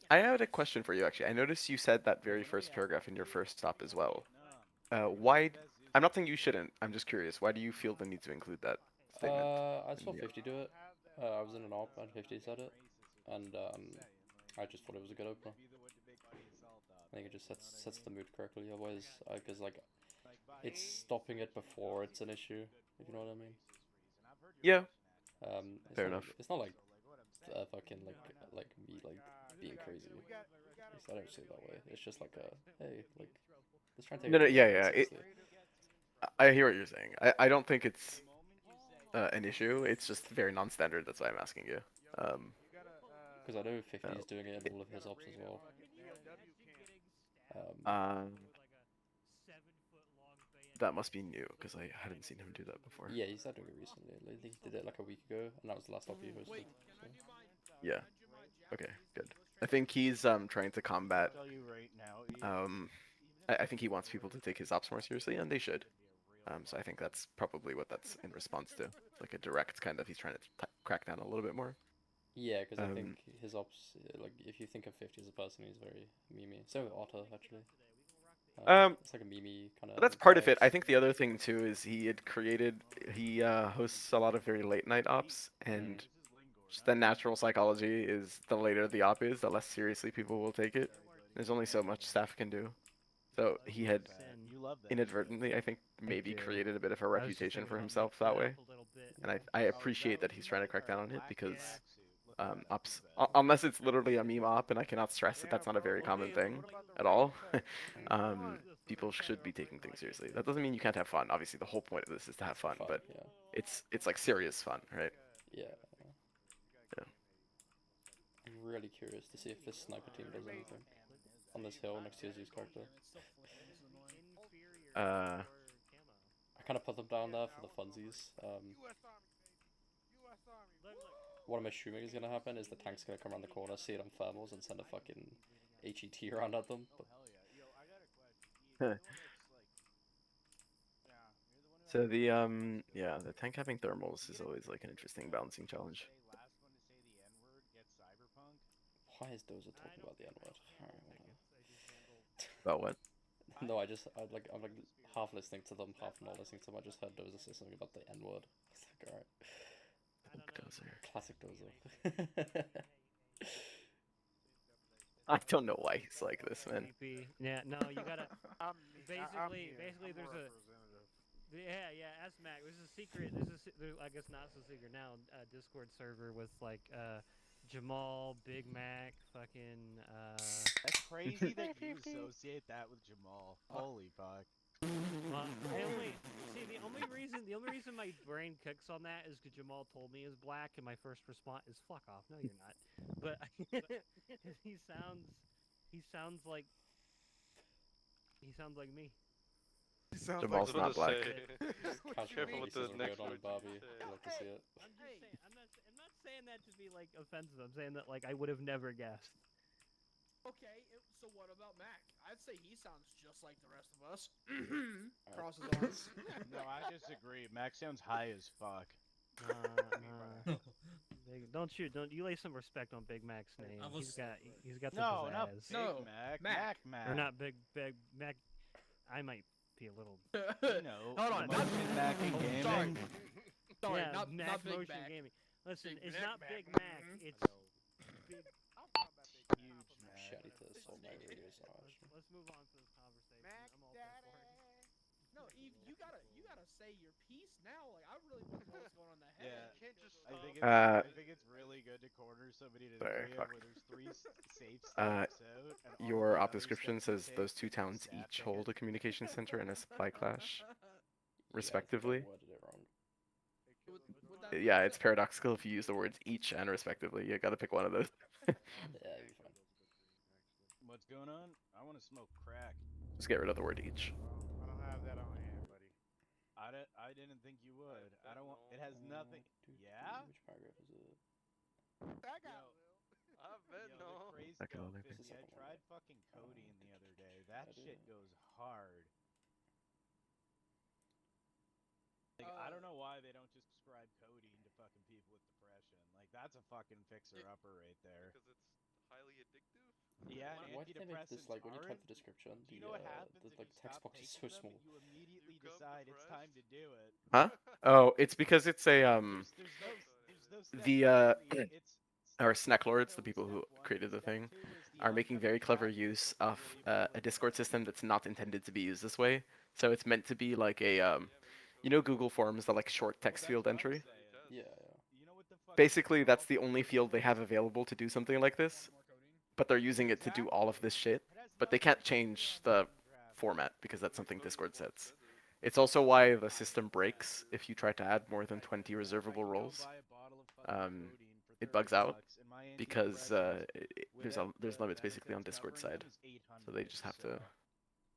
I had a question for you actually. I noticed you said that very first paragraph in your first stop as well. Why? I'm not saying you shouldn't. I'm just curious. Why do you feel the need to include that statement? I In saw the 50 do it. I was in an op and 50 said it, and I just thought it was a good opener. I think it just sets the mood correctly. Otherwise, because like it's stopping it before it's an issue, if you know what I mean. Yeah, It's fair not like enough. fucking like me like being crazy. At least I don't see it that way. It's just like a hey, like let's try and take No, a no, yeah, conversation a bit yeah. seriously. I hear what you're saying. I don't think it's an issue. It's just very non-standard. That's why I'm asking you. Um, Because I know 50 uh, is doing it in all of his ops as well. Um, um, that must be new because I hadn't seen him do that before. yeah, he started doing it recently. I think he did it like a week ago, and that was the last op he hosted. So Yeah. Okay. Good. I think he's trying to combat. Um, I think he wants people to take his ops more seriously, and they should. So I think that's probably what that's in response to, like a direct kind of. He's trying to crack down a little bit more. yeah, because I think Um, his ops, like if you think of 50 as a person, he's very memey. So with Otter actually. um, It's like a meme kind but that's of part of it. I vibes. think the other thing too is he hosts a lot of very late night ops, Mm. and just the natural psychology is the later the op is, the less seriously people will take it. There's only so much staff can do. So he had inadvertently, I think, maybe created a bit of a reputation for himself that way. And I appreciate that he's trying to crack down on it because ups, unless it's literally a meme op, and I cannot stress that that's not a very common thing at all. Mm. People should be taking things seriously. That doesn't mean you can't have fun. Obviously, the whole point of this is to have fun, Fun, but yeah. it's like serious fun, right? Yeah. I'm really curious to see if this sniper team does anything on this hill next to Zeus character. Yeah. I kind of put them down there for the funsies. What I'm assuming is gonna happen is the tank's gonna come around the corner, see it on thermals, and send a fucking HET around at them. But So the yeah, the tank having thermals is always like an interesting balancing challenge. why is Doza talking about the N word? Alright, whatever. About what? No, I'm like half listening to them, half not listening to them. I just heard Doza say something about the N word. It's like, alright, Tank dozer. classic Doza. I don't know why he's like this, man. Yeah, no, you gotta. Basically, there's a. Yeah, yeah. Ask Mac. There's a secret. There's, I guess not so secret now. Discord server with like Jamal, Big Mac, fucking. Well, I only see the only reason my brain cooks on that is because Jamal told me is black, and my first response is "fuck off." No, you're not. But he sounds he sounds like he sounds like me. I was Jamal's about not to say, black. Casual careful with the racism going next on word in you Barbie. say. You love to see it. I'm just saying. I'm not saying that to be like offensive. I'm saying that like I would have never guessed. So what about Mac? I'd say he sounds just like the rest of us. Alright. Cross his arms. Nah. Don't shoot. Don't you lay some respect on Big Mac's name? He's got the pizzazz. No, Mac. Or not Big Mac. I might be a little. Hold on, not. Sorry, sorry, Yeah, not Mac Big Motion Mac. Gaming. Listen, Big it's Mac not Mac. Big Mac. It's Big. Shetty to assault my radio Let's actually. let's move on to this conversation. I'm all set for it. No, Eve, you gotta say your piece now. Like I really want to know what's going on in the head. You can't just stop. Uh, sorry, fuck. Uh, your op description says those two towns each hold a communication center and a supply clash, Yeah, I think I respectively. worded it wrong. Would that be Yeah, like it's paradoxical if you use the words each and respectively. You gotta pick one of those. Yeah, you'll be fine. Just get rid of the word each. Which paragraph is it? I bet no. That could only be. It's the second one. I do. fucking people with depression. Like that's a fucking fixer upper right there. Because it's highly addictive. Yeah, Why did they make this antidepressants like when you type aren't. the description, Do you know what happens if like you text stop box is so taking them? small? You immediately You become decide it's time depressed. to do it. Huh? Oh, it's because it's a There's no step the one three. It's our step snack lords, the people step who one. created the Step thing, two is the are making very oncoming clever thought. use It'll be of really a important Discord though. system that's not intended to be used this way. So it's meant to be like a Yeah, maybe you know, social Google media. Forms, the like short Well, text that's field what I'm entry. Yeah, it saying. does. Yeah, yeah. You know what the fucking Basically, that's withdrawal the only program field they have is? available to do something like this, More coding. but they're using it to do all of Exactly. this shit. It has But they nothing can't to do change on the Minecraft. format because that's something Social media Discord forms sets. says it. It's also why the system breaks if you try to add more than 20 I reservable can go roles. buy a bottle of fucking Um, codeine for it 30 bugs out bucks, and my because antidepressants there's without there's the limits basically on benefits Discord covering them side, is 800. so they just have to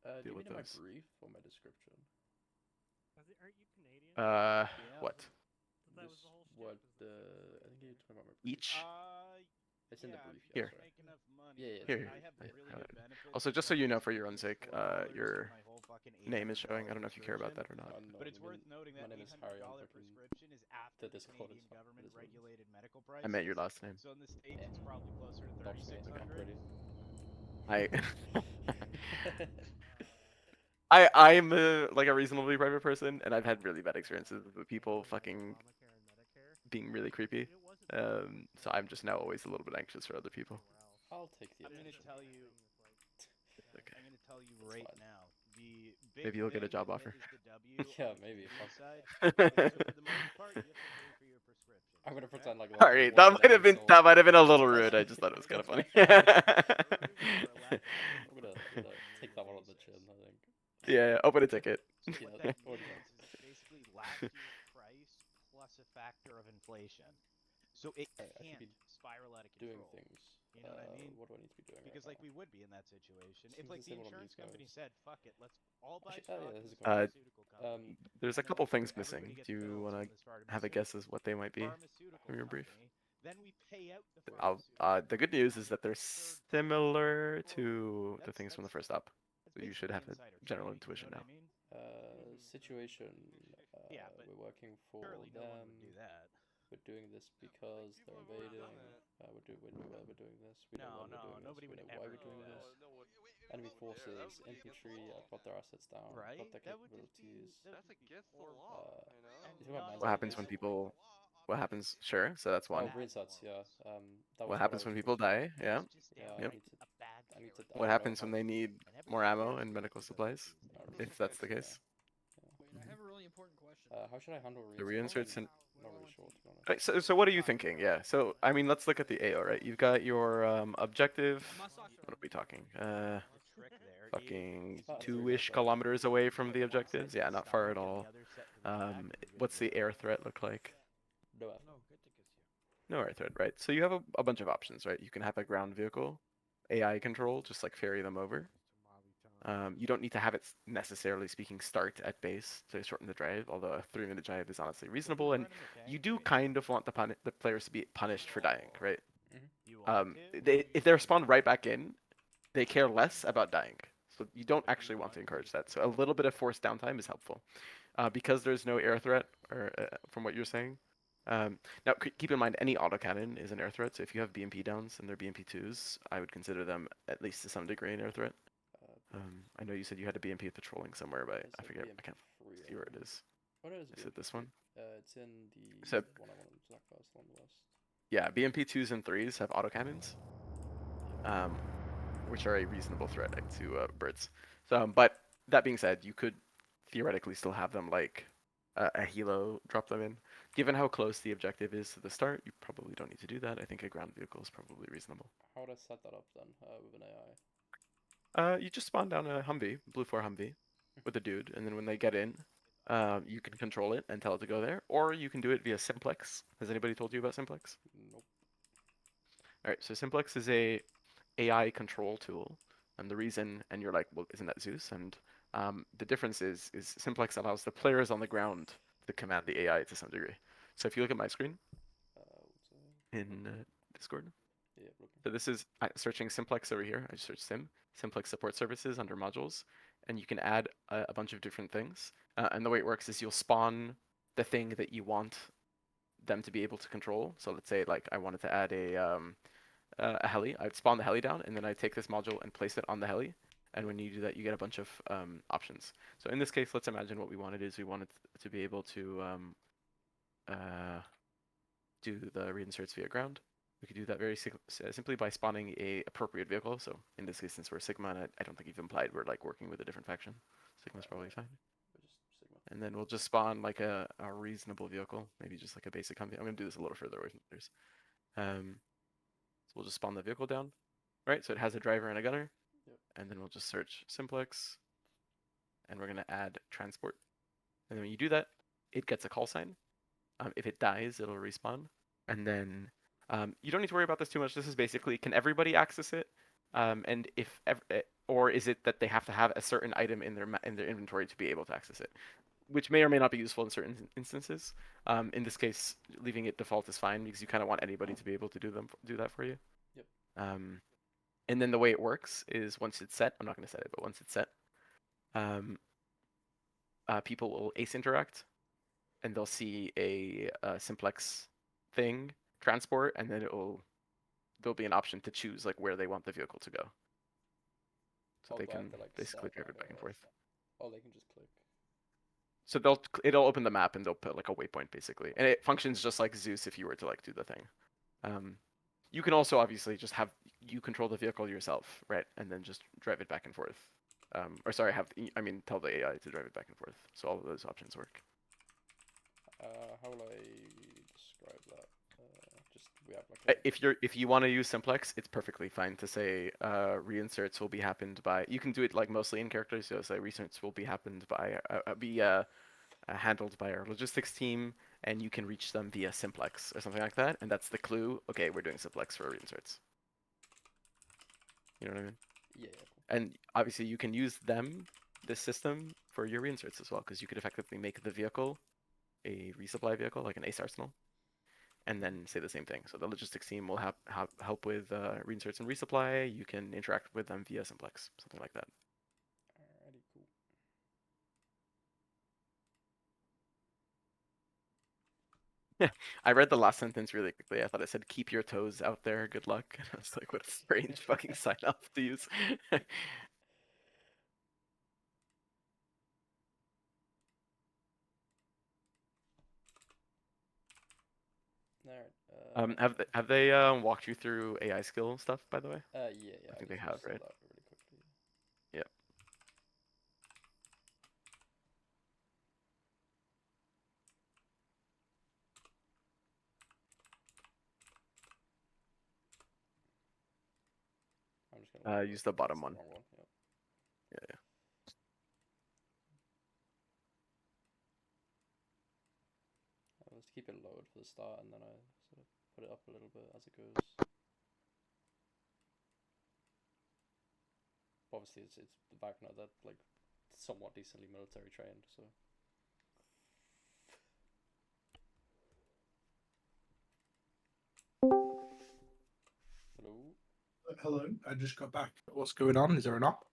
So Do deal you with mean in my those. brief or my description? Aren't you Canadian? yeah. What? That was the whole shtick. What Was the I think you told me about my brief. Each? It's in the Yeah, brief, because yeah, Here. I sorry. make enough money, Yeah, yeah, but it's in Here. the I brief. have really good benefits. Also, Like just you so have you to know, pay for your own me just sake, $40 for your my whole fucking name is $800 showing. I don't know if you care about prescription. that or not. No, But it's worth noting my that name is Harry. I'm $800 fucking prescription is after the the Discord Canadian is fine. government It is what it is. regulated medical I meant your prices. last name. So in the States, Eh. it's probably closer to Dox me. Look, I'm 3600. pretty. I I'm like a reasonably private person, and I've had really bad experiences with people fucking Obamacare and Medicare. being really creepy. It wasn't the Obamacare, So I'm just now always a little bit anxious for other people. everywhere else. I'll take the I'm gonna attention. tell you. Okay. I'm gonna tell you That's right fine. now. The big Maybe you'll get a thing job that offer. is the W Yeah, on the maybe. Canadian Fuck. side is for the most part you have to pay for your prescriptions. I'm gonna Okay? pretend like Alright, was an end result. that might have been a little rude. I just thought it was kind of funny. Or elective I'm gonna take that one on the chin. I think. Yeah, open a ticket. So what Yeah, that already means done. is it's basically last year's price plus a factor of inflation. So it Alright, I should can't be spiral out of doing control. things. You know what I mean? What do I need to be doing Because right like now? we would be in that situation if Seems like the the same one on insurance these company guys. said, "Fuck it, let's all buy Actually, oh stock yeah, in this this is going. pharmaceutical company." There's a And then couple make sure things missing. everybody gets Do you bills want to from this have a guess as what they might be pharmaceutical from your brief? company. Then we pay out the I'll, pharmaceutical the good company news on is that they're third party. similar Whoa, to the things from the first up. that's So you should basically have a insider general trading. You know intuition what now. I mean? Situation. Yeah, but We're working for surely no one them. would do that. We're doing this because they're People have already invading. done that. We're doing this. We know when we're doing this. Nobody We would know why ever we're do doing that. this. No one. Enemy That would forces, be against the infantry. law. I've got their assets down. Right? Got their That would just be capabilities. That's against the horrible. law. Uh, You know. And you talking about not mines What only happens when that, laborers? people? What happens? Sure. So that's Oh, one. green bad sets. Yeah. morals. That What was what I happens was when looking people for. die? Yeah. That's just Yeah, downright Yep. a bad I need to. character. I What don't know happens how. when they need And more everybody ammo gets and medical because of it supplies? these I days. If that's the yeah. case. Wait, I have a really important question. How should I handle So green we sets? insert I'm some. not really sure, to be honest. Right, so what are you thinking? Yeah. So I mean, let's look at the AO. Right. You've got your objective. My socks are What are we talking? The trick there Fucking is About you 2-ish $300. kilometers away from put the one set objectives. to Yeah, the not far stomach at and all. the other set to the back, and you're good What's to the go. air threat look like? No F. No air threat, right? So you have a bunch of options, right? You can have a ground vehicle, AI control, just like ferry them over. You don't need to have it necessarily speaking start at base to shorten the drive, although a 3-minute drive is honestly So reasonable, who's and running the you tank? do kind of want the players to be punished for dying, right? You want to? If they're spawned right back in, they care less about dying. So you don't actually want to encourage that. So a little bit of forced downtime is helpful. Because there's no air threat, or from what you're saying. Now, keep in mind, any autocannon is an air threat. So if you have BMP downs and they're BMP2s, I would consider them at least to some degree an air threat. I know you said you had a BMP patrolling somewhere, but I forget. I can't see where it is. What is Is it this one? It's in the So one I wanted to talk about on the list. yeah, BMP2s and 3s have autocannons, which are a reasonable threat to birds. So, but that being said, you could theoretically still have them like a helo drop them in. Given how close the objective is to the start, you probably don't need to do that. I think a ground vehicle is probably reasonable. How would I set that up then with an AI? You just spawn down a Humvee, Blue 4 Humvee, with a dude, and then when they get in, you can control it and tell it to go there, or you can do it via Simplex. Has anybody told you about Simplex? Nope. All right, so Simplex is a AI control tool, and the reason, and you're like, well, isn't that Zeus? And the difference is Simplex allows the players on the ground to command the AI to some degree. So if you look at my screen in Discord, Yeah, looking. so this is searching Simplex over here. I just searched Sim, Simplex support services under modules, and you can add a bunch of different things. And the way it works is you'll spawn the thing that you want them to be able to control. So let's say like I wanted to add a heli. I'd spawn the heli down, and then I'd take this module and place it on the heli. And when you do that, you get a bunch of options. So in this case, let's imagine what we wanted is we wanted to be able to do the reinserts via ground. We could do that very simply by spawning a appropriate vehicle. So in this case, since we're Sigma, and I don't think you've implied we're like working with a different faction, Sigma's probably fine. We're just Sigma. And then we'll just spawn like a reasonable vehicle, maybe just like a basic Humvee. I'm gonna do this a little further away from others. So we'll just spawn the vehicle down, right? So it has a driver and a gunner, Yep. and then we'll just search simplex, and we're gonna add transport. And then when you do that, it gets a call sign. If it dies, it'll respawn, and then you don't need to worry about this too much. This is basically, can everybody access it? And if or is it that they have to have a certain item in their inventory to be able to access it, which may or may not be useful in certain instances. In this case, leaving it default is fine because you kind of want anybody to be able to do that for you. Yep. And then the way it works is once it's set, I'm not going to set it, but once it's set, people will ace interact, and they'll see a simplex thing transport, and then there'll be an option to choose like where they want the vehicle to go. So Oh, they do I have can to, like, basically select drive it that back and or- forth. Oh, they can just click. So it'll open the map and they'll put like a waypoint basically, and it functions just like Zeus if you were to like do the thing. You can also obviously just have you control the vehicle yourself, right, and then just drive it back and forth. Or sorry, tell the AI to drive it back and forth. So all of those options work. How will I describe that? Just we have like a... If you want to use simplex, it's perfectly fine to say reinserts will be happened by. You can do it like mostly in characters. So say reinserts will be happened by handled by our logistics team, and you can reach them via simplex or something like that. And that's the clue. Okay, we're doing simplex for reinserts. You know what I mean? Yeah, cool. And obviously, you can use this system, for your reinserts as well, because you could effectively make the vehicle a resupply vehicle, like an ace arsenal, and then say the same thing. So the logistics team will help with reinserts and resupply. You can interact with them via simplex, something like that. Alrighty, cool. I read the last sentence really quickly. I thought it said, "Keep your toes out there. Good luck." And I was like, "What a strange fucking sign off to use." Alright. Have they walked you through AI skill stuff, by the way? Yeah. I think they just have, said right? that really quickly. Yeah. I'm just gonna Use the bottom one. wrong one. Yep. Yeah. Let's keep it lowered for the start, and then I sort of put it up a little bit as it goes. Obviously, it's the Wagner that like somewhat decently military trained, so. Hello. Hello, I just got back. What's going on? Is there an op?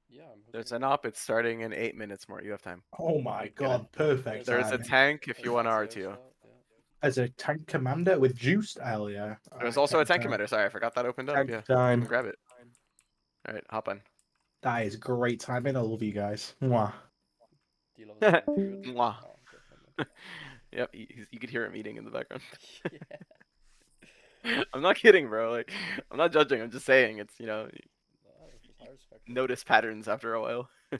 Yeah, I'm There's hosting an op. It's starting in 8 minutes more. You have time. Oh my Get it. god, perfect There's a timing. tank if As you want to AO RTO. start, yeah. As a tank commander with juiced, hell yeah. There's Alright, also a tank time. commander. Sorry, I forgot that opened up. Tank Yeah, time. come grab it. All right, hop on. That is great timing. I love you guys. Mwah. Do you love us getting food? Mwah. Oh, okay, never mind. Yep, you could hear him eating in the background. Yeah. I'm not kidding, bro. Like, I'm not judging. I'm just saying it's No, I respect it. notice patterns after a while. What's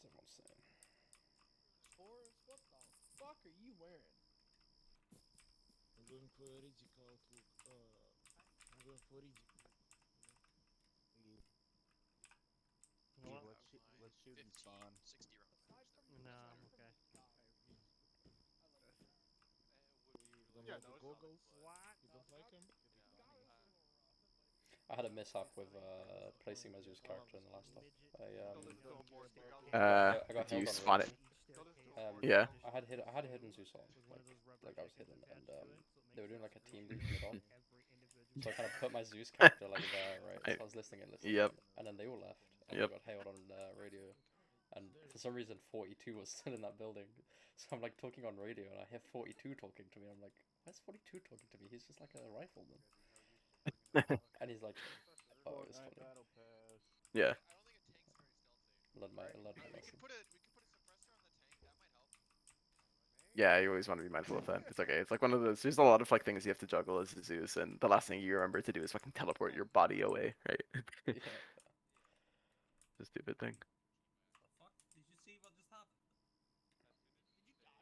everyone saying? Taurus, what the fuck are you wearing? I'm going for Ridicule to I'm going for Ridicule. What? Let's shoot and spawn. 60 rounds. No, I'm okay. You don't like the goggles? What? You don't like them? I had a mishap with placing my Zeus character in the last stop. I got Do you held on spawn it? roll. Yeah. I had hidden Zeus on, like I was hidden, and they were doing like a team lead mid on, So I kind of put my Zeus character like there, right? So I was listening, Yep. and then they all left, and Yep. we got hailed on radio, and for some reason 42 was still in that building. So I'm like talking on radio, and I hear 42 talking to me. I'm like, where's 42 talking to me? He's just like a rifleman. And he's like, oh, it was funny. Yeah. Learned my lesson. Yeah, you always want to be mindful of that. It's okay. It's like one of those. There's a lot of like things you have to juggle as a Zeus, and the last thing you remember to do is fucking teleport your body away, right? Yeah. It's a stupid thing. Fuck? Did you see what just happened? Yeah.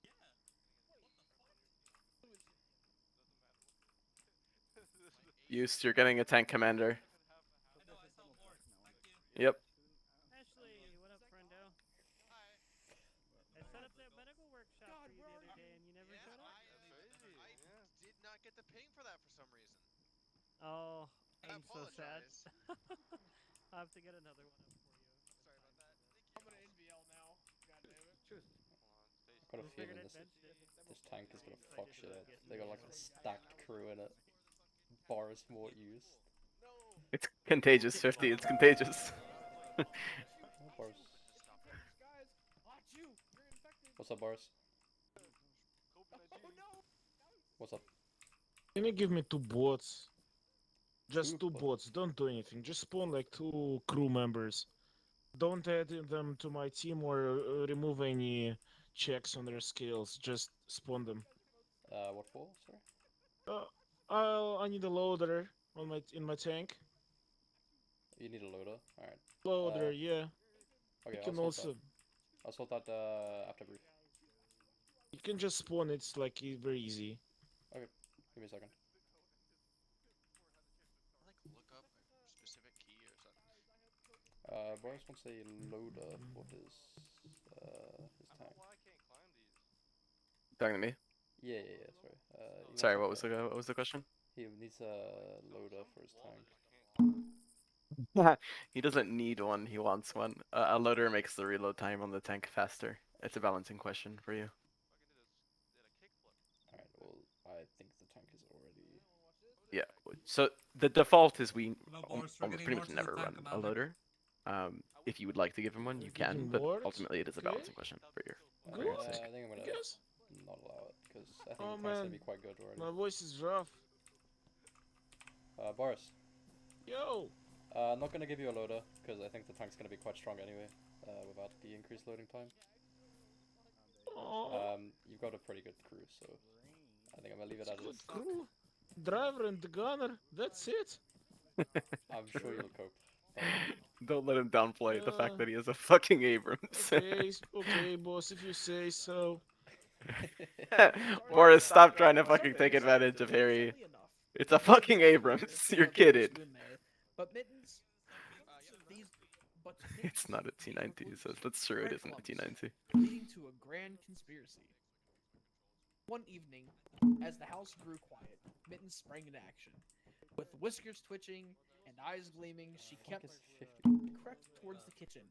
What the fuck? Use, you're getting a tank commander. I know, I saw more. Thank you. Yep. Ashley, what up, friendo? I set up that medical workshop for you the other day, and you never showed up. Did not get the ping for that for some reason. Oh, I I'm so sad. apologize. I'll have to get another one up for you. Sorry about that. I'm gonna NVL now. God damn it. I've got a feeling this tank is gonna fuck shit up. They got like a stacked crew in it. Bars more used. It's contagious, 50. It's contagious. Bars. Guys, watch you. You're infected. What's up, Bars? Oh no. What's up? Can you give me 2 bots? Just Two 2 bots. Don't do anything. Just spawn like 2 crew members. Don't add them to my team or remove any checks on their skills. Just spawn them. What for? Sorry. I need a loader on in my tank. You need a loader. All right. Loader, yeah. Okay, You can also. I'll sort that after brief. You can just spawn. It's like very easy. Okay, give me a second. Look up a specific key or something. Boris wants a loader for his tank. Why I can't climb these? Talking to me? Yeah. Sorry. Sorry, what was the question? He needs a loader for his tank. He doesn't need one. He wants one. A loader makes the reload time on the tank faster. It's a balancing question for you. Alright, well, I think the tank is already... Yeah. So the default is we Boris, we're almost getting pretty more much to the never tank, run a Commander. loader. If you would like to give him one, you can, but ultimately it is a balancing question for your sake. I think I'm gonna not allow it, because I think Oh, the tank's gonna man. be quite good already. My voice is rough. Boris. Yo! I'm not gonna give you a loader, because I think the tank's gonna be quite strong anyway, without the increased loading time. You've got a pretty good crew, so I think I'm gonna leave it as Good is. crew. Driver and the gunner. That's it. I'm sure you'll cope. Don't let him downplay the fact that he has a fucking Abrams. Okay, boss, if you say so. Boris, stop trying to fucking take advantage of Harry. It's a fucking Abrams. You're kidding. But Mittens, these, but It's not a T90, so that's true. It isn't a T90. leading to a grand conspiracy. One evening, as the house grew quiet, Mittens sprang into action. With whiskers twitching and eyes gleaming, she crept towards the kitchen.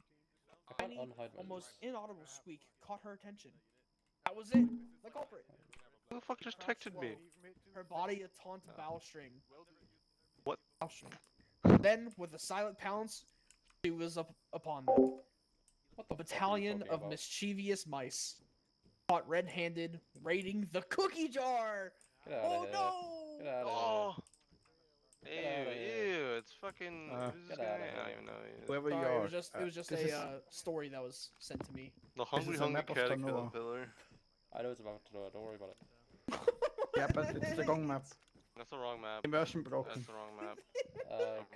A tiny, almost inaudible squeak caught her attention. That was it, the culprit. Who the fuck just texted me? Her body a taut bowstring. What? Then, with a silent pounce, she was upon them. A battalion of mischievous mice, caught red-handed, raiding the cookie jar. Get out Oh of here. no! Get out of Oh! Get outta here. Ew, it's fucking... who's this Get guy? outta I don't here. even know. Whoever Sorry, you are. it was just this a is- story that was sent to me. The hungry, is a hungry map of caterpillar Tanoa. pillar. I know it's about to do it, don't worry about it. Yeah, but it's the wrong map. That's the wrong map. Immersion broken. That's the wrong map.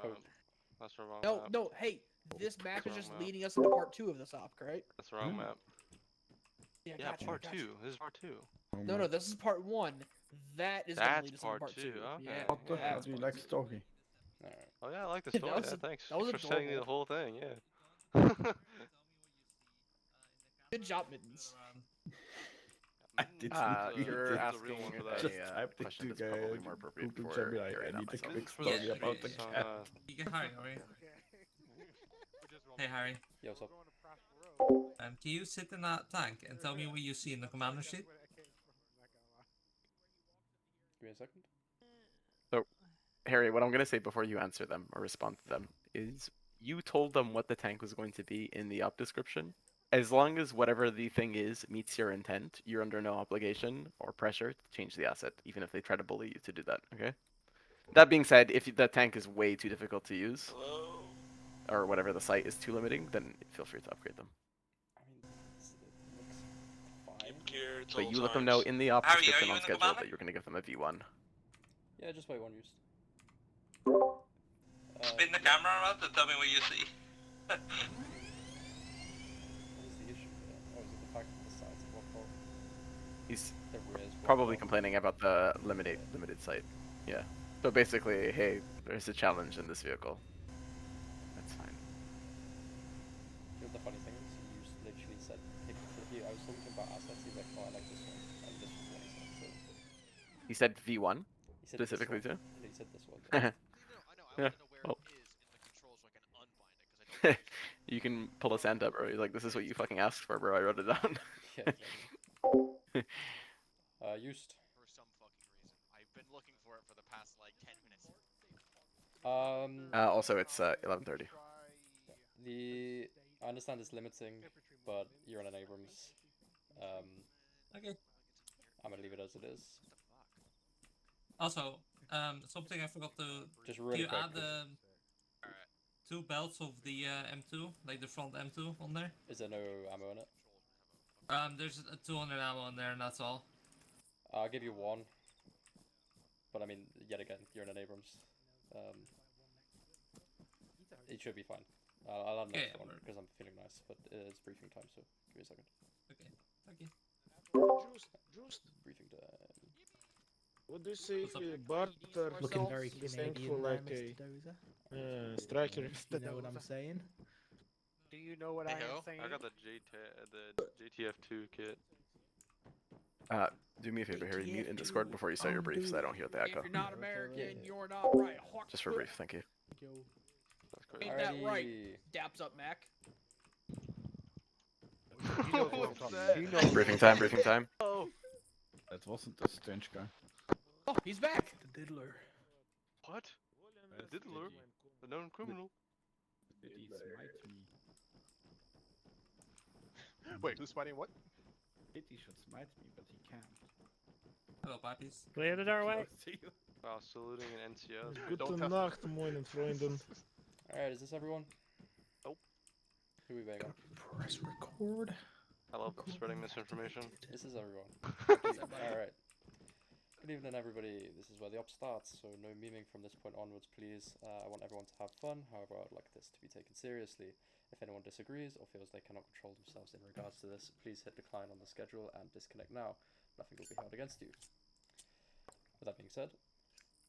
Cope. That's the wrong No, map. no, hey, this map is Wrong just map. leading us into part 2 of this op, right? That's the wrong map. Yeah, Yeah, gotcha, part gotcha. 2. This is part 2. No, this is part 1. That is gonna That's lead us into part part 2. 2, okay. Yeah, What the that's hell do you part like 2. story? Alright. Oh yeah, I like the That story. was Yeah, a- thanks. that was Thanks for sending me the adorable. whole thing, yeah. Good job, Mittens. I did You're did. asking real one for a that. Just typed it question that's to probably more appropriate Google for Gemini. Harry, I not need a myself. quick For story the about the streets on, cat. You get Harry, alright? Hey Harry, Yo, what's up? can you sit in that tank and tell me what you see in the commander sheet? Give me a second. Harry, what I'm gonna say before you answer them or respond to them is you told them what the tank was going to be in the op description. As long as whatever the thing is meets your intent, you're under no obligation or pressure to change the asset, even if they try to bully you to do that. Okay. That being said, if the tank is way too difficult to use, or whatever the site is too limiting, then feel free to upgrade them. I mean, it looks fine. Keep gear at But all you let them know times. in the op Harry, are description you on in the schedule commander? that you're gonna give them a V1. Yeah, just wait one used. Spin the Yeah. camera around and tell me what you see. What is the issue here? Oh, is it the fact that the sides are blocked off? He's The rear's blocked probably off? complaining about the limited site. Yeah. So basically, hey, there's a challenge in this vehicle. That's fine. You know what the funny thing is? You just literally said pick. I was talking about assets. He's like, oh, I like this one, and this was the one he said. So He said V1 he said specifically this one. too. He said this one. Yeah. Yeah. I want to know where Well. it is in the controls so I can unbind it because I don't use it. You can pull a Santa, bro. He's like, this is what you fucking asked for, bro. I wrote it down. Yeah, exactly. Used. For some fucking reason. I've been looking for it for the past like 10 minutes. Also, it's 11:30. I understand it's limiting, but you're on an Abrams. Okay. I'm gonna leave it as it is. Also, something I forgot to. Just Can really you quick. add the two belts of the M2, like the front M2 on there? Is there no ammo in it? There's a 200 ammo in there, and that's all. I'll give you one. But I mean, yet again, you're in an Abrams. It should be fine. I'll add an extra one because I'm feeling nice, but it's briefing time, so give me a second. Okay, thank you. Just Briefing time. what do you say if What's up? we barter Looking very this tank Canadian for there, like Mr. a Dozer. striker? You know what I'm saying? Do you know what Hey, I am saying? I got the JTF2 kit. Do me a favor, Harry. Mute in JTF2, Discord before you start your brief, so I don't hear the If echo. you're not Okay, American, okay. you're not right. Just for brief, thank you. That's crazy. Ain't that right? Alrighty. Daps up, Mac. What's that? Briefing time. Briefing time. That wasn't a strange guy. Oh, he's back. The diddler. What? The diddler? The known criminal? Did he smite me? Wait, who's fighting what? He should smite me, but he can't. Hello, puppies. Clear the doorway. Wow, saluting an NCS. Gute Nacht, meine Freundin. Alright, is this everyone? Nope. Who are we waiting on? Press record. I love spreading misinformation. This is everyone. Alright. Good evening, everybody. This is where the op starts, so no memeing from this point onwards, please. I want everyone to have fun, however, I'd like this to be taken seriously. If anyone disagrees or feels they cannot control themselves in regards to this, please hit decline on the schedule and disconnect now. Nothing will be held against you. With that being said,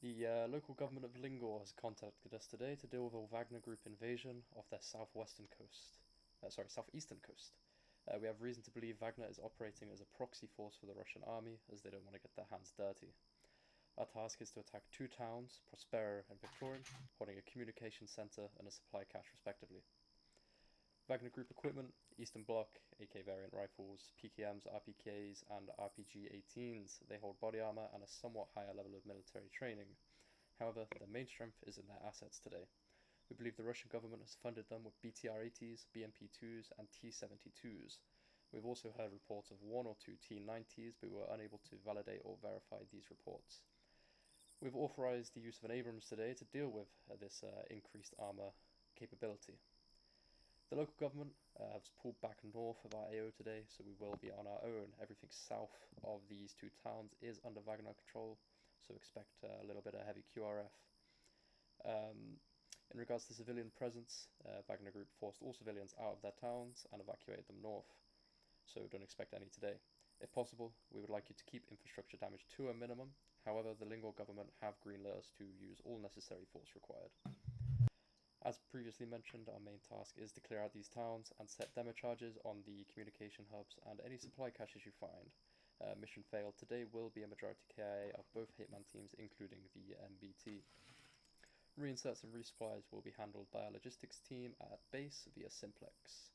the local government of Lingor has contacted us today to deal with a Wagner Group invasion of their southeastern coast. We have reason to believe Wagner is operating as a proxy force for the Russian army, as they don't want to get their hands dirty. Our task is to attack two towns, Prosperous and Victorian, holding a communication center and a supply cache respectively. Wagner Group equipment, Eastern Bloc, AK variant rifles, PKMs, RPKs, and RPG-18s. They hold body armor and a somewhat higher level of military training. However, their main strength is in their assets today. We believe the Russian government has funded them with BTR-80s, BMP-2s, and T-72s. We've also heard reports of one or two T-90s, but we were unable to validate or verify these reports. We've authorized the use of an Abrams today to deal with this increased armor capability. The local government has pulled back north of our AO today, so we will be on our own. Everything south of these two towns is under Wagner control, so expect a little bit of heavy QRF. In regards to civilian presence, Wagner Group forced all civilians out of their towns and evacuated them north, so don't expect any today. If possible, we would like you to keep infrastructure damage to a minimum. However, the Lingor government have greenlit us to use all necessary force required. As previously mentioned, our main task is to clear out these towns and set demo charges on the communication hubs and any supply caches you find. Mission failed today will be a majority KIA of both Hitman teams, including the MBT. Reinserts and resupplies will be handled by our logistics team at base via Simplex.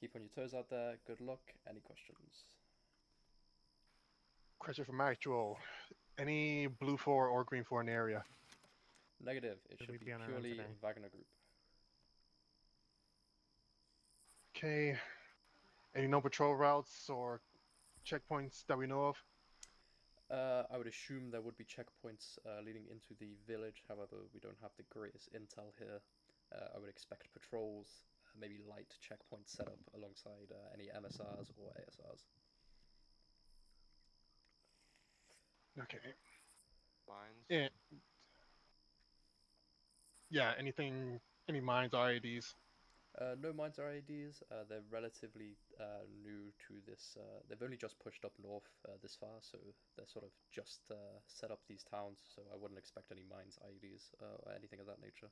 Keep on your toes out there, good luck, any questions? Question from Actual. Any blue 4 or green 4 in the area? Negative. It Should should we be be on our own purely today? Wagner Group. Okay. Any no patrol routes or checkpoints that we know of? I would assume there would be checkpoints leading into the village. However, we don't have the greatest intel here. I would expect patrols, maybe light checkpoints set up alongside any MSRs or ASRs. Okay. Mines. Yeah. Yeah. Anything? Any mines or IEDs? No mines or IEDs. They're relatively new to this. They've only just pushed up north this far, so they're sort of just set up these towns. So I wouldn't expect any mines, IEDs, or anything of that nature.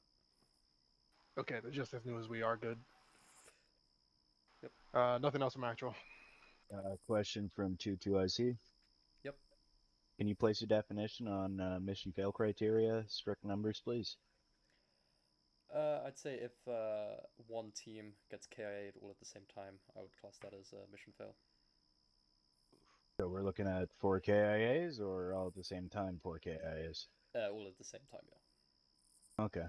Okay, they're just as new as we are. Good. Yep. Nothing else from actual. Question from 22IC. Yep. Can you place a definition on mission fail criteria? Strict numbers, please. I'd say if one team gets KIA'd all at the same time, I would class that as a mission fail. So we're looking at 4 KIAs or all at the same time 4 KIAs? All at the same time, yeah. Okay.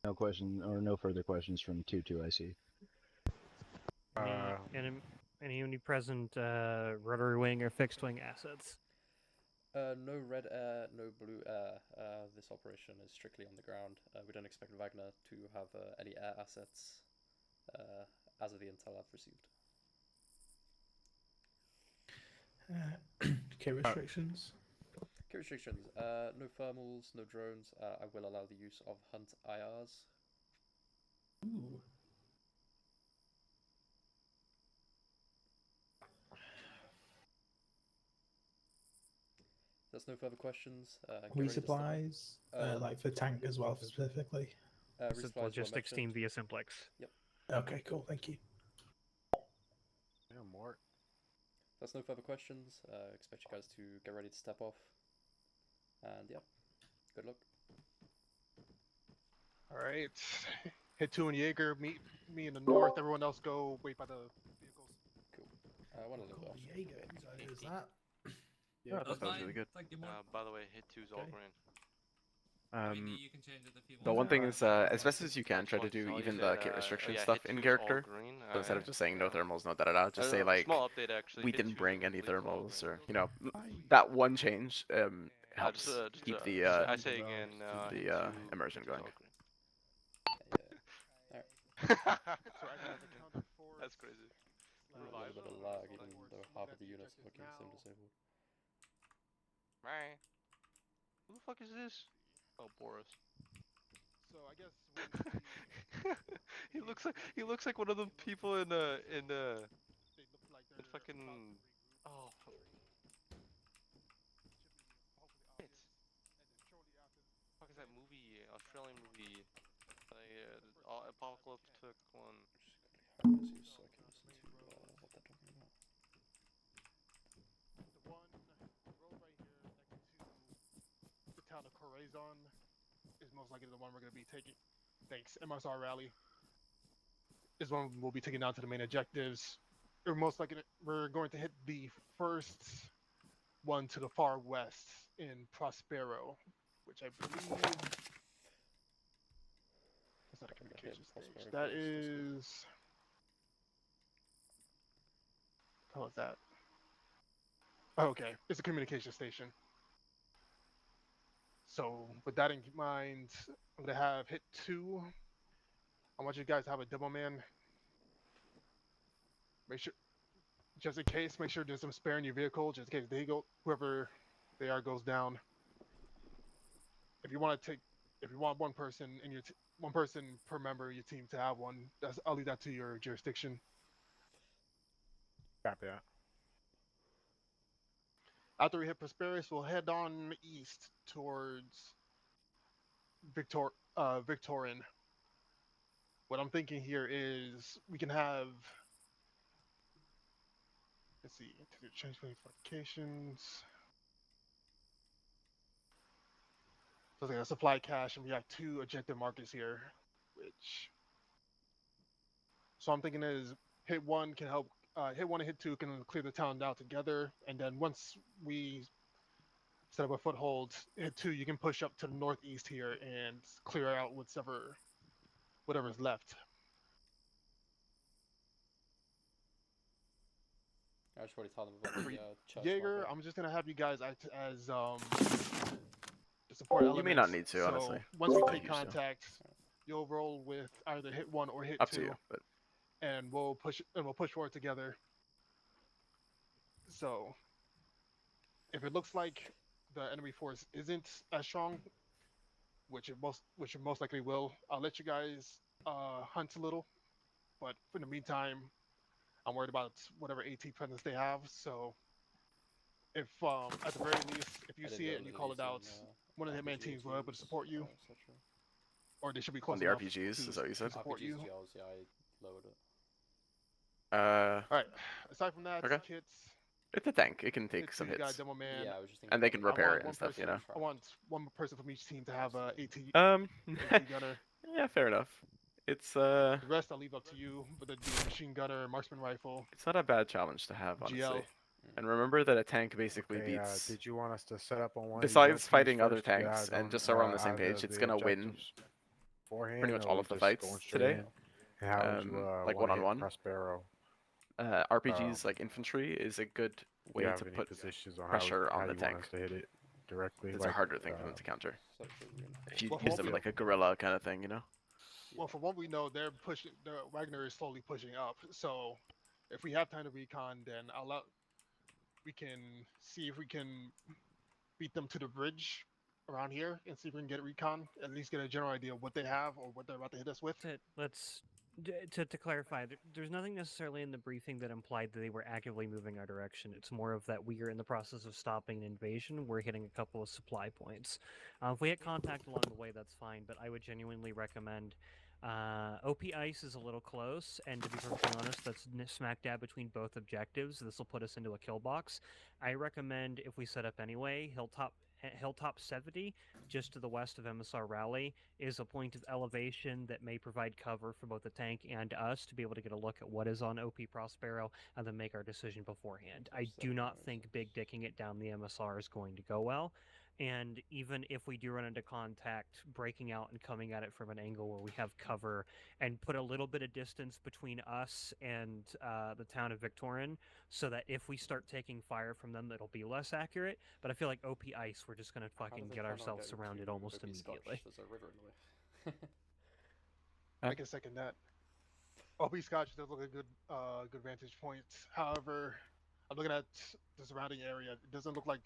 No question or no further questions from 22IC. Any present rotary wing or fixed wing assets? No red air, no blue air. This operation is strictly on the ground. We don't expect Wagner to have any air assets as of the intel I've received. K restrictions. Key restrictions. No thermals, no drones. I will allow the use of hunt IRs. Ooh. There's no further questions. Resupplies, like for tank as well specifically. Logistics team via Simplex. Yep. Okay, cool. Thank you. Yeah, more. There's no further questions. Expect you guys to get ready to step off. And yeah, good luck. All right. Hit 2 in Jaeger. Meet me in the north. Everyone else go wait by the vehicles. Cool. I want a little Cool. bit. Jaeger. Who's that? Yeah, I thought that was really good. Thank you, Mark. By the way, hit 2's all green. You can change it if you want. The one thing is, as best as you can, try to do Well, you even said, the kit restriction yeah, stuff hit in 2's all character. green. So instead of just saying no yeah. thermals, no da da da, just say like small update actually. we hit didn't 2's bring any complete all thermals, green. or that one change helps keep the I say again. the hit 2 immersion is going. all green. Alright. That's crazy. A little bit of lag, even though half of the units are looking sim disabled. Right. Who the fuck is this? Oh, Boris. So I guess he looks like one of the people in fucking Fuck is that movie? Australian movie. Apocalyptic one. Just quickly hire Zeus so I can listen to what they're talking about. The one road right here next to the town of Corazon is most likely the one we're gonna be taking. Thanks, MSR rally. Is one we'll be taking down to the main objectives. We're most likely we're going to hit the first one to the far west in Prospero, which I believe that's not a communication stage. That is. How is that? Oh, okay, it's a communication station. So with that in mind, I'm gonna have hit 2. I want you guys to have a double man. Make sure, just in case, make sure there's some spare in your vehicle, just in case they go, whoever they are goes down. If you want one person in your one person per member of your team to have one, I'll leave that to your jurisdiction. Copy that. After we hit Prosperous, we'll head on east towards Victorin. What I'm thinking here is we can have. Let's see, to the change notifications. So it's like a supply cache, and we have 2 objective markers here, which. So I'm thinking is hit 1 can help. Hit 1 and hit 2 can clear the town out together, and then once we set up a foothold. Hit 2, you can push up to the northeast here and clear out whatever's left. I should probably tell them about the chest. Jaeger, I'm just gonna have you guys act as the support elements. You may not need to, so honestly. once we Not take huge deal. contact, you'll roll with either hit 1 or hit Up 2, to you, but and we'll push forward together. So if it looks like the enemy force isn't as strong, which it most likely will, I'll let you guys hunt a little. But in the meantime, I'm worried about whatever AT presence they have. So if at the very least, if you see it and you call it out, one of the hitman teams will be able to support you, or they should be close on the enough RPGs, to, is that what you said? to support you. GLs, yeah, I lowered it. All right. Aside from that, Okay. kits. It's a tank. It can take Hit some 2, you got hits, Demo Man. Yeah, I was just thinking and they about can the- repair want it and one stuff. You know. I want one person from each team to have a AT Um. AT gunner. Yeah, fair enough. It's The rest I'll leave up to you, but the machine gunner, marksman rifle, It's not a bad challenge to have, honestly. GL. And remember that a tank basically Okay, beats. did you want us to set up on one Besides of these fighting LPs other first to get tanks, eyes and on, just so we're on the same either page, it's the gonna win objectives beforehand, pretty much or all we of the just fights going straight today. in? And how would you Like want to hit one-on-one. Prospero? RPGs like infantry is a good Do way you have to any put positions on pressure how on the you want tank. us to hit it directly? It's a harder thing for them to counter. If you Well, use them like a guerrilla kind of thing, you know. Well, from what we know, Wagner is slowly pushing up. So if we have time to recon, then we can see if we can beat them to the bridge around here and see if we can get recon. At least get a general idea of what they have or what they're about to hit us with. To clarify, there's nothing necessarily in the briefing that implied that they were actively moving our direction. It's more of that we are in the process of stopping an invasion. We're hitting a couple of supply points. If we hit contact along the way, that's fine, but I would genuinely recommend. OP Ice is a little close, and to be perfectly honest, that's smack dab between both objectives. This will put us into a kill box. I recommend, if we set up anyway, Hilltop 70, just to the west of MSR Rally, is a point of elevation that may provide cover for both the tank and us to be able to get a look at what is on OP Prospero and then make our decision beforehand. I do not think big dicking it down the MSR is going to go well. And even if we do run into contact, breaking out and coming at it from an angle where we have cover and put a little bit of distance between us and the town of Victorin, so that if we start taking fire from them, it'll be less accurate. But I feel like OP Ice, we're just going to fucking get ourselves surrounded almost immediately. There's a river in the way. I can second that. OP Scotch does look a good vantage point. However, I'm looking at the surrounding area. It doesn't look like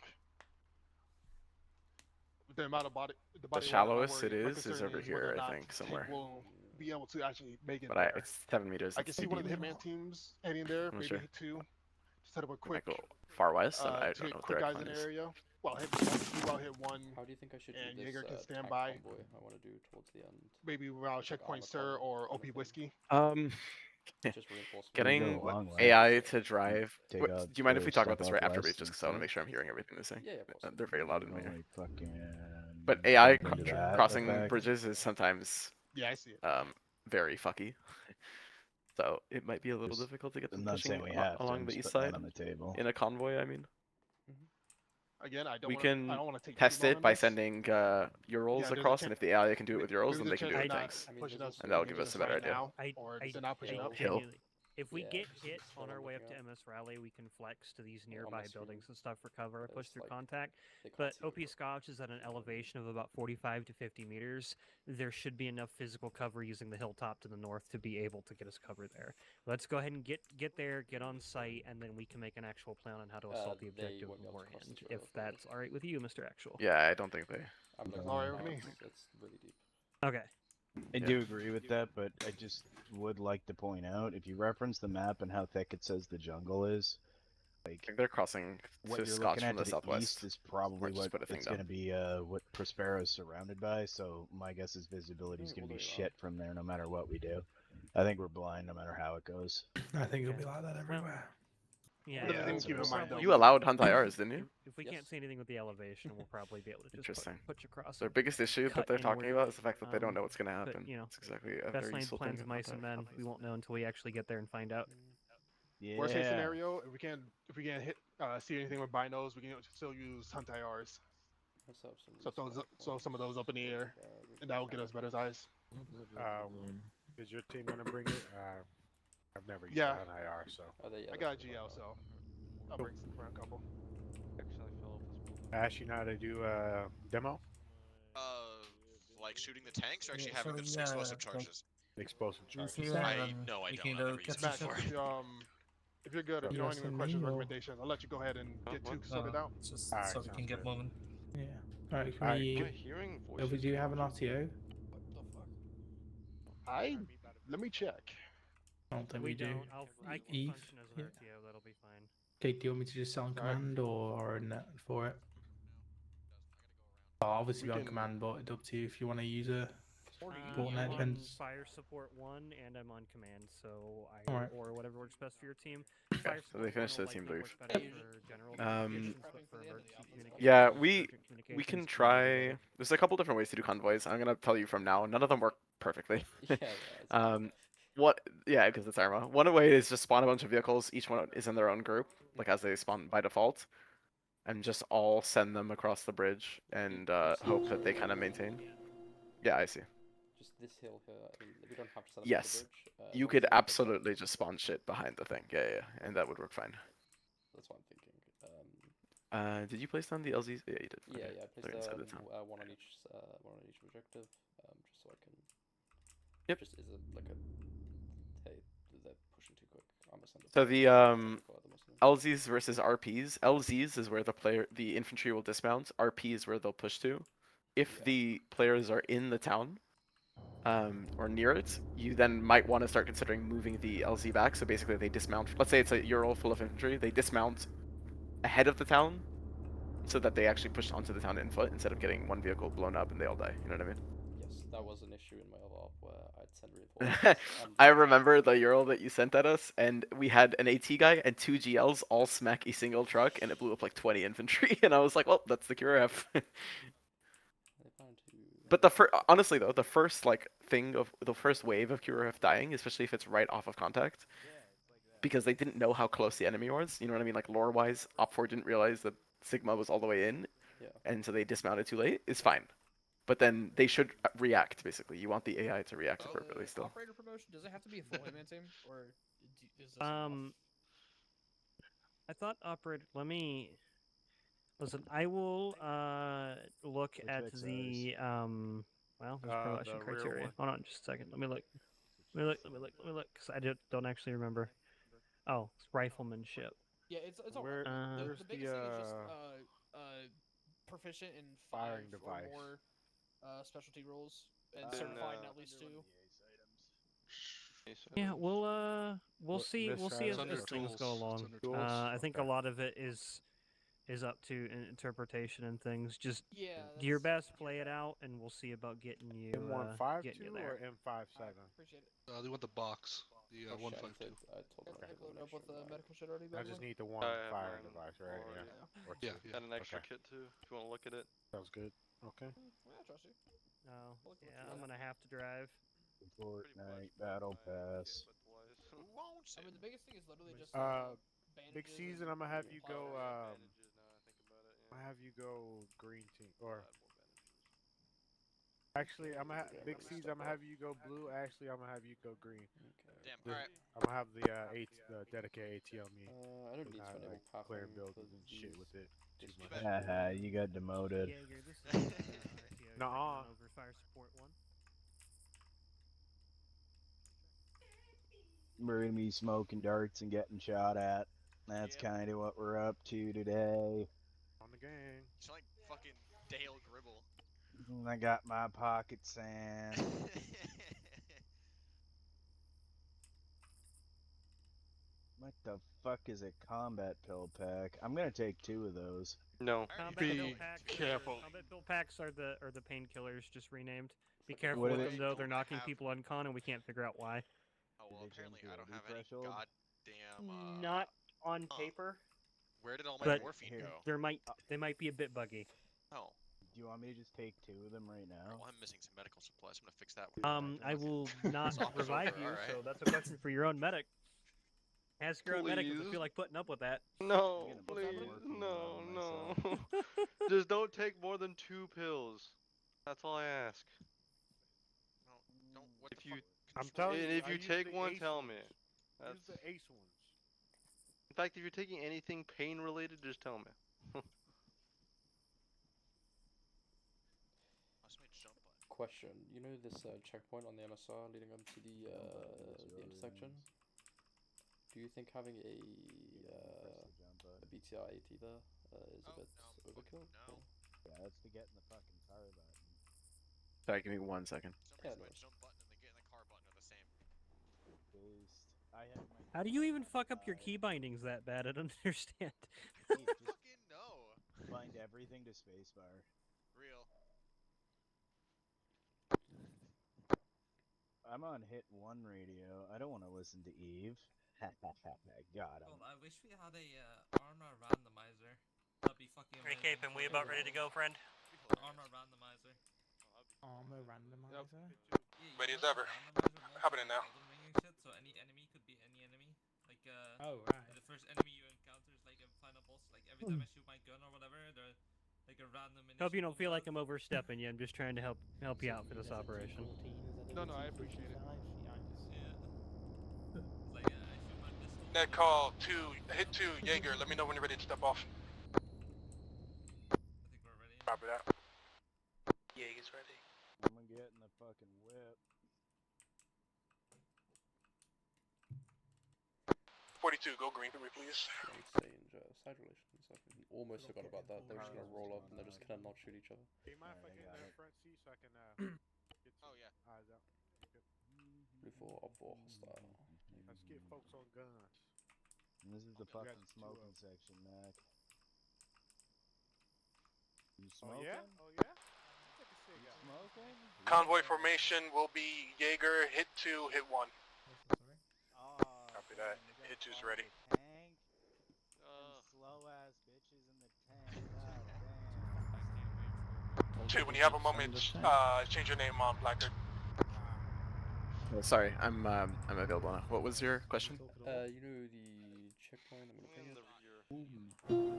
the amount of body. The shallowest it is over here, I think, somewhere. We'll be able to actually make it But there. it's 7 meters. I can see one of the hitman teams heading there. I'm Maybe sure. hit 2. Set up a quick. Go far west. To I don't hit know what quick their guys in plan the is. area. Well, hit 1, 2, I'll hit 1. How do you think I should and do this Jaeger can stand tank by. convoy I want to do towards the end? Maybe around checkpoint sir or OP whiskey. Just reinforcement. Getting Go a long way. AI to drive. Take What, out do you mind if we the talk about this step right off after west base, just and because I want to south? make sure I'm hearing everything they're saying? Yeah, of course. They're very loud in my ear. Only fucking But AI into that crossing effect. bridges is sometimes Yeah, I see it. very fucky. So it might be a little Just- difficult to get them I'm not pushing saying we have to, along I'm the just east putting that side on the table. in a convoy. I mean, Again, I don't. we I can don't want to take test too long it on by this. sending Urals there's a across, chance- and if the AI can do it with Urals, maybe then they the can do chance it with they're tanks, I mean, there's and that'll give us a better right idea. now, or they're not pushing up. Hill. If we Yeah, get just hit what on I'm our way up looking to at. MS Rally, we can flex to these on my nearby screen, buildings and stuff for cover or push there's, through like, contact. they can't But see the OP river. Scotch is at an elevation of about 45 to 50 meters. There should be enough physical cover using the hilltop to the north to be able to get us cover there. Let's go ahead and get there, get on site, and then we can make an actual plan on how to assault the They objective won't be able to cross beforehand. this river If for me. that's all right with you, Mr. Actual. Yeah, I don't think they. I'm looking All right at with it me. now, it's really deep. Okay. I do agree with that, but I just would like to point out, if you reference the map and how thick it says the jungle is, I think they're crossing what to you're Scotch looking at from the to the southwest. east is probably Might just what put a thing it's going to down. be what Prospero is surrounded by, so my guess is visibility is All going the to be way shit from there no matter what we do. I think we're blind no matter how it goes. I think it'll be like that everywhere. Yeah, Another thing we'll- to keep in we'll mind, probably- You allowed Hunt IRs, didn't you? If we can't Yes. see anything with the elevation, we'll probably be able to just Interesting. put you across. Their and biggest issue that cut they're talking inward. about is the fact that they don't know what's going to But, happen. you know, It's exactly a best very laid useful plans thing. of mice and men. We won't know until we actually get there and find out. Yeah. Worst case scenario, if we can't hit see anything with binos, we can still use Hunt IRs. So some of those up in the air, and that will get us better eyes. Is your team gonna bring it? I've never used Yeah. an IR, so. I got a GL, so I'll bring a couple. Ash, you know how to do a demo? Like shooting the tanks or actually having so, the yeah, explosive like, charges? Explosive you charge. see that? No, I You don't. can I've go never used get it your Max, before. if you're good, if you You don't got have any some questions or meat, or recommendations, I'll let you go ahead and get two sorted out. just Alright, so we sounds can get good. moving. Yeah. Alright, can Alright, we? Would you have an RTO? What the fuck? Let me check. I don't think we do. don't. I can Eve? function as an Yeah. RTO. That'll be fine. Okay, do you want me to just sell on command or a net for it? I'll obviously We be on can- command, but it's up to you if you want to use a support net. I'm on Depends. fire support 1 and I'm on command, so Alright. or whatever works best for your team. Okay, Fire so they support 1 finished will the team likely brief. work better for general communications, but for emergency communications, Yeah, urgent we communications can be try. There's a couple different ways to do convoys. I'm gonna tell you from now. None of them work perfectly. What? Yeah, because it's Arma. One way is just spawn a bunch of vehicles. Each one is in their own group, like as they spawn by default, and just all send them across the bridge and hope that they kind of maintain. Yeah, I see. Just this hill here. We don't have to send them Yes, to the bridge. you could absolutely just spawn shit behind the thing. Yeah, and that would work fine. That's what I'm thinking. Did you place down the LZs? Yeah, you did. Yeah, Okay. yeah. I They're placed inside the town. one on each objective, just so I can. Yep. Just is it like a hey, they're pushing too quick. I'm gonna send it. So the LZs versus RPs. LZs is where the infantry will dismount. RP is where they'll push to. If the players are in the town, or near it, you then might want to start considering moving the LZ back. So basically, they dismount. Let's say it's a Ural full of infantry. They dismount ahead of the town, so that they actually push onto the town in foot instead of getting one vehicle blown up and they all die. You know what I mean? Yes, that was an issue in my other op where I'd send reinforcements. I remember the Ural that you sent at us, and we had an AT guy and 2 GLs all smack a single truck, and it blew up like 20 infantry, and I was like, well, that's the QRF. But honestly though, the first the first wave of QRF dying, especially if it's right off of contact, because they didn't know how close the enemy was. You know what I mean? Like lore-wise, Op4 didn't realize that Sigma was all the way in, and so they dismounted too late. Is fine. But then they should react, basically. You want the AI to react appropriately still. Operator promotion, does it have to be a full hitman team? Or is this I thought operator. Let me listen. I will look at the well, there's promotion criteria. Hold on, just a second. Let me look. Because I don't actually remember. Oh, it's riflemanship. Yeah, it's all right. The biggest thing is just proficient in 5 firing or device. more specialty roles and certified in at least 2. Yeah, we'll see as things go along. I think a lot of it is up to interpretation and things. Just do your best, play it out, and we'll see about getting you M152 there. or M57? Appreciate it. They want the box. The 152. I just need the one firing device, right? Yeah. Or two. Got an extra Okay. kit too, if you want to look at it. Sounds good. Okay. I trust you. Oh, yeah, I'm gonna have to drive. Fortnite Battle Pass. I mean, the biggest thing is literally just big season. I'm gonna have you go. I have you go green team or. Actually, I'm gonna big season. I'm gonna have you go blue. Actually, I'm gonna have you go green. Damn. All right. I'm gonna have the dedicated AT on me. I don't need to anymore. Clear build and shit with it. Haha, you got demoted. Jaeger, this is Nuh-uh. over fire support 1. We're gonna be smoking darts and getting shot at. That's kind of what we're up to today. On the gang. You sound like fucking Dale Gribble. I got my pocket sand. What the fuck is a combat pill pack? I'm gonna take 2 of those. No. Combat pill packs. Careful. Combat pill packs are the painkillers, just renamed. Be careful What with are them though. They're knocking people uncon, and we can't figure out why. Oh well, apparently I don't have any goddamn. Not on paper. Where did all my But morphine go? they might be a bit buggy. Oh. Do you want me to just take 2 of them right now? Well, I'm missing some medical supplies. I'm gonna fix that. I will not Swap them revive over, you, alright. so that's a question for your own medic. Ask your own medic if they feel like putting up with that. No, I'm gonna please, fucking work you no, on no. myself. Just don't take more than 2 pills. That's all I ask. No, don't. What If the you, fuck? I'm Control. telling and you, if I you use take the one, ace tell ones. me. Use That's. the ace ones. In fact, if you're taking anything pain related, just tell me. Must make jump button. Question: you know this checkpoint on the MSR leading up to the intersection? Do you think having a BTR 80 there is a bit overkill? No. Yeah, that's to get in the fucking car button. Sorry, give me 1 second. For some Yeah, reason, no. my jump button and the get in the car button are the same. Based. I have my. How do you even fuck up your key bindings that bad? I don't understand. Don't fucking know. Bind everything to spacebar. Real. I'm on hit 1 radio. I don't want to listen to Eve. Got him. Well, I wish we had a armor randomizer. That'd be fucking amazing. Cape, and we about ready to go, friend? Armor randomizer. Armor randomizer. Yeah, Ready as ever. Happening now. Shit, so any enemy could be any enemy. Like Oh right. the first enemy you encounter is like a final boss. Like every time I shoot my gun or whatever, they're like a random. Hope you don't feel like I'm overstepping you. I'm just trying to help you out for this operation. No, I appreciate it. Yeah. It's like I shoot my pistol. Net call 2, hit 2, Jaeger. Let me know when you're ready to step off. I think we're ready. Copy that. Jaeger's ready. I'm gonna get in the fucking whip. 42, go green for me, please. Exchange side relations. I almost forgot about that. They're just gonna roll up and they're just gonna not shoot each other. Do you mind if I get in the front seat so I can get some Oh, yeah. eyes out? Good. Blue 4 up 4 hostile. Let's get folks on guns. And this is the You got fucking two smoking of 'em. section, Mac. You Oh smoking? yeah? Oh yeah? Take a cig out. Smoking? Convoy formation will be Jaeger, hit 2, hit 1. Oh, Copy that. Hit 2's ready. Tank. Slow ass bitches in the tank. God damn. 2, when you have a moment, change your name on placard. Oh, sorry, I'm available now. What was your question? You know the checkpoint. I'm gonna ping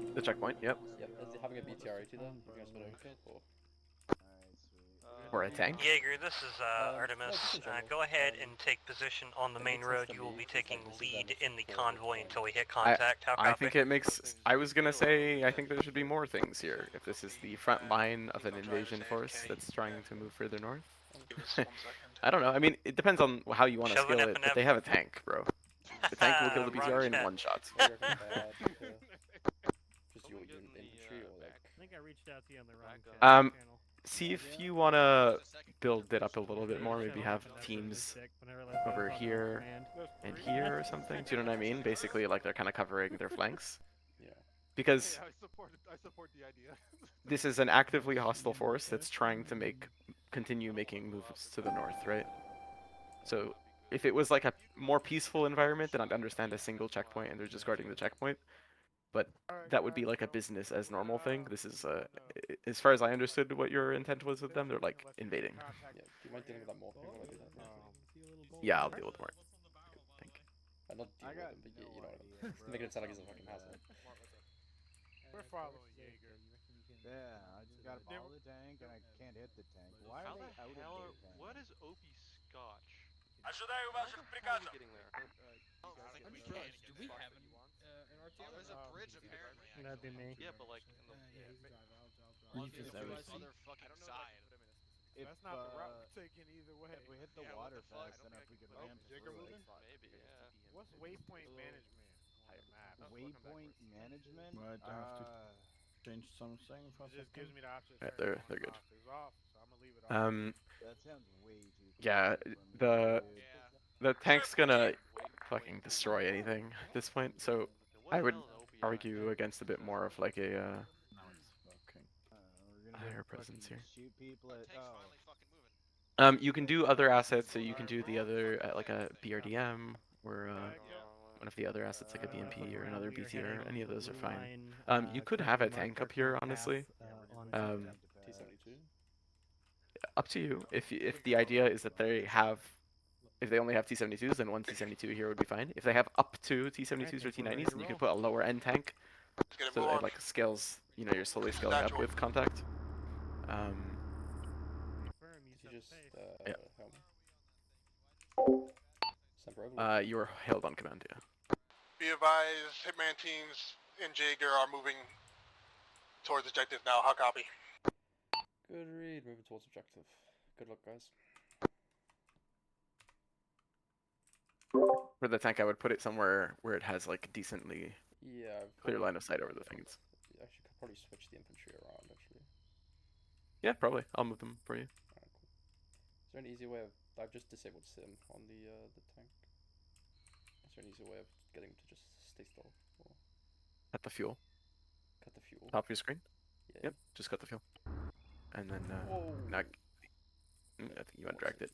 it. The checkpoint. Yep. Yep. Is it having a BTR 80 there? You guys want to overkill or? Alright, sweet. Or a tank. Jaeger, this is Artemis. Artemis. just in general. Go ahead and take position on the it main makes sense road. to You will me be 'cause, like, taking this is lead damage in the for convoy fun. until we hit contact. How I copy? think it makes. I was gonna say I think there should be more things here. If this is the front line of an invasion force that's trying to move further north. Give us 1 second. I don't know. I mean, it depends on how you want to Shove an scale it. But they have a tank, bro. The tank will kill the Wrong BTR in chat. 1 shot. What do you reckon, bad? Just your infantry or like? I think I reached out to you on the wrong chat Um, channel. See if you wanna build it up a little bit more. Maybe have teams over here and here or something. Do you know what I mean? Basically, like they're kind of covering their flanks. Yeah. Because I support the idea. this is an actively hostile force that's trying to continue making moves to the north, right? So if it was like a more peaceful environment, then I'd understand a single checkpoint and they're just guarding the checkpoint. But that would be like a business as normal thing. This is, as far as I understood what your intent was with them, they're like invading. Yeah. Do you mind dealing with that morphing while I do that? Yeah, I'll deal with more. Thank you. Not deal with him, but yeah, you know what I mean. Making it sound like he's a fucking hassle. We're following Jaeger. Yeah, I just gotta follow the tank and I can't hit the tank. Why are How they the out hell of their tank? what is OP Scotch? Ожидаю ваших приказов. Getting there. I'm just realized, do we have an RTO? There's a bridge apparently. That'd be me. Yeah, but like in the Leave the this other fucking side. That's not the route we're taking either way. If we hit the water fast enough, we could ramp Jaeger through moving? it. maybe, yeah. What's waypoint management on the map? Waypoint management? Right, I have to change something for a It just gives second. me the option. Yeah, to turn it they're on and good. off. It's off, so I'm gonna leave it off. That sounds way too Yeah, complicated for me, dude. the tank's gonna fucking destroy anything at this point. So I would argue against a bit more of like a Now it's working. We're gonna higher go presence fucking here. shoot people at. Oh. You can do other assets, so you can do the other like a BRDM or one of the other assets like a BMP or another BTR. Any of those are fine. You could have a tank up here, honestly. T72. Up to you. If the idea is that they have If they only have T-72s, then one T-72 here would be fine. If they have up to T-72s or T-90s, then you can put a lower end tank, so that it like scales. You know, you're slowly scaling up with contact. Did you just Yeah. help me? Semper Overlord. You were held on command, yeah. Be advised, Hitman teams and Jaeger are moving towards objective now. How copy? Good read. Moving towards objective. Good luck, guys. For the tank, I would put it somewhere where it has like decently clear line of sight over the things. I should probably switch the infantry around, actually. Yeah, probably. I'll move them for you. Alright, cool. Is there an easy way of... I've just disabled sim on the tank. Is there an easy way of getting to just stay still? Or Cut the fuel. cut the fuel? Top of your screen? Yeah. Yep, just cut the fuel. And then, Whoa. I think you undragged it.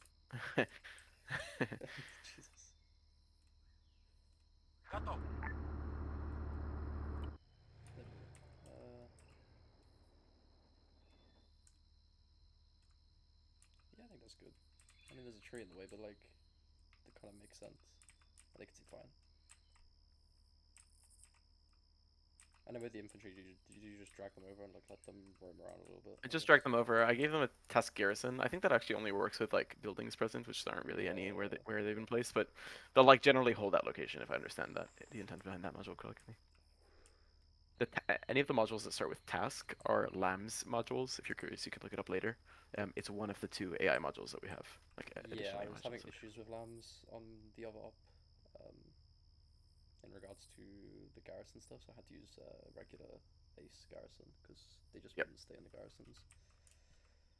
Jesus. Kato. Yeah, I think that's good. I mean, there's a tree in the way, but like, that kind of makes sense. I think it's fine. And then with the infantry, did you just drag them over and like let them roam around a little bit? I just dragged them over. I gave them a test garrison. I think that actually only works with like buildings present, which aren't really any where they've been placed, but they'll like generally hold that location if I understand that the intent behind that module correctly. Any of the modules that start with task are LAMS modules. If you're curious, you can look it up later. It's one of the 2 AI modules that we have. Like yeah, I was having issues with LAMS on the other op. In regards to the garrison stuff, so I had to use regular base garrison because they just wouldn't stay in the garrisons.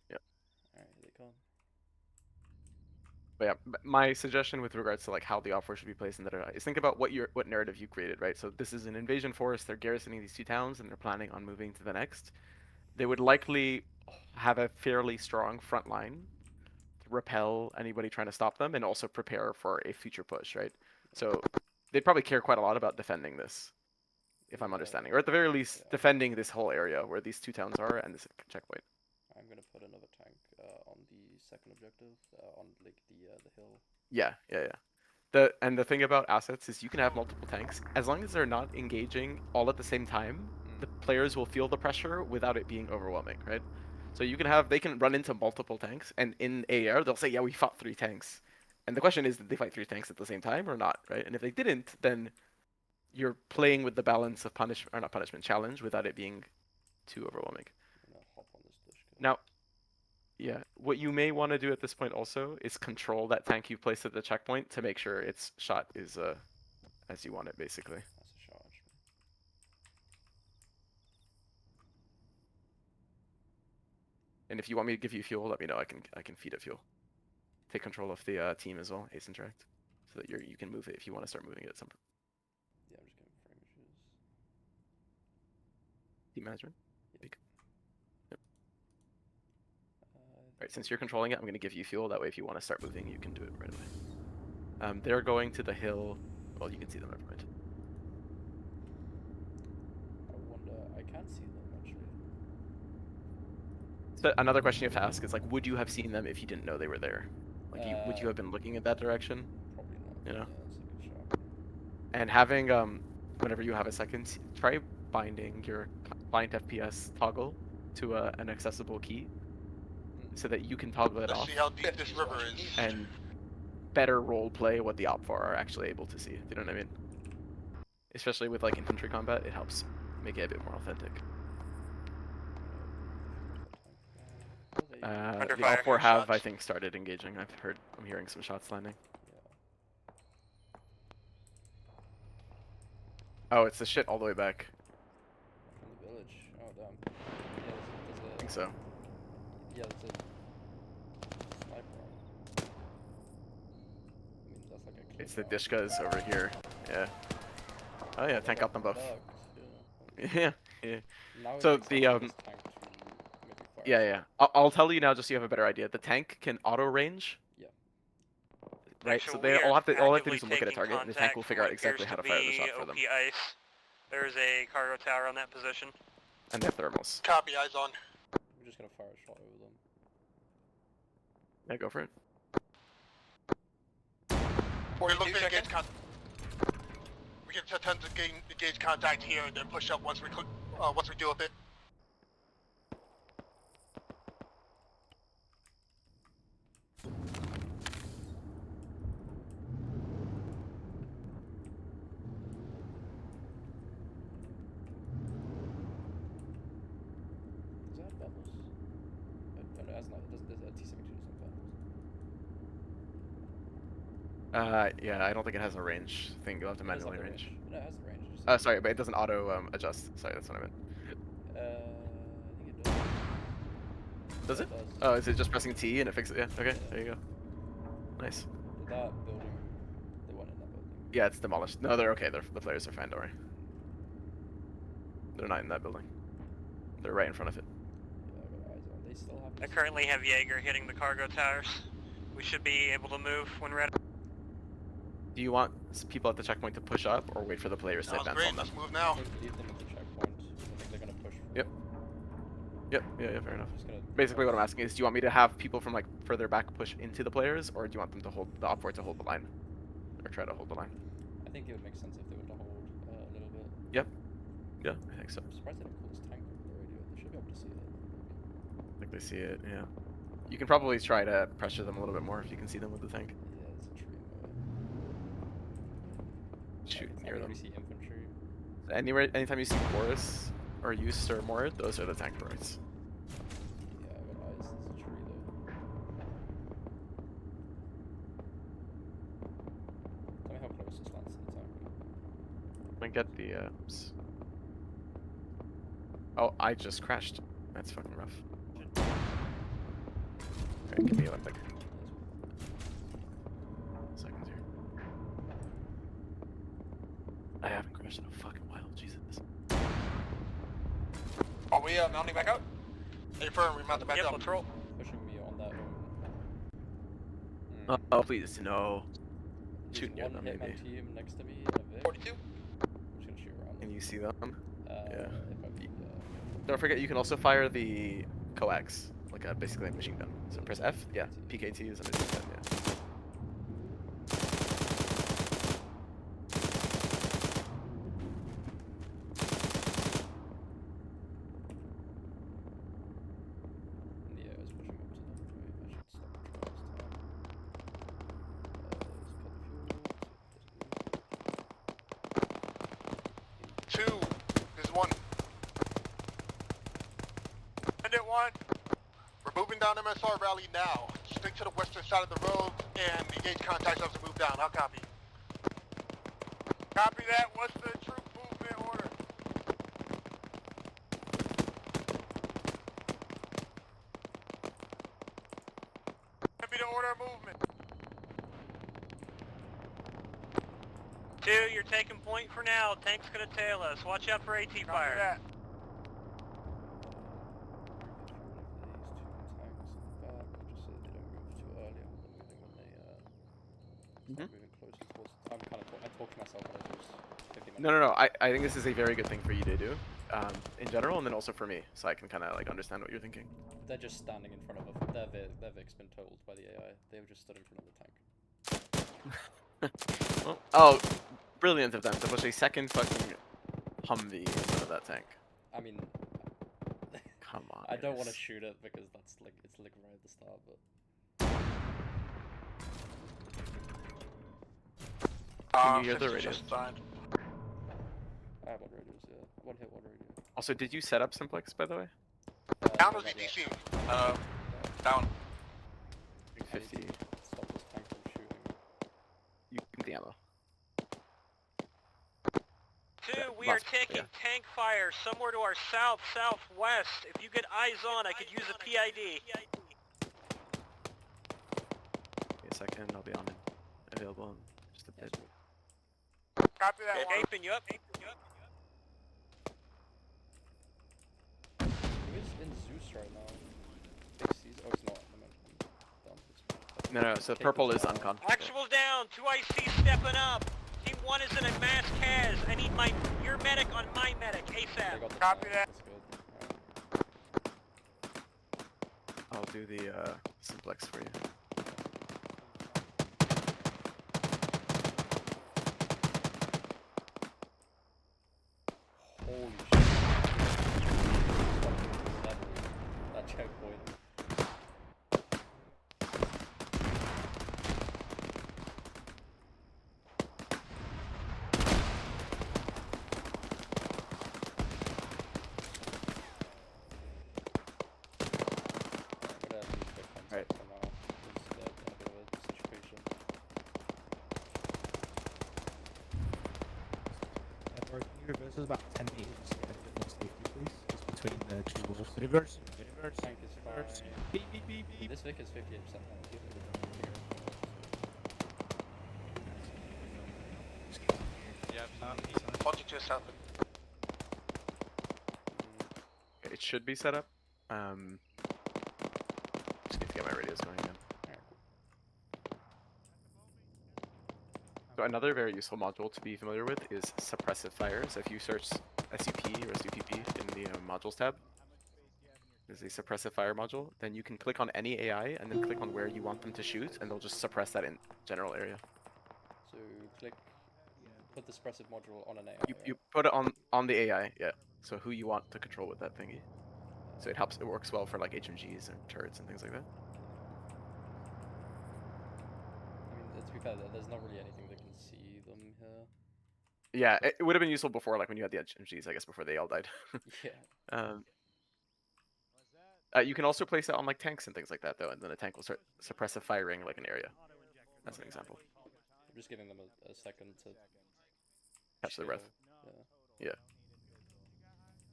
Yep. Alright, here they come. But yeah, my suggestion with regards to like how the offer should be placed in that is think about what narrative you created, right? So this is an invasion force. They're garrisoning these 2 towns and they're planning on moving to the next. They would likely have a fairly strong front line to repel anybody trying to stop them and also prepare for a future push, right? So they'd probably care quite a lot about defending this, if I'm understanding, or at the very least defending this whole area where these 2 towns are and this checkpoint. I'm gonna put another tank on the second objective, on like the hill. Yeah. The thing about assets is you can have multiple tanks as long as they're not engaging all at the same time. The players will feel the pressure without it being overwhelming, right? So they can run into multiple tanks, and in AAR they'll say, yeah, we fought 3 tanks. And the question is, did they fight 3 tanks at the same time or not, right? And if they didn't, then you're playing with the balance of challenge without it being too overwhelming. I'm gonna hop on this dish. Now, yeah, what you may want to do at this point also is control that tank you placed at the checkpoint to make sure its shot is as you want it, basically. That's a charge. And if you want me to give you fuel, let me know. I can feed it fuel. Take control of the team as well, ace interact, so that you can move it if you want to start moving it at some point. Yeah, I'm just getting frame issues. Team management. Yep. Right, since Oh. you're controlling it, I'm going to give you fuel. That way, if you want to start moving, you can do it right away. They're going to the hill. Well, you can see them. Never mind. I wonder. I can't see them actually. So another question you have to ask is like, would you have seen them if you didn't know they were there? Like, would you have been looking at that direction? Probably not. You know. Yeah, that's a good shot. And having whenever you have a second, try binding your client FPS toggle to an accessible key, so that you can toggle it Let's off. see how deep this river is. And better role play what the OpFar are actually able to see. Do you know what I mean? Especially with like infantry combat, it helps make it a bit more authentic. Under The fire, OpFar have, shots. I think, started engaging. I'm hearing some shots landing. Oh, it's the shit all the way back. From the village. Oh damn. Yeah, there's a. I think so. Yeah, there's a sniper on. I mean, that's like a. It's the Dishkas over here. Yeah. Oh yeah, tank got them both. Yeah. So the Yeah. I'll tell you now, just so you have a better idea. The tank can auto range. Yeah. Right. So they all have to do is look at a target, and the tank will figure out exactly how to fire the shot for them. Ice. There's a cargo tower on that position. And they have thermals. Copy, eyes on. We're just gonna fire a shot over them. Yeah, go for it. We're looking to engage we can attempt to engage contact here and then push up once we deal with it. Does it have bubbles? No, it has not. It doesn't. T72 doesn't have bubbles. Yeah, I don't think it has a range thing. You'll have to It does have manually the range. No, it has the range. It just Sorry, but it doesn't auto adjust. Sorry, that's what I meant. I think it does. Does Yeah, it? does. Oh, is it just pressing T and it fixes it? Yeah. Okay, there you go. Nice. That building, the one in that building. Yeah, it's demolished. No, they're okay. The players are fine. Don't worry. They're not in that building. They're right in front of it. Yeah, I got eyes on. They still have. I currently have Jaeger hitting the cargo towers. We should be able to move when ready. Do you want people at the checkpoint to push up or wait for the players to Sounds advance great. on them? Let's move now. Leave them at the checkpoint. I think they're gonna push. Yep. Yep. Yeah. Fair enough. Just gonna Basically, what I'm asking is, do you want me to have people from like further back push into the players, or do you want them to hold the op to hold the line, or try to hold the line? I think it would make sense if they were to hold a little bit. Yep. Yeah, I think so. I'm surprised they didn't call this tank over the radio. They should be able to see it. I think they see it. Yeah. You can probably try to pressure them a little bit more if you can see them with the tank. Yeah, there's a tree in the way. Shoot near them. We see infantry. Anywhere, anytime you see Boris or Zeus or more, those are the tank droids. Yeah, I got eyes. There's a tree though. Tell me how close this lands to the tank. I get the. Oops. Oh, I just crashed. That's fucking rough. Alright, give me like seconds here. I haven't crashed in a fucking while. Jesus. Are we mounting back out? Hey, firm, we mounted back up. Let's roll. Pushing me on that. Oh, please, no. There's Shoot near one them, hitman maybe. team next to me in a Vic. 42. I'm just gonna shoot around them. Can you see them? Yeah. Don't forget, you can also fire the coax, like basically a machine gun. So press F. Yeah, PKT is a machine gun. Yeah. Yeah, I was pushing up to them. Wait, I should stop the fuel. 2. There's 1. Bandit 1. We're moving down MSR Rally now. Stick to the western side of the road and engage contacts as we move down. I'll copy. Copy that. What's the troop movement order? Copy the order of movement. 2, you're taking point for now. Tank's gonna tail us. Watch out for AT fire. That. No. I think this is a very good thing for you to do, in general, and then also for me, so I can kind of like understand what you're thinking. They're just standing in front of a. Their Vic's been told by the AI. They've just stood in front of the tank. Well, oh, brilliant of them to push a second fucking Humvee in front of that tank. I mean, come on. I don't want to shoot it because that's like it's like right at the start, but. Can you hear the radio? I have one radios, yeah. One hit, one radio. Also, did you set up Simplex, by the way? Down was EDC. Down. 50. Stop this tank from shooting. You keep the ammo. 2, we are taking tank fire somewhere to our southwest. If you get eyes on, I could use a PID. Wait a second, I'll be on it. Available in just a bit. Copy that. Escaping you up. Who is in Zeus right now? Big C's? Oh, it's not. No, so purple is uncon. Actual down. 2 IC stepping up. Team 1 is in a mass cas. I need your medic on my medic ASAP. Copy that. I'll do the Simplex for you. Right. for now. It's in a bit of a situation. Can you reverse us about 10 meters to get a bit more safety, please? Just between the two walls. Reverse. Tank is fine. Beep, beep, beep, beep. This Vic is 58% health. He's really good. Yeah, 42 south. It should be set up. Just need to get my radios going again. So another very useful module to be familiar with is suppressive fire. So if you search SUP or SUPP in the modules tab, there's a suppressive fire module. Then you can click on any AI and then click on where you want them to shoot, and they'll just suppress that in general area. So put the suppressive module on an AI. You put it on the AI, yeah. So who you want to control with that thingy. So it works well for like HMGs and turrets and things like that. I mean, to be fair, there's not really anything that can see them here. Yeah, it would have been useful before, like when you had the HMGs, I guess, before they all died. Yeah. You can also place it on like tanks and things like that, though, and then the tank will start suppressive firing like an area. That's an example. I'm just giving them a second to catch their breath. Yeah.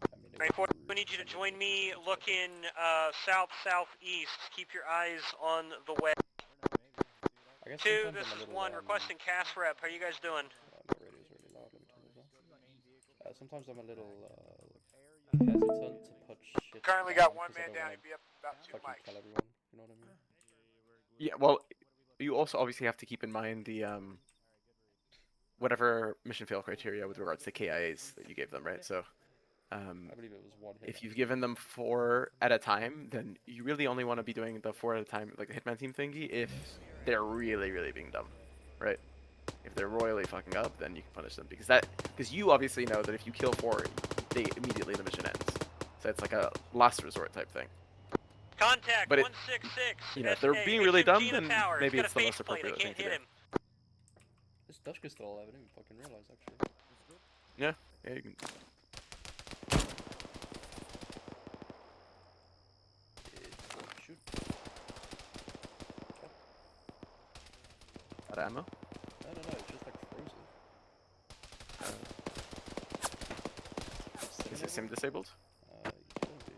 I mean, we need you to join me looking south-southeast. Keep your eyes on the way. 2, this is 1, requesting CAS rep. How you guys doing? My radio's really loud. Let me turn this off. Sometimes I'm a little hesitant to put shit Currently down got one man down. He'd be up about 2 mics. Tell everyone, you know what I mean? Yeah, well, you also obviously have to keep in mind the whatever mission fail criteria with regards to KIAs that you gave them, right? So I believe it was 1 hit. if you've given them 4 at a time, then you really only want to be doing the 4 at a time, like the hitman team thingy, if they're really, really being dumb, right? If they're royally fucking up, then you can punish them because you obviously know that if you kill 4, immediately the mission ends. So it's like a last resort type thing. Contact but 166. You know, if they're being really dumb, then maybe it's the less I appropriate thing can't to hit do. him. This Dutch is still alive. I didn't even fucking realize actually. Yeah, you can. Shoot. Out of ammo? No, it's just like frozen. Is it sim disabled? He shouldn't be.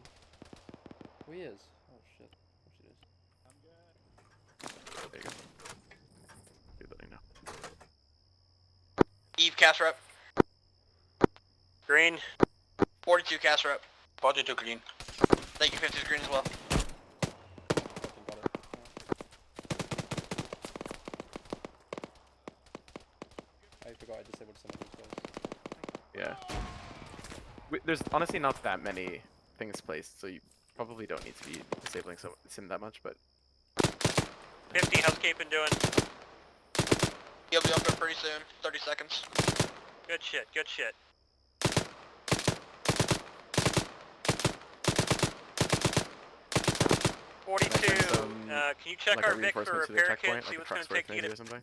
Oh, he is. Oh shit. There you go. Do that now. Eve cast rep. Green. 42 cast rep. 42 green. Thank you, 50 green as well. I forgot I disabled some of these guys. Yeah. There's honestly not that many things placed, so you probably don't need to be disabling sim that much, but... 50, how's Capin doing? He'll be up there pretty soon. 30 seconds. Good shit, good shit. Can you check like our Vic for a repair kit, see like what's going to take to get it? Or something?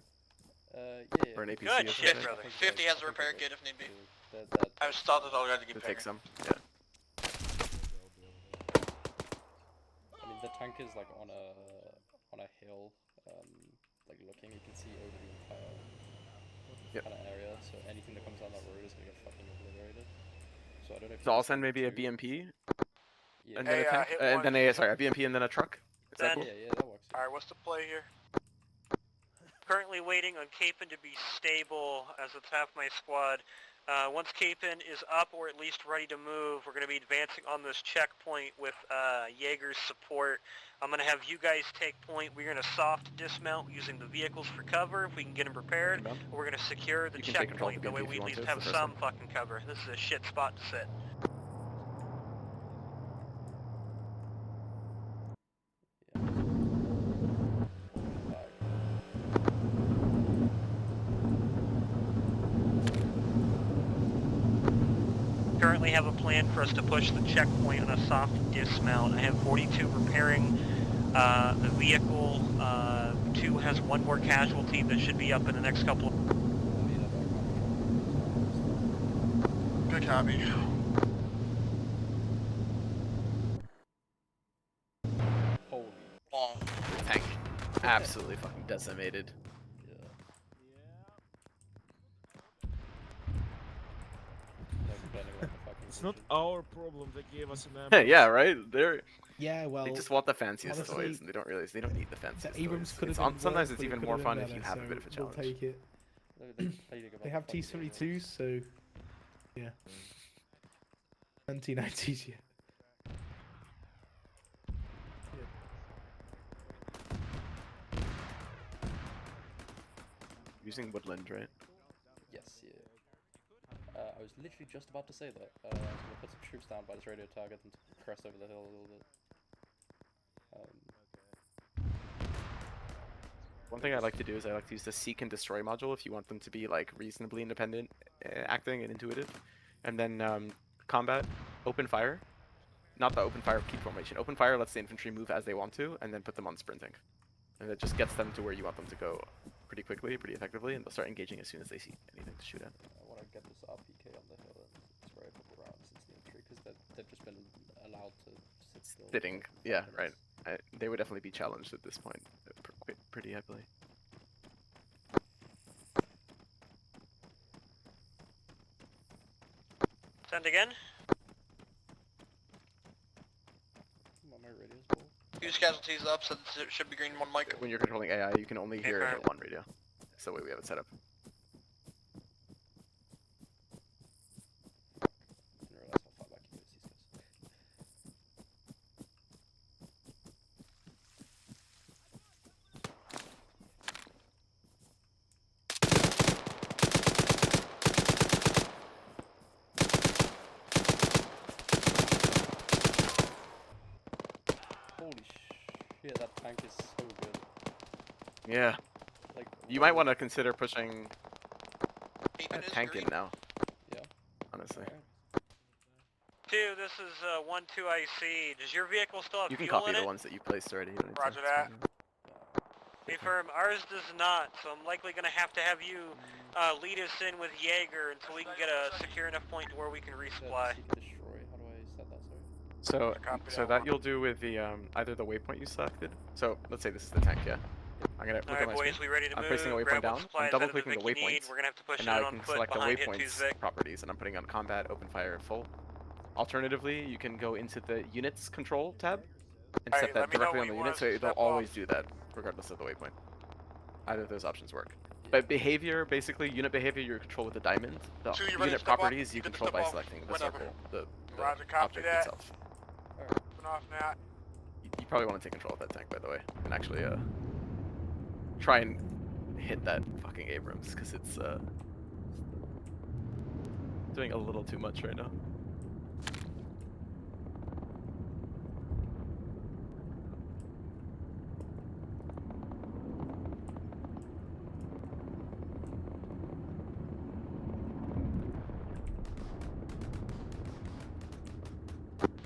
Yeah. Or an APC Good or shit, something? brother. 50 has a repair kit if need be. That I've started already. To take some, yeah. I mean, the tank is like on a hill, like looking. You can see over the entire kind of area. So anything that comes down that road is gonna get fucking obliterated. So I don't know. So I'll send maybe a BMP, Yeah. and then a tank, and then a BMP and then a truck. Is that cool? Yeah, that works. Alright, what's the play here? Currently waiting on Capin to be stable as it's half my squad. Once Capin is up or at least ready to move, we're going to be advancing on this checkpoint with Jaeger's support. I'm going to have you guys take point. We're going to soft dismount using the vehicles for cover if we can get them prepared. We're going to secure the checkpoint, that way we at least have some fucking cover. This is a shit spot to sit. Currently have a plan for us to push the checkpoint on a soft dismount. I have 42 repairing the vehicle. 2 has 1 more casualty that should be up in the next couple of... Good copy. Holy. Long. absolutely fucking decimated. It's not our problem they gave us an ambulance. Yeah, right. Yeah, well, they just want the fanciest honestly, toys, and they don't realize they don't need the fanciest the Abrams toys. could have It's been sometimes worse, it's but it even could more have been fun if better, you have a so bit of a we'll challenge. take it. They have T-72s, so yeah. 1990s, yeah. Using woodland, right? Yes, yeah. I was literally just about to say that. I was gonna put some troops down by this radio tower, get them to crest over the hill a little bit. One thing I like to do is I like to use the seek and destroy module if you want them to be like reasonably independent, acting and intuitive, and then combat, open fire. Not the open fire keep formation. Open fire lets the infantry move as they want to, and then put them on sprinting, and it just gets them to where you want them to go pretty quickly, pretty effectively, and they'll start engaging as soon as they see anything to shoot at. I want to get this RPK on the hill and spray a couple rounds into the infantry because they've just been allowed to sit still. Sitting, yeah, right. They would definitely be challenged at this point, pretty heavily. Send again. My radio's full. Use casualties up, so it should be green one mic. When you're controlling AI, you can only hear it at one radio. That's the way we have it set up. Holy shit, that tank is so good. Yeah. Like, you might want to consider pushing a tank in now. Yeah. Honestly. 2, this is 1-2 IC. Does your vehicle still have You can fuel copy in the it? ones that you placed already. You don't need to- Roger that. Confirm, ours does not, so I'm likely going to have you lead us in with Jaeger until we can get a secure enough point to where we can resupply. Destroy. How do I set that, sorry? So that you'll do with the either the waypoint you selected. So let's say this is the tank, yeah. I'm gonna look at Alright my boys, screen. we ready to I'm move? placing a waypoint Grab what down. I'm supplies double out of the clicking the Vic you need. waypoint. We're gonna have to push And it now I on can foot select the behind Hit 2's waypoint's Vic. properties, and I'm putting on combat, open fire, full. Alternatively, you can go into the units control tab and set Alright, that let me know directly when on the you want unit, us so to it'll step always off. do that, regardless of the waypoint. Either of those options work. But behavior, basically, unit behavior you control with the diamond. The So you ready to unit step off? properties you You good to control step by off? selecting the Whenever. circle, the Roger, copy object that. itself. Open off now. You probably want to take control of that tank, by the way, and actually try and hit that fucking Abrams, because it's doing a little too much right now.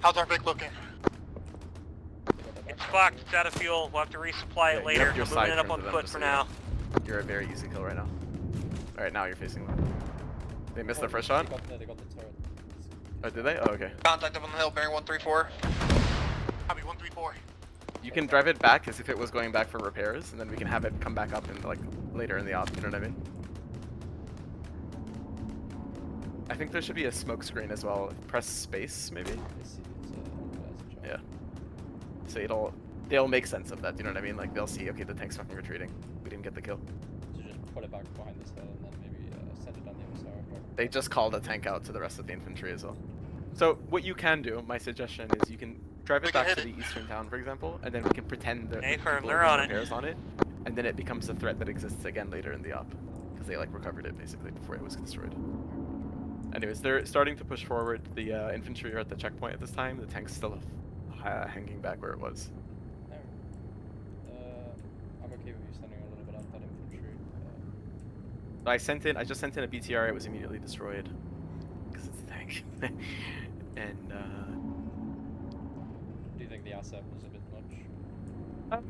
How's our Vic looking? It's fucked, it's out of fuel. We'll have to resupply it you later. have your I'm side moving it up turned on to them, foot just for so you now. know. You're a very easy kill right now. Alright, now you're facing them. They missed their first shot? They got the turret. Oh, did they? Oh, okay. Contact up on the hill, bearing 134. Copy 134. You can drive it back as if it was going back for repairs, and then we can have it come back up in, like, later in the op, you know what I mean? I think there should be a smoke screen as well. Press space, maybe? Yeah. So they'll make sense of that, you know what I mean? Like, they'll see, okay, the tank's fucking retreating. We didn't get the kill. So just put it back behind this hill and then maybe send it down the other side. They just called a tank out to the rest of the infantry as well. So what you can do, my suggestion is you can drive it back to the eastern town, for example, and then we can pretend that Hey, people are they're doing on it. repairs on it, and then it becomes a threat that exists again later in the op, because they like recovered it basically before it was destroyed. Anyways, they're starting to push forward. The infantry are at the checkpoint at this time. The tank's still hanging back where it was. I'm okay with you sending a little bit out that infantry. I just sent in a BTR. It was immediately destroyed because it's a tank. And do you think the asset was a bit much?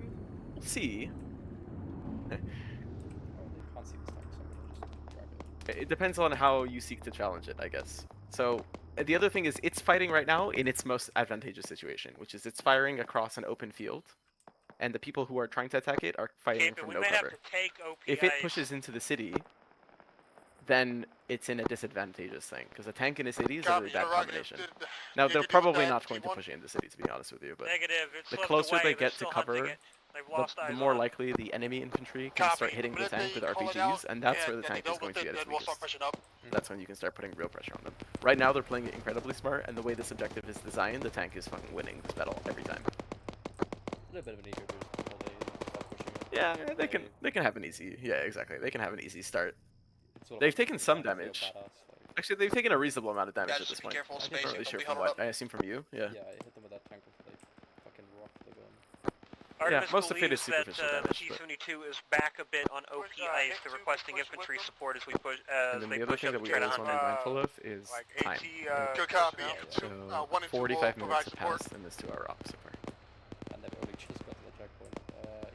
We'll see. Oh, you can't see this tank, so I'm gonna just grab it. It depends on how you seek to challenge it, I guess. So the other thing is it's fighting right now in its most advantageous situation, which is it's firing across an open field, and the people who are trying to attack it are fighting Cape, from we no might cover. have to take OP If it ice. pushes into the city, then it's in a disadvantageous thing, because a tank in a city is a really bad combination. Now, they're probably not going to push it into the city, to be honest with you, but Negative. It's the slipped closer away. they They're get to still hunting cover, it. They've lost the eyes more on. likely the enemy infantry can start Copy. hitting the Minute tank they with call it RPGs, out, and that's and where the they tank go is going with to be it, at its then we'll start weakest. pushing up. That's when you can start putting real pressure on them. Right now, they're playing it incredibly smart, and the way this objective is designed, the tank is fucking winning this battle every time. A little bit of an ego boost before they start pushing it. Yeah, they can have an easy. Yeah, exactly. They can have an easy start. It's sort of They've like taken they some kinda feel damage. badass, like- Actually, they've taken a reasonable amount of damage Yeah, at just this be point. careful of I'm spacing, not really don't sure be from huddled what. up. I assume from you. Yeah. Yeah, I hit them with that tank with like fucking rock the gun. Yeah, Artemis most of it is believes that superficial damage. But... T-72 is back a bit on OP ice. They're requesting infantry support as we push And then they the other push thing up that to we try to always hunt want to be it. mindful of is like time. AT, good copy. So 1 and 2 will 45 provide minutes have support. passed in this 2-hour op so far. And they've only just got to the checkpoint.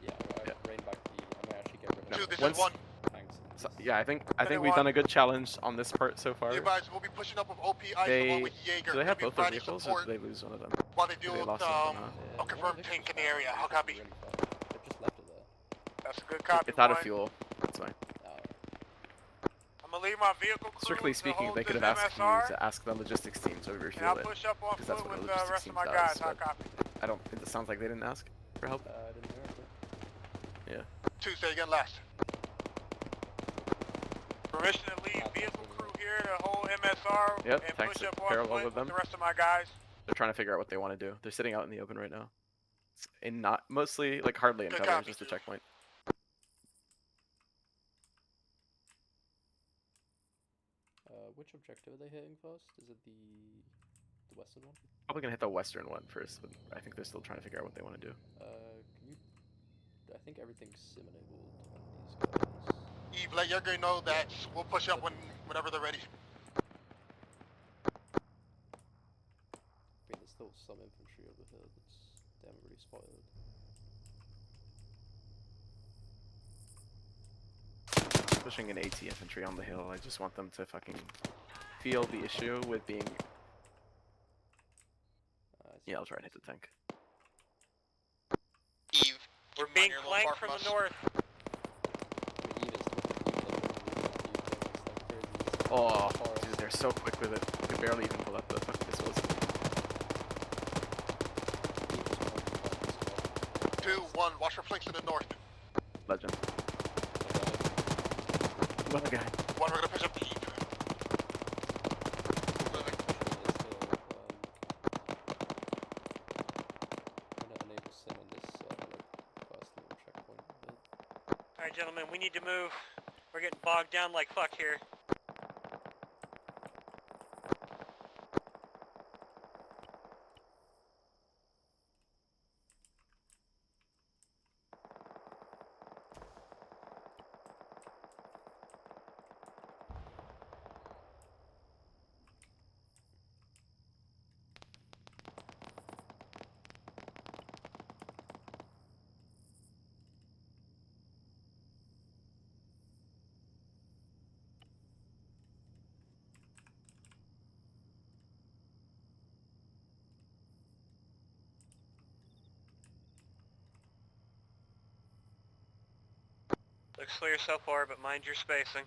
Yeah, I rained back the. I may actually get rid of No, the This once- is 1. tanks. So, yeah, I think we've done a good challenge on this part so far. The advisor will be pushing up with OP ice along They with Jaeger. do they have Gonna both be their providing vehicles, or support did they lose one of them? while they do They with lost one of them, a confirmed tank in the area. How copy? Really fast. They've just left it there. That's a good huh? copy. It's out of one. fuel. That's fine. I'm gonna leave my vehicle crew Strictly to speaking, hold they could this have asked MSR, you to ask the logistics team to and I'll refuel it, push up on because that's foot what the with the logistics rest team of my does. guys. How But copy? I don't. It sounds like they didn't ask for help. I didn't hear it. Yeah. Tuesday again last. Permission to leave vehicle crew here to hold MSR Yep, and tanks push are up on parallel foot with them. the rest of my guys. They're trying to figure out what they want to do. They're sitting out in the open right now. It's in not mostly like hardly in Good cover, copy. just a checkpoint. Which objective are they hitting first? Is it the western one? Probably gonna hit the western one first, but I think they're still trying to figure out what they want to do. Can you? I think everything's sim enabled on these guys. Eve, let Jaeger know that we'll push up whenever they're ready. I mean, there's still some infantry over here that's they haven't really spotted. Pushing an AT infantry on the hill. I just want them to fucking feel the issue with being. Yeah, I'll try and hit the tank. Eve, We're being flanked from the north. I mean, Eve is Oh, dude, they're so quick with it. I could barely even pull up the fucking disposal. 2-1, watch for flanks to the north. Legend. Another guy. One, we're gonna push up to Eve. Moving. Enable sim on this first little checkpoint. Alright, gentlemen, we need to move. We're getting bogged down like fuck here. Looks clear so far, but mind your spacing.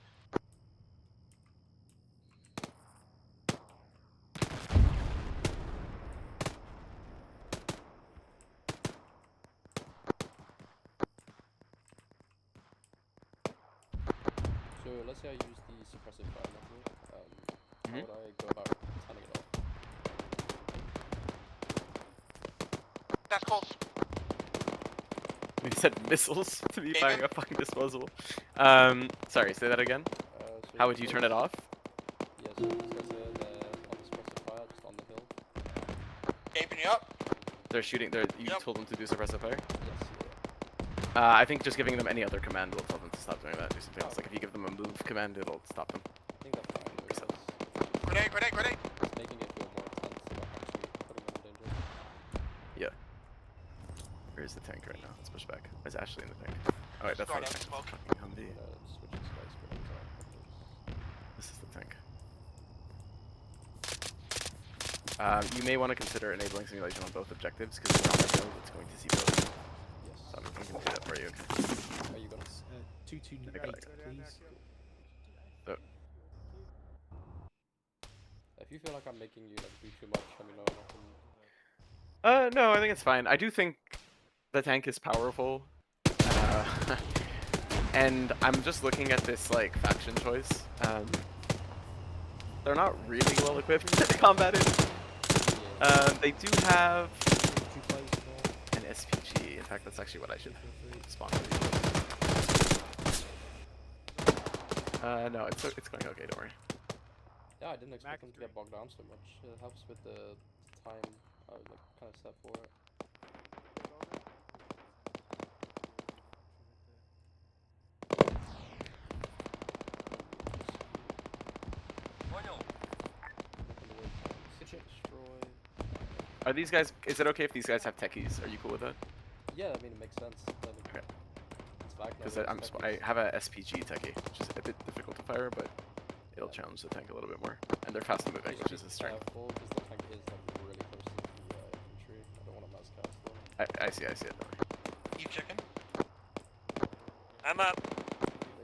So let's say I use the suppressive fire method. How would I go about turning it off? That's close. We said missiles to be firing a fucking disposable. Sorry, say that again. So How would you turn it off? Yeah, so these guys are on the suppressive fire, just on the hill. Gaping you up. They're shooting. You told them to do suppressive fire? Yes, I think just giving them any other command will tell them to stop doing that. Do something else. Like if you give them a move command, it'll stop them. I think that's fine. Grenade, grenade, grenade. It's making it feel more intense about actually putting them in danger. Yeah. Where's the tank right now? Let's push back. Where's Ashley in the tank? Oh wait, that's Start not out the smoke. fucking Humvee. Switch this guy's grenades out. This is the tank. You may want to consider enabling simulation on both objectives, because if you're on the build, it's going to see both. Yes. So. 2-2 I got it, I negate, got please. So, If you feel like I'm making you like do too much, let me know. And I can... no, I think it's fine. I do think the tank is powerful. And I'm just looking at this like faction choice. They're not really well equipped to combat it. They do have an SPG. In fact, that's actually what I should spawn for. No, it's going okay. Don't worry. Yeah, I didn't expect them to get bogged down so much. It helps with the time I was like kind of set for it. Are these guys? Is it okay if these guys have techies? Are you cool with that? Yeah, I mean it makes sense. Okay. It's back now. Because I have a SPG techie, which is a bit difficult to fire, but it'll challenge the tank a little bit more. And they're fast moving, which is a strength. Careful, because the tank is like really close to the infantry. I don't want to mass cast them. I see it. Don't worry. Keep checking. I'm up.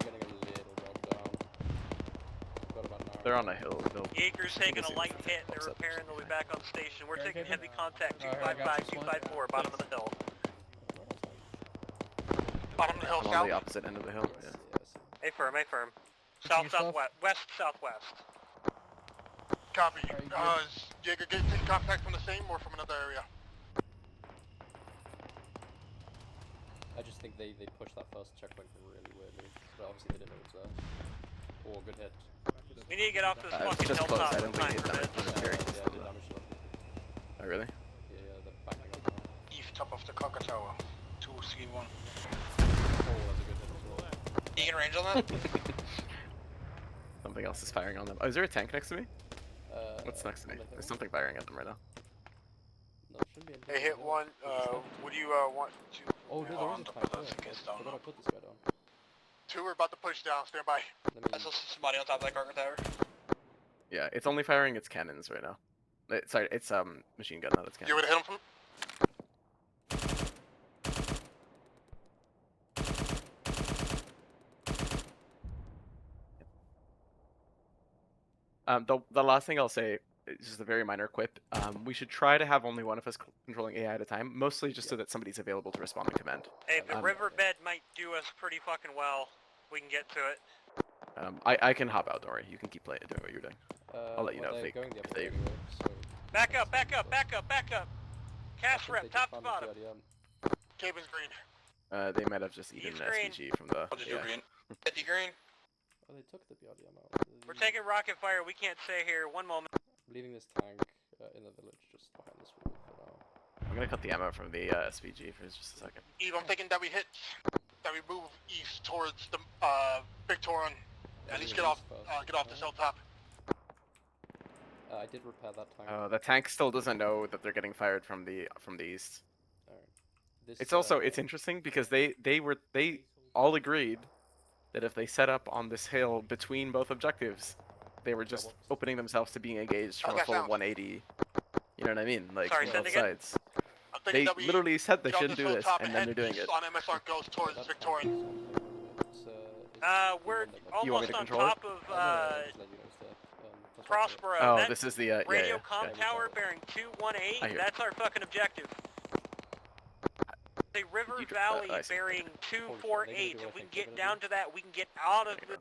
They're getting a little bogged down. Got about an hour. They're on a hill. Jaeger's taking a light hit. They're repairing. They'll be back on station. We're taking heavy contact. 255, 254, bottom of the hill. Bottom of the hill, I'm south. on the opposite end of the hill. Yeah. A firm. South, southwest, west, southwest. Copy. Is Jaeger getting contact from the same or from another area? I just think they pushed that first checkpoint really weirdly. But obviously they didn't know it was there. Oh, good hit. We need to get off this fucking just close. hilltop. I don't think he hit damage. Yeah, they damaged them. Oh, really? Yeah, they're backing up now. East top of the Cocker Tower. 2C1. Oh, that's a good hit as well. You get a range on that? Something else is firing on them. Oh, is there a tank next to me? What's next to me? There's something firing at them right now. No, it shouldn't be. They hit one. Would you want to? Oh, no, there is a tank there. I forgot I put this guy down. Two are about to push down. Stand by. I still see somebody on top of that Cocker Tower. Yeah, it's only firing its cannons right now. Sorry, it's machine gun, not its cannon. You would hit him from? The last thing I'll say is just a very minor quip. We should try to have only one of us controlling AI at a time, mostly just so that somebody's available to respond to command. Hey, the riverbed might do us pretty fucking well. We can get to it. I can hop out, don't worry. You can keep doing what you're doing. I'll let you know if they... Back up. Cast rep, top to bottom. Cabin's green. They might have just eaten an SPG from the... green. 50 green. Oh, they took the BRDM out. We're taking rocket fire. We can't stay here. One moment. I'm leaving this tank in the village just behind this wall for now. I'm gonna cut the ammo from the SPG for just a second. Eve, I'm thinking that we move east towards the Big Toron. At least get off this hilltop. I did repair that tank. The tank still doesn't know that they're getting fired from the east. This, It's also it's interesting because they all agreed that if they set up on this hill between both objectives, they were just opening themselves to being engaged from a full 180. You know what I mean? Like Sorry, from both sides. They literally said they shouldn't do this, and then they're doing it. On MSR goes towards Victoria. We're You want me almost to on control top of Prosperous. Oh, That this is the radio yeah. comm tower bearing 218. That's our fucking objective. The River Valley bearing 248. If we can get down to that, we can get out of the...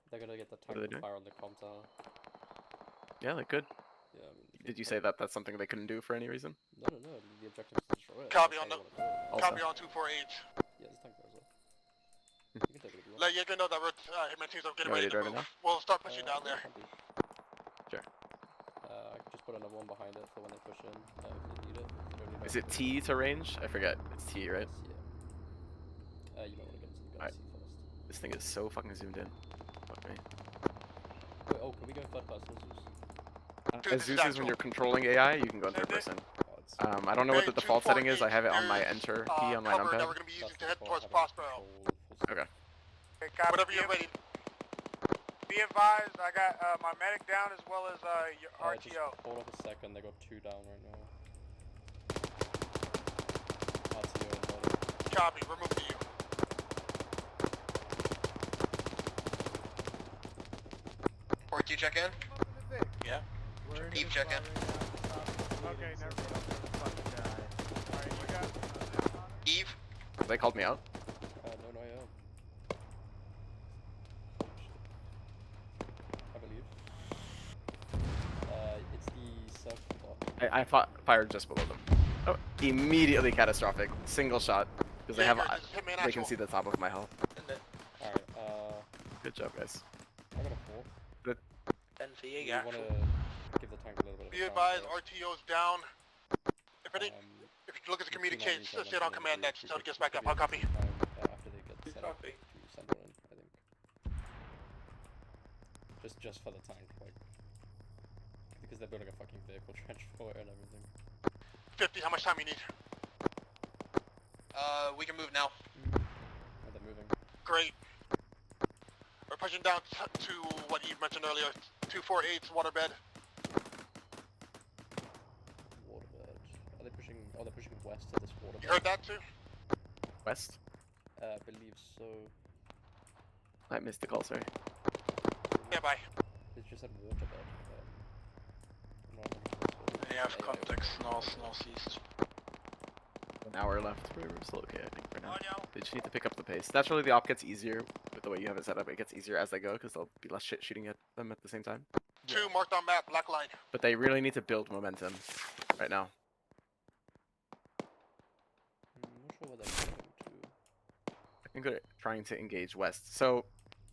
They're gonna get the tank on fire on the comm tower. Yeah, they could. Yeah, I mean, Did you say that that's something they couldn't do for any reason? No, the objective is to destroy it. Copy on That's the... how you wanna do it. Copy on 248. Yeah, this tank there as well. You can take it if you want. Let Jaeger know that we're hitman teams are getting You want me ready to to drive it move. now? We'll start pushing down there. Sure. I could just put another one behind it for when they push in, if you need it. You don't need Is it T to range? I forget. It's T, right? Yes, yeah. You might want to get into the gun seat first. This thing is so fucking zoomed in. Fuck me. Wait, oh, can we go third person, Zeus? As Zeus is when you're contrling AI, you can go in third person. I don't know what the default setting is. I have it on my enter key on my Cover that numpad. we're going to be using to head towards Prospero. Okay. Whatever you're ready. Be advised, I got my medic down as well as your RTO. Just hold up a second, they got 2 down right now. RTO and body. Copy, we're moving to you. 4-2 check in. Yeah. Eve check in. Okay, never fucking die. Alright, you got. Eve. They called me out. No, I am. I believe. It's the south block. I fired just below them. Oh, immediately catastrophic. Single shot. Because they have. They can see the top of my health. Alright, Good job, guys. I got a 4. Good. Then for you, You wanna give the tank a little bit of Be a advised, chance, RTO's down. If any, if you look at the communicate, sit on command next until it gets back up. I'll copy. after they get set up to send one in, I think. Just for the tank, like. Because they're building a fucking vehicle transport and everything. 50, how much time you need? We can move now. Oh, they're moving. Great. We're pushing down to what you mentioned earlier, 248's waterbed. Waterbed. Are they pushing? Oh, they're pushing west to this waterbed. You heard that too? West? I believe so. I missed the call, sorry. Yeah, bye. It just said waterbed. Yeah, have context, northeast. An hour left. We're still okay, I think, for now. They just need to pick up the pace. Naturally, the op gets easier with the way you have it set up. It gets easier as they go because there'll be less shit shooting at them at the same time. 2 marked on map, black line. But they really need to build momentum right now. I'm not sure what they're going to. I think they're trying to engage west. So,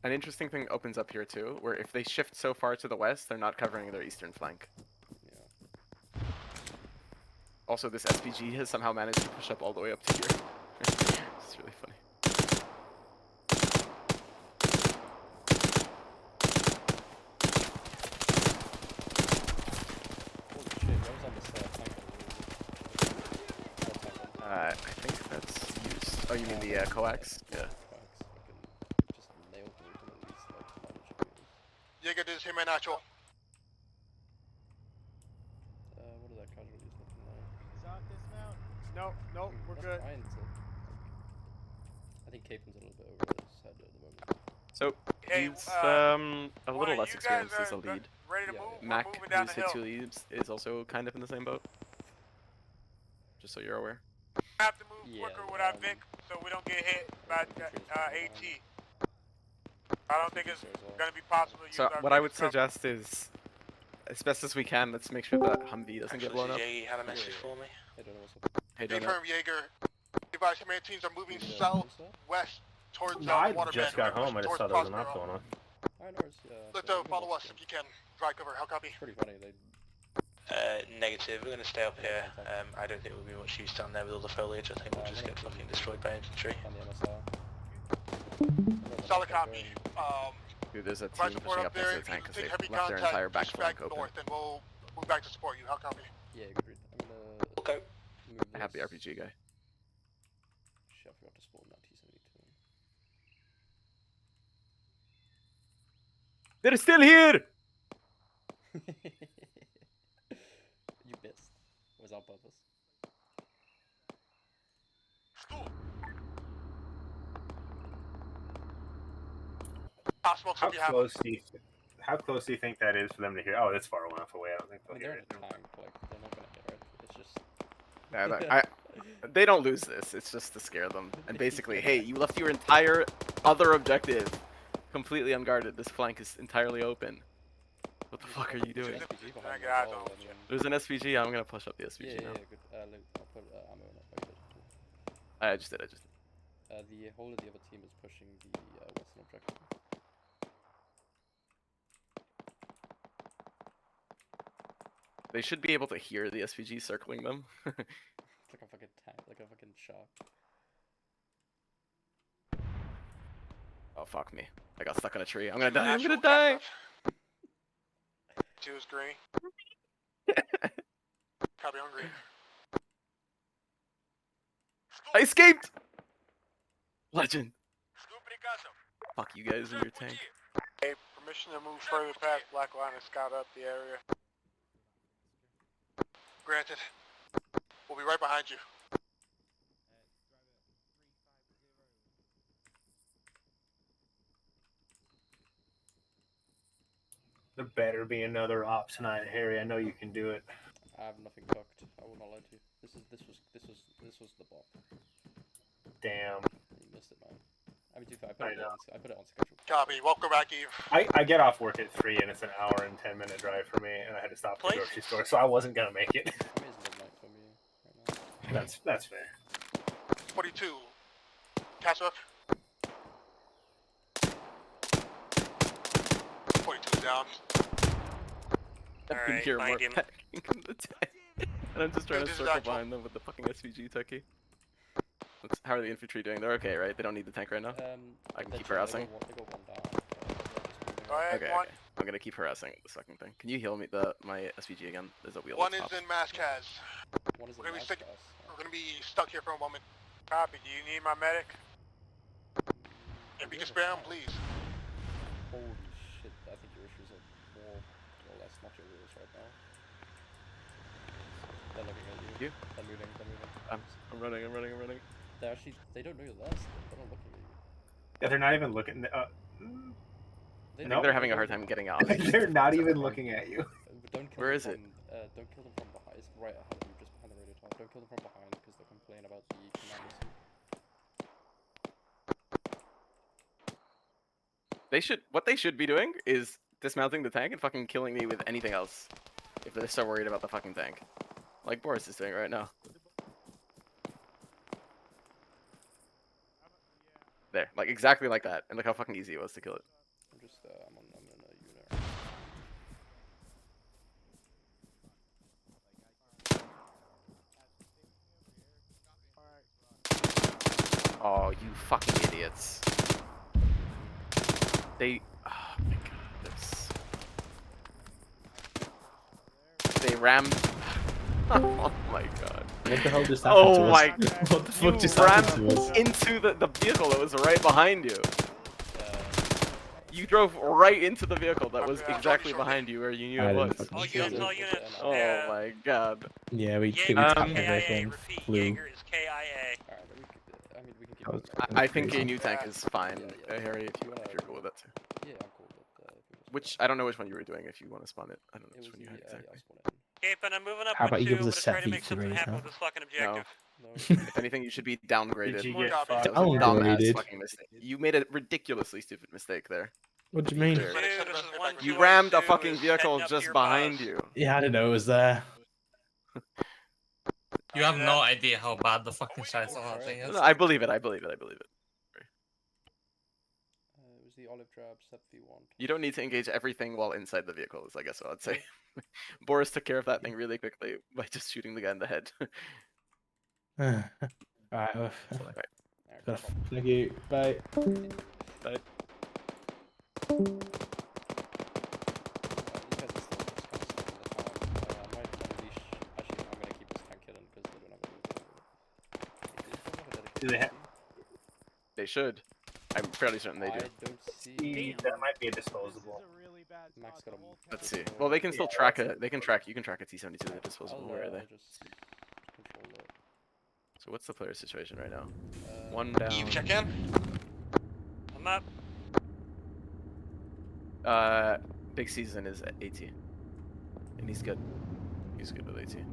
an interesting thing opens up here too, where if they shift so far to the west, they're not covering their eastern flank. Also, this SPG has somehow managed to push up all the way up to here. It's really funny. Holy shit, that was on this tank. I think that's used. Oh, you mean the coax? Yeah. Just nailed me to at least like knowledge of it. Jaeger did his hit my natural. What are their casualties looking like? No, we're good. I think Capen's a little bit over his head at the moment. So, Hey, he's a little less experienced as a lead. Ready to move? Mac, We're moving down who's the hit hill. 2 leads, is also kind of in the same boat. Just so you're aware. I have to move quicker without Vic so we don't get hit by AT. I don't think it's going to be possible to use So, our what I would biggest cover. suggest is, as best as we can, let's make sure that Humvee doesn't get blown up. Jay had a message for me. Hey, Donut. Confirm, Jaeger. Advised command teams are moving southwest towards No, I waterbed. just got home. I just towards saw there was an Prospero. op going on. Look, follow us if you can. Dry cover, how copy? Pretty funny, they... Negative, we're going to stay up here. I don't think we'll be much use down there with all the foliage. I think we'll just get fucking destroyed by infantry. Solid copy. Dude, there's a Provide team support pushing up up next there. to If the you tank because take they heavy left their contact, entire back push flank back open. north and we'll move back to support you. How copy? Yeah, good read. I'm gonna... Move I have the this. RPG guy. Shit, I forgot to spawn that T-72. They're still here! You missed. It was on purpose. How close do you think that is for them to hear? Oh, that's far enough away. I don't think I they'll mean, hear they're it. in a tank, like, they're not gonna hear it. It's just... Yeah, they don't lose this. It's just to scare them. And basically, hey, you left your entire other objective completely unguarded. This flank is entirely open. What the fuck are you doing? There's an SPG. I'm gonna push up the SPG now. Yeah, good. Luke, I'll put ammo in it. Oh, you did. I just did. The whole of the other team is pushing the western objective. They should be able to hear the SPG circling them. It's like a fucking tank, like a fucking shark. Oh, fuck me. I got stuck on a tree. I'm gonna die. I'm gonna die. Choose green. Copy on green. I escaped! Legend. Fuck you guys in your tank. Hey, permission to move further past Black Line and scout up the area. Granted. We'll be right behind you. There better be another op tonight, Harry. I know you can do it. I have nothing cooked. I will not lie to you. This was the bop. Damn. You missed it, man. I mean, I put it on schedule. Copy. Welcome back, Eve. I get off work at 3 and it's an hour and 10-minute drive for me, and I had to stop at the grocery store, so I wasn't gonna make it. I mean, it's midnight for me right now. That's fair. 42. Castle. 42 down. I can hear Mark packing in the tank. And I'm just trying to circle behind them with the fucking SVG techie. How are the infantry doing? They're okay, right? They don't need the tank right now? I can keep harassing? Okay. I'm gonna keep harassing the second thing. Can you heal me my SVG again? There's a wheel. One is in Mascaz. We're gonna be stuck here for a moment. Copy. Do you need my medic? If you can spare him, please. Holy shit, I think your issues are more or less not your rules right now. They're looking at you. They're moving. I'm running. They don't know you're there still. They're not looking at you. Yeah, they're not even looking. I think they're having a hard time getting out. They're not even looking at you. Where is it? Don't kill them from behind. It's right ahead of you, just behind the radio tower. Don't kill them from behind because they'll complain about the commander seat. What they should be doing is dismounting the tank and fucking killing me with anything else. If they're so worried about the fucking tank. Like Boris is doing right now. There, like exactly like that. And look how fucking easy it was to kill it. I'm just, I'm in a unit. Oh, you fucking idiots. They... Oh my god, this... They rammed... Oh my god. What the hell just happened to us? Oh my god. What the fuck just You rammed happened to us? into the vehicle that was right behind you. You drove right into the vehicle that was exactly behind you where you knew I it didn't was. fucking see it. Oh my god. Yeah, we tapped the vehicle and flew. I think a new tank is fine, Harry, if you're cool with that too. Yeah, I'm cool with Which, I don't know which one you were doing if you want to spawn it. I don't know which one you had exactly. Captain, I'm moving up How about with you two. give us a I'm set gonna try to make something V3, happen huh? with this fucking No. objective. If anything, you should be downgraded. Did you get That was a dumbass Downgraded? fucking mistake. You made a ridiculously stupid mistake there. What do you mean? Dude, this is one, You two, rammed a two fucking is vehicle heading up to just your behind boss. you. Yeah, I didn't know it was there. You have no idea how bad the fucking size of that thing is. No, I believe it. it was the olive drab step V1. You don't need to engage everything while inside the vehicle, is I guess what I'd say. Boris took care of that thing really quickly by just shooting the guy in the head. Alright, well, Right. thank you. Bye. Bye. Do they have? They should. I'm fairly certain they do. don't see. That might be a disposable. Max got a... Let's see. Well, they can still track it. They can track. You can track a T-72. They're disposable. Where are they? I'll just control it. So what's the player situation right now? One down. Eve, check in. I'm up. Big Season is at 80. And he's good. He's good with 80.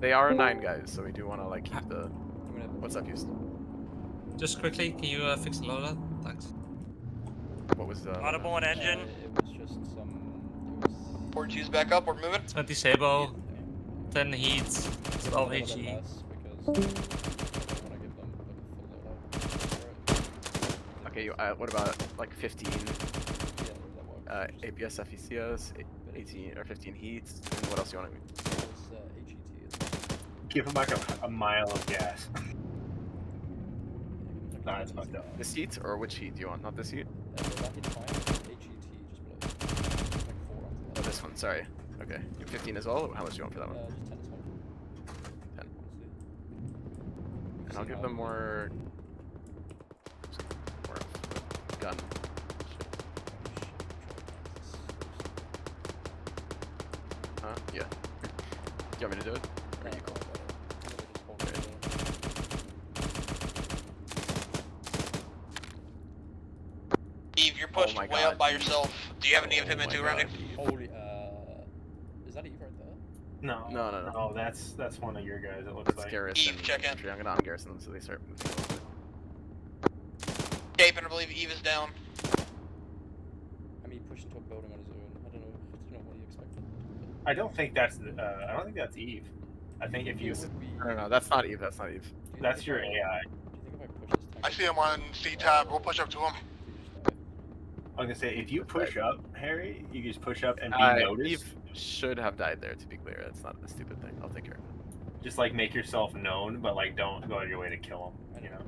They are 9 guys, so we do want to like keep the... What's up, Houston? Just quickly, can you fix the loader? Thanks. What was the... Audible and engine. It was just some... It was... 42's back up, we're moving. 20 Sabo, 10 Heats, 12 HE. Because I don't want to give them like a full loadout. Okay, what about like 15 Yeah, that works. APS FECS, 18 or 15 Heats, and what else you want to... It's HET as well. Give them like a mile of gas. Nah, it's fucked up. This heat, or which heat do you want? Not this heat? That heat's fine. HET just below. Like 4 onto Oh, that. this one, sorry. Okay. You 15 as well? How much do you want for that one? Just 10 is fine. 10. Honestly. And I'll give them more... gun. Yeah. Do you want me to do it? Or are you cool? Eve, you're pushed my way God, up by Eve. yourself. Do you have a need of Oh Hitman my 2 God, Randy? Eve. Holy, is that Eve right there? No. No. Oh, that's one of your guys. It looks That's like. Garrison Eve, check in. infantry. I'm gonna un-garrison them so they start moving a little bit. Cape, and I believe Eve is down. I mean, he pushed into a building on his own. I don't know what he expected. I don't think that's Eve. I think if you. No, that's not Eve. That's not Eve. That's your AI. Do you think if I push this tank? I see him on C-Tab. We'll push up to him. I was gonna say, if you push up, Harry, you just push up and be noticed. Eve should have died there, to be clear. That's not a stupid thing. I'll take care of it. Just like make yourself known, but like don't go out of your way to kill him. You know.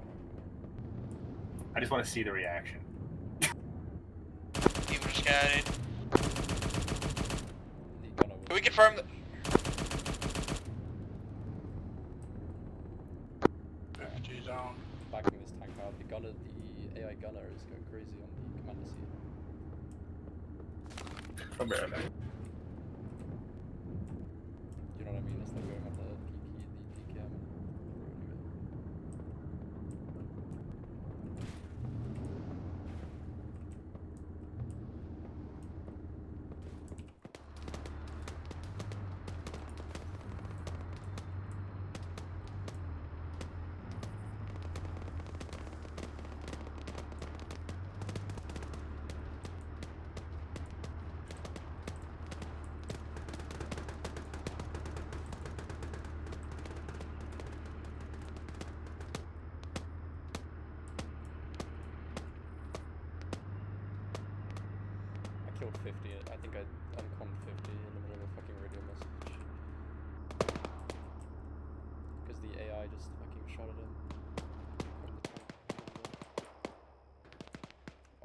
I just want to see the reaction. Eve was scattered. Can we confirm that? Zone. Backing this tank out. The AI gunner is going crazy on the commander seat. I'll be right back. You know what I mean? It's like going on the PKM. I killed 50. I think I unconned 50 in the middle of a fucking radio message. Because the AI just fucking shot at him.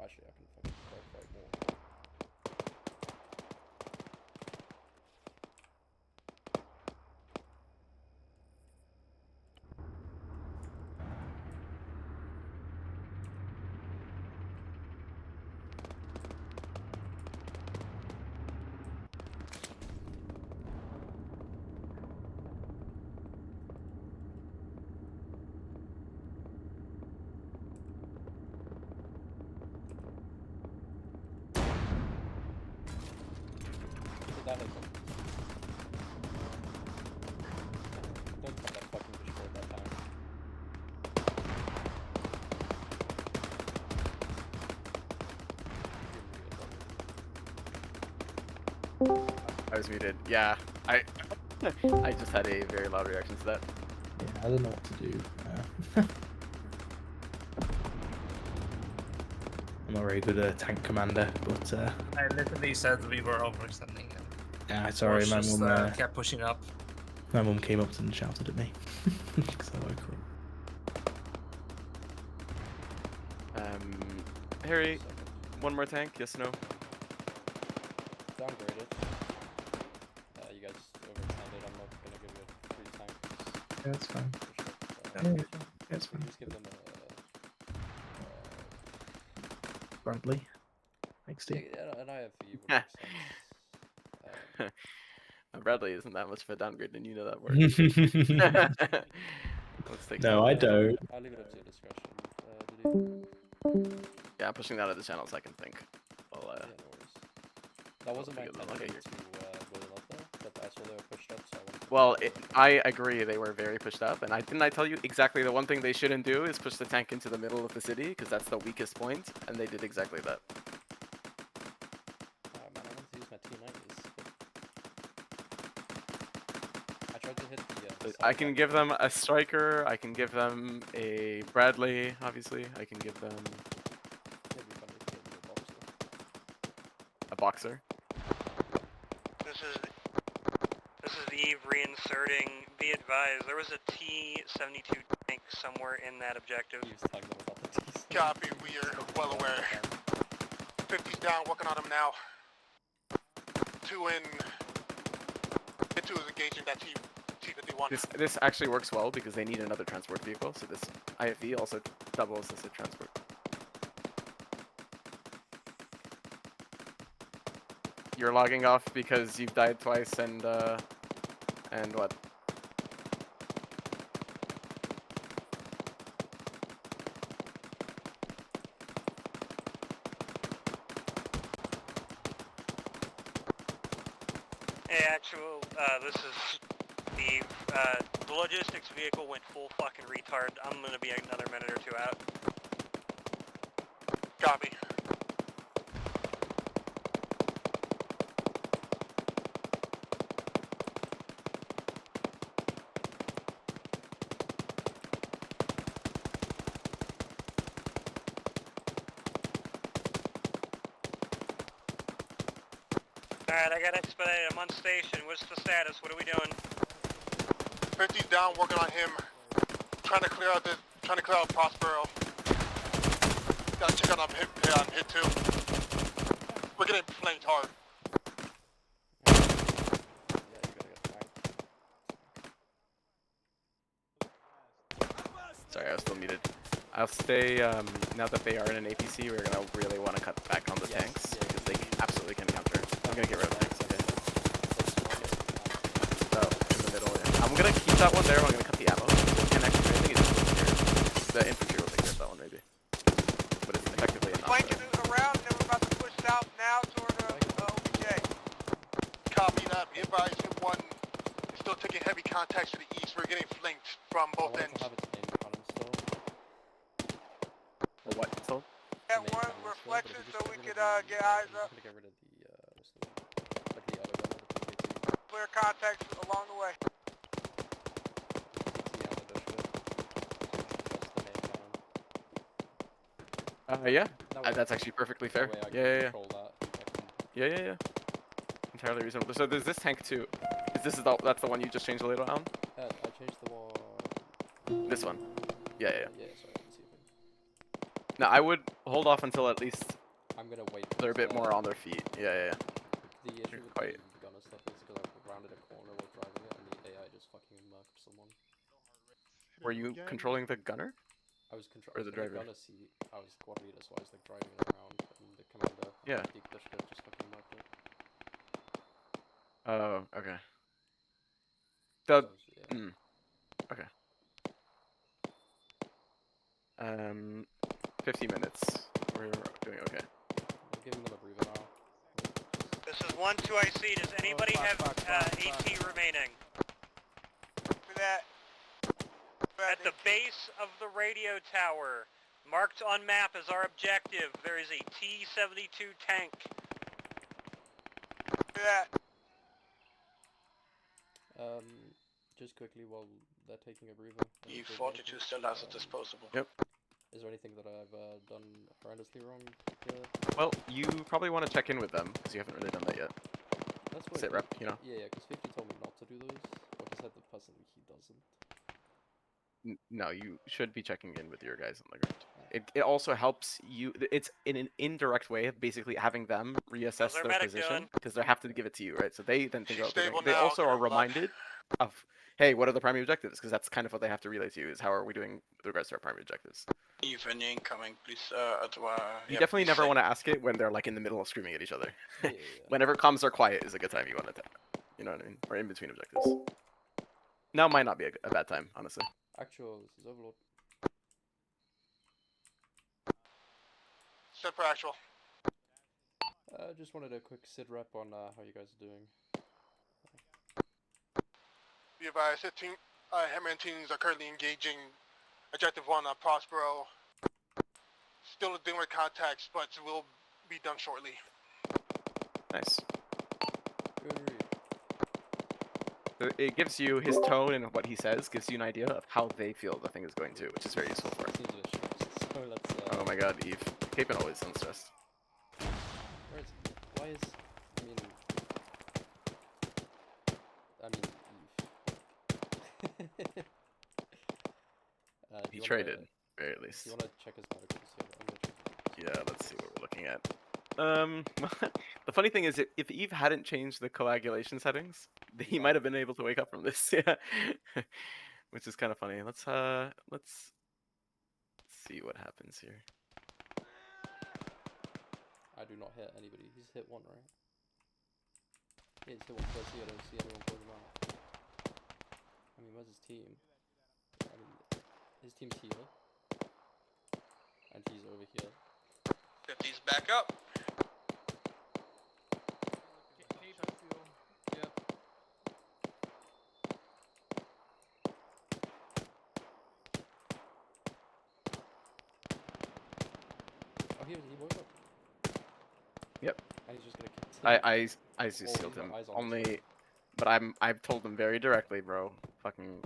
Actually, I can fucking fight more. That hit him. Don't come that fucking destroyed that time. I was muted. Yeah, I just had a very loud reaction to that. Yeah, I don't know what to do. I'm not very good at tank commander, but I literally said we were overextending. yeah, sorry, my just, mum. kept pushing up. My mum came up and shouted at me because I woke up. Harry, one more tank? Yes, no? Downgraded. You guys overextended. I'm not gonna give you a free tank. Yeah, that's fine. That's fine. Just give them Bradley. Thanks, Steve. Yeah, and I have for you. Bradley isn't that much of a downgrade, and you know that word. Let's take No, I don't. I'll leave it up to your discretion. Yeah, I'm pushing that out of the channels, I can think. Well, Yeah, no worries. That wasn't my intention to blow them up there, but I saw they were pushed up, so I wanted to... Well, I agree, they were very pushed up, and didn't I tell you exactly the one thing they shouldn't do is push the tank into the middle of the city, because that's the weakest point, and they did exactly that. Man, I want to use my T90s. I tried to hit the... I can give them a striker, I can give them a Bradley, obviously, I can give them a boxer. This is the Eve reinserting. Be advised, there was a T-72 tank somewhere in that objective. Copy, we are well aware. 50's down, working on him now. 2 in. Hit 2 is engaging that T-51. This actually works well because they need another transport vehicle, so this IFV also doubles as a transport. You're logging off because you've died twice and what? Hey, actual, this is the logistics vehicle went full fucking retard. I'm gonna be another minute or two out. Copy. Alright, I got expedited. I'm on station. What's the status? What are we doing? 50's down, working on him. Trying to clear out Prospero. Gotta check out on hit 2. We're getting flanked hard. Sorry, I was still muted. I'll stay, now that they are in an APC, we're gonna really want to cut back on the tanks, because they absolutely can counter. I'm gonna get rid of tanks, okay. So, in the middle, yeah. I'm gonna keep that one there, I'm gonna cut the ammo. It can actually, I think it's just the infantry will take care of that one, maybe. But it's effectively a Flanking around, and then we're about to push south now toward OBJ. Copy that. Be advised, hit 1 is still taking heavy contacts to the east. We're getting flanked from both ends. What? So? That one reflection so we could get eyes up. Clear contacts along the way. Yeah. That's actually perfectly fair. Yeah. Yeah. Entirely reasonable. So there's this tank too. That's the one you just changed the label on? I changed the one. This one. Yeah. Yeah, sorry, I didn't see anything. No, I would hold off until at least I'm gonna wait. they're a bit more on their feet. Yeah. The issue with Quite. the gunner stuff is because I rounded a corner while driving it and the AI just fucking murked someone. Were you controlling the gunner? I was Or the driver? gunner seat. I was squad leader, so I was like driving it around, and the commander, Deep Bishop, just fucking murked it. Oh, okay. Okay. 50 minutes. We're doing okay. I'm giving them a breather now. This is 1-2 IC. Does anybody have AT remaining? For that. At the base of the radio tower, marked on map as our objective, there is a T-72 tank. For that. Just quickly while they're taking a breather. E42 still has a disposable. Yep. Is there anything that I've done horrendously wrong here? Well, you probably want to check in with them, because you haven't really done that yet. That's what Sit rep, you know? Yeah, because 50 told me not to do those, or he said that personally he doesn't. No, you should be checking in with your guys on the ground. It also helps you. It's in an indirect way of basically having them reassess their position, because they have to give it to you, right? So they then think about it. They also are reminded of, hey, what are the primary objectives? Because that's kind of what they have to relay to you, is how are we doing with regards to our primary objectives. Even incoming, please. You definitely never want to ask it when they're like in the middle of screaming at each other. Whenever comms are quiet is a good time you want to, you know what I mean? Or in between objectives. Now might not be a bad time, honestly. Actual, this is Overlord. Set for actual. Just wanted a quick sit rep on how you guys are doing. Be advised, Hammer teams are currently engaging Objective 1 on Prospero. Still dealing with contacts, but will be done shortly. Nice. It gives you his tone and what he says gives you an idea of how they feel the thing is going to, which is very useful for it. Oh my god, Eve. Capon always sounds stressed. Where is he? Why is... Eve. He traded, very least. You wanna check his medicals here? Yeah, let's see what we're looking at. The funny thing is, if Eve hadn't changed the coagulation settings, he might have been able to wake up from this. Yeah, which is kind of funny. Let's see what happens here. I do not hit anybody. He's hit one, right? Yeah, he's hit one. First, I don't see anyone pulling him out. I mean, where's his team? I mean, his team's here, and he's over here. 50's back up. Yep. he woke up. Yep. And he's just gonna continue. I Zeus Oh, sealed he's got him. eyes on this Only, but I've told him very directly, bro. Fucking.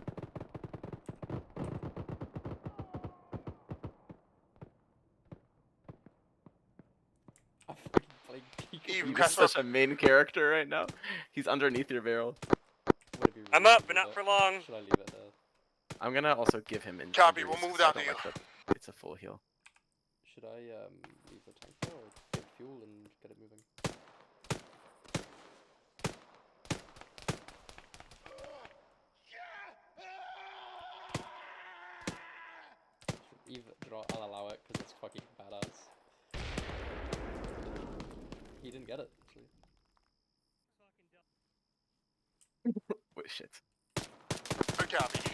I'm fucking playing peekaboo. He's such a main character right now. He's underneath your barrel. I'm up, but not for long. Should I leave it here? I'm gonna also give him Copy, injuries, we'll move 'cause I down to don't you. like that it's a full heal. Should I leave the tank there or get fuel and get it moving? I'll allow it because it's fucking badass. He didn't get it. Wait, shit. Good copy.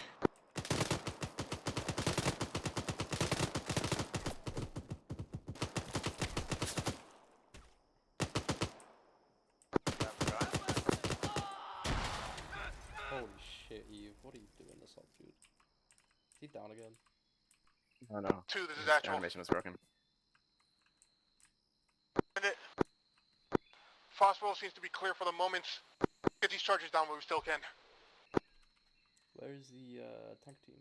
Holy shit, Eve. What are you doing this up, dude? Is he down again? Oh no. 2, this is His actual. animation was broken. Prosperous seems to be clear for the moment. Get these charges down where we still can. Where's the tank team?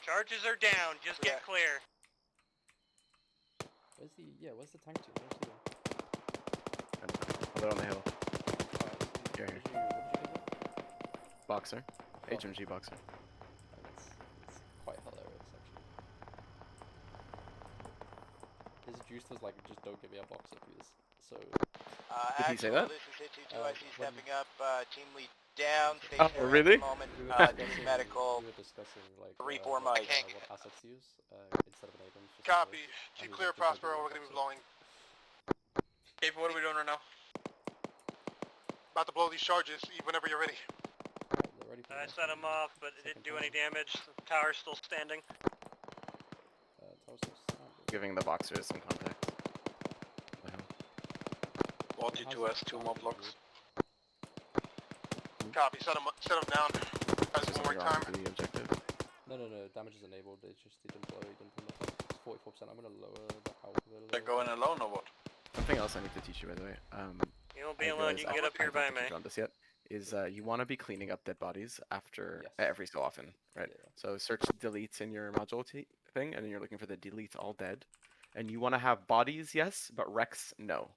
Charges are down. Just get clear. Where's the tank team? Where's he? They're on the hill. Here, What here. did you get? Boxer. Oh. HMG boxer. It's quite hilarious, actually. His juice was like, just don't give me a boxer, please. So. Did he say that? This is Hit 222, I see stepping up, team lead down, Oh, stationary really? at the moment, We medical, were discussing like 3-4 mic. what assets to use instead of enabling. Copy. Keep clear, Prospero. We're gonna be blowing. Cape, what are we doing right now? About to blow these charges, whenever you're ready. I set him off, but it didn't do any damage. The tower's still standing. Giving the boxers some contact. Multi 2S, 2 more blocks. Copy. Set him down. Guys, one more time. The objective. No, damage is enabled. He didn't blow. He didn't come up. It's 44%. I'm gonna lower the health a little. They're going alone or what? Something else I need to teach you, by the way. You won't be alone. You can get up here by me. On this yet? Is you want to be cleaning up dead bodies after every so often, right? Yeah. So search delete in your module thing, and then you're looking for the delete all dead, and you want to have bodies yes, but wrecks no.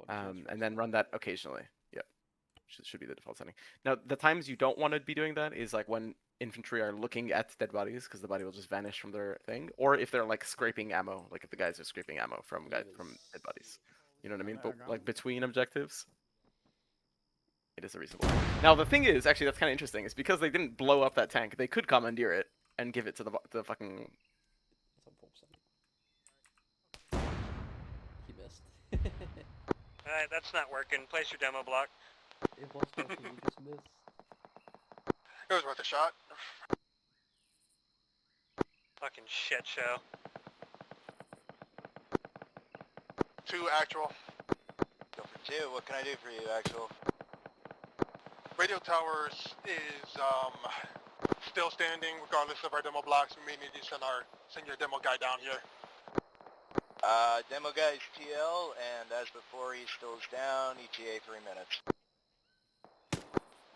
And then run that occasionally. Yep, should be the default setting. Now the times you don't want to be doing that is like when infantry are looking at dead bodies because the body will just vanish from their thing, or if they're like scraping ammo, like if the guys are scraping ammo from dead bodies. You know what I mean? But like between objectives. It is a reasonable. Now the thing is, actually, that's kind of interesting. Is because they didn't blow up that tank, they could commandeer it and give it to the fucking. He missed. Alright, that's not working. Place your demo block. It was working. He just missed. It was worth a shot. Fucking shit show. 2 actual. Go for 2. What can I do for you, actual? Radio towers is still standing regardless of our demo blocks. We may need to send your demo guy down here. Demo guy is TL, and as before, he still is down. ETA 3 minutes.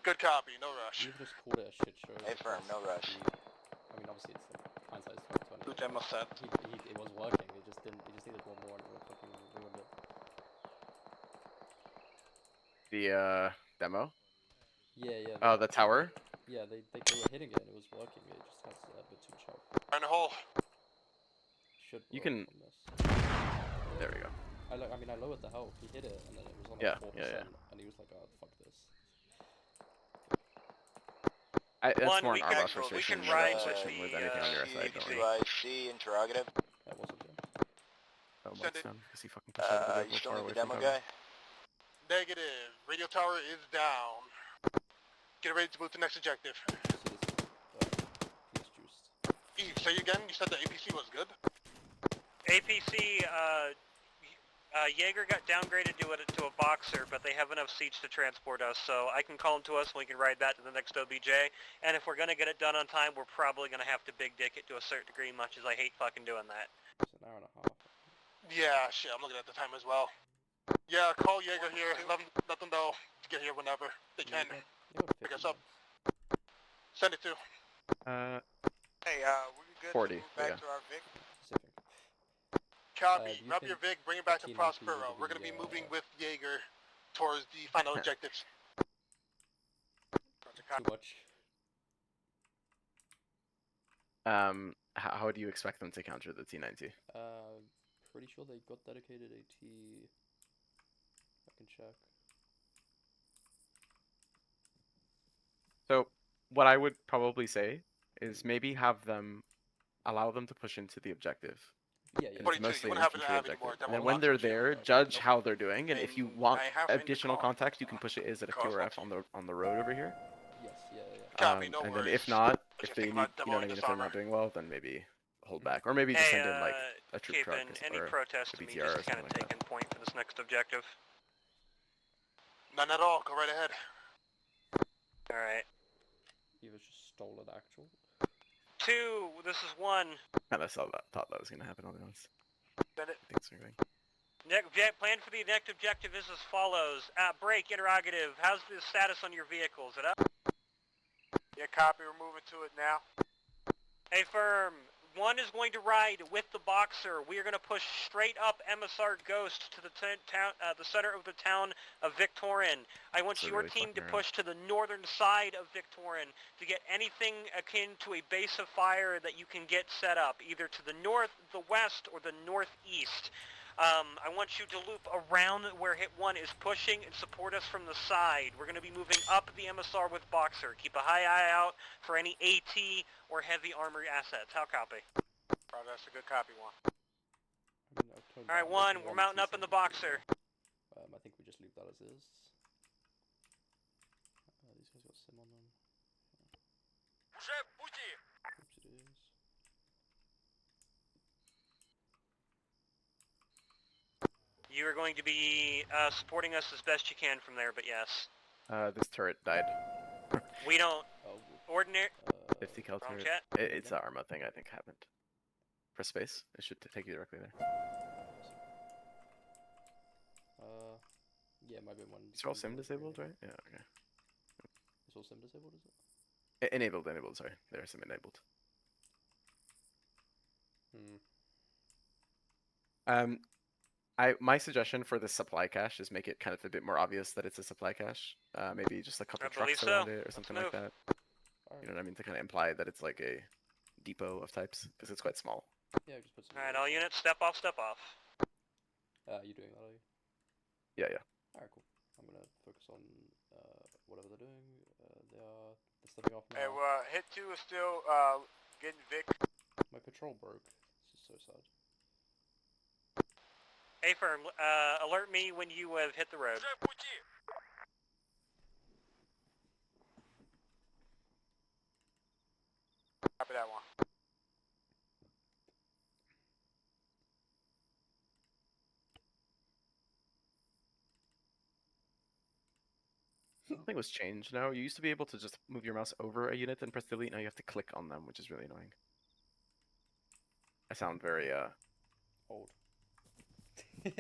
Good copy. No rush. You just called it a shit show. Hey, firm. No rush. I mean, obviously it's like hindsight's 2020. 2 demo set. It was working. It just didn't. It just needed one more, and it would fucking ruined it. The demo. Yeah. Oh, the tower. Yeah, they were hitting it and it was working. It just has a bit too much help. Find a hole. You can. There we go. I mean, I lowered the health. He hit it and then it was on Yeah, 4%, yeah. and he was like, "Oh, fuck this." That's more we an can- armor we frustration can ride frustration with anything on your side. Don't worry. CIC interrogative. That wasn't him. Oh, Mike's down because he fucking pushed out the You vehicle still far need away the from demo cover. guy? Negative. Radio tower is down. Get ready to move to next objective. He's juiced. Eve, say again. You said the APC was good. APC, Jaeger got downgraded to a boxer, but they have enough seats to transport us, so I can call him to us and we can ride that to the next OBJ. And if we're gonna get it done on time, we're probably gonna have to big dick it to a certain degree, much as I hate fucking doing that. It's an hour and a half. Yeah, shit, I'm looking at the time as well. Yeah, call Jaeger here. Let them know to get here whenever they can. Pick us up. Send it to. Hey, we're good 40, to move but back yeah. to our Vic. Copy. do you Grab your think Vic, bring it back to 13 Prospero. would We're gonna be, be moving with Jaeger towards the final objectives. too much? How do you expect them to counter the T90? Pretty sure they got dedicated AT. I can check. So what I would probably say is maybe allow them to push into the objective. Yeah, yeah. And it's mostly an wouldn't happen to infantry have any objective. more And then demo when they're lockers, yeah. there, judge how they're doing, and if you want I have additional in the car. contact, you can push it is at a QRF on the road over here. Yes, yeah. Copy, no and then worries. if not, Just if they think need, about you know what I demoing mean, this if they're armor. not doing well, then maybe hold back, or maybe just Hey, send in like a troop truck Capon, any or protest a to me BTR or just kind something of like that. taking point for this next objective. None at all. Go right ahead. All right. He was just stolen actual. 2, this is 1. Kind of thought that was gonna happen. I'll be honest. Send it. I think it's going. Plan for the next objective is as follows. Break, interrogative. How's the status on your vehicle? Is it up? Yeah, copy. We're moving to it now. Hey, firm. 1 is going to ride with the Boxer. We are going to push straight up MSR Ghost to the the center of the town of Victorin. I want your team to push to the northern side of Victorin to get anything akin to a base of fire that you can get set up, either to the north, the west, or the northeast. I want you to loop around where Hit 1 is pushing and support us from the side. We're going to be moving up the MSR with Boxer. Keep a high eye out for any AT or heavy armor assets. How copy? That's a good copy, 1. Alright, 1, we're mounting up in the Boxer. I think we just leave that as is. These guys got sim on them. Oops, it is. You are going to be supporting us as best you can from there, but yes. This turret died. We don't... Ordinary... 50 cal wrong turret. chat. It's an Arma thing, I think, happened. Press space. It should take you directly there. Yeah, might be one. Is all sim disabled, right? Yeah, okay. Is all sim disabled, is it? Enabled, sorry. There's sim enabled. My suggestion for the supply cache is make it kind of a bit more obvious that it's a supply cache. Maybe just a couple trucks around it or something like that. You know what I mean? To kind of imply that it's like a depot of types, because it's quite small. Yeah, just put some. Alright, all units, step off, step off. You doing that, are you? Yeah. Alright, cool. I'm gonna focus on whatever they're doing. They're stepping off now. Hey, Hit 2 is still getting Vic. My patrol broke. This is so sad. Hey, firm, alert me when you have hit the road. Copy that, 1. Something was changed now. You used to be able to just move your mouse over a unit and press delete. Now you have to click on them, which is really annoying. I sound very old. What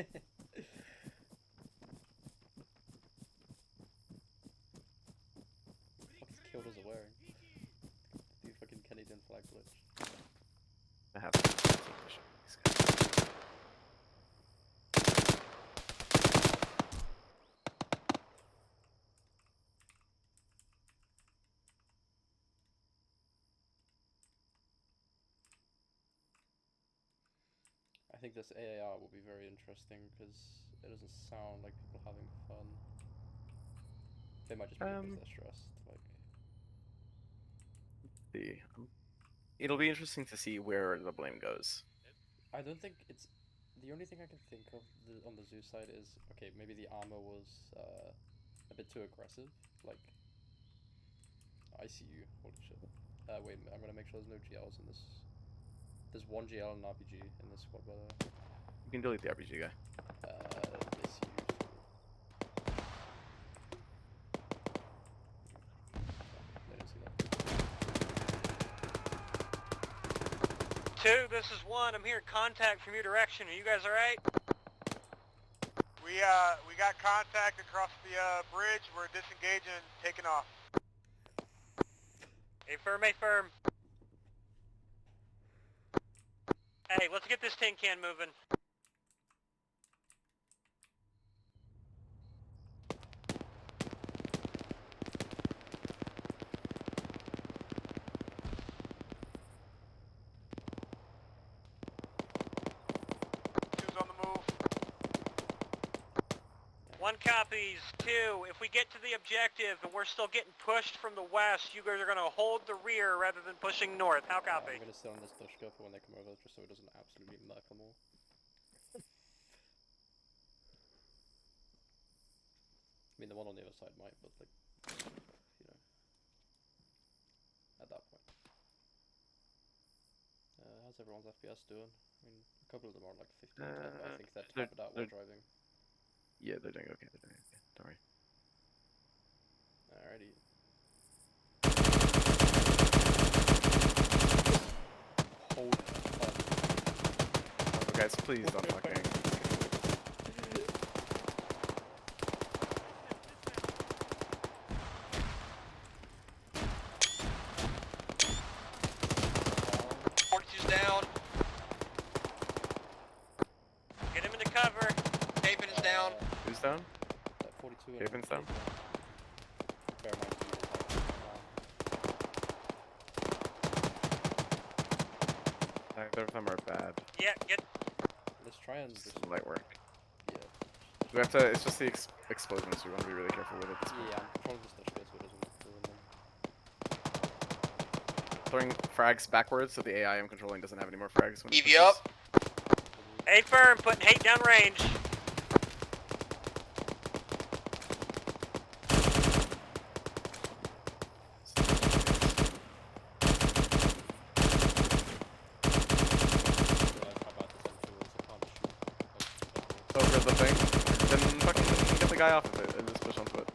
kills are wearing? The fucking Canadian flag glitch. I have these guys. I think this AAR will be very interesting because it doesn't sound like people having fun. They might just be because they're stressed. It'll be interesting to see where the blame goes. I don't think it's the only thing I can think of on the Zeus side is okay. Maybe the armor was a bit too aggressive. Like, I see you. Holy shit. Wait a minute. I'm gonna make sure there's no GLs in this. There's one GL and an RPG in this squad, by the way. You can delete the RPG guy. This I didn't see that. 2, this is 1. I'm hearing contact from your direction. Are you guys alright? We got contact across the bridge. We're disengaging and taking off. Affirm, affirm. Hey, let's get this tin can moving. Two's on the move. 1 copies. 2, if we get to the objective and we're still getting pushed from the west, you guys are going to hold the rear rather than pushing north. How copy? I'm gonna sit on this Dushka for when they come over, just so it doesn't absolutely murk them all. I mean, the one on the other side might, but like, you know, at that point. How's everyone's FPS doing? I mean, a couple of them are like 50 and 10, but I think they're tapped out while driving. Yeah, they're doing okay. They're doing okay. Don't worry. Alrighty. Holy fuck. Oh, guys, please don't fucking. Down. Get him into cover. Capon is down. Who's down? 42. Capen's down. Bear in mind, Neither of them are bad. Yeah, get. Let's try and just light work. Yeah. We have to. It's just the explosions. We want to be really careful with it. This Yeah, I'm controlling this Dushka so it doesn't ruin them. Throwing frags backwards, so the AI I'm controlling doesn't have any more frags. When EV up. Hey, firm, putting hate down range. Over the thing. Then fucking get the guy off of it and just push onto it.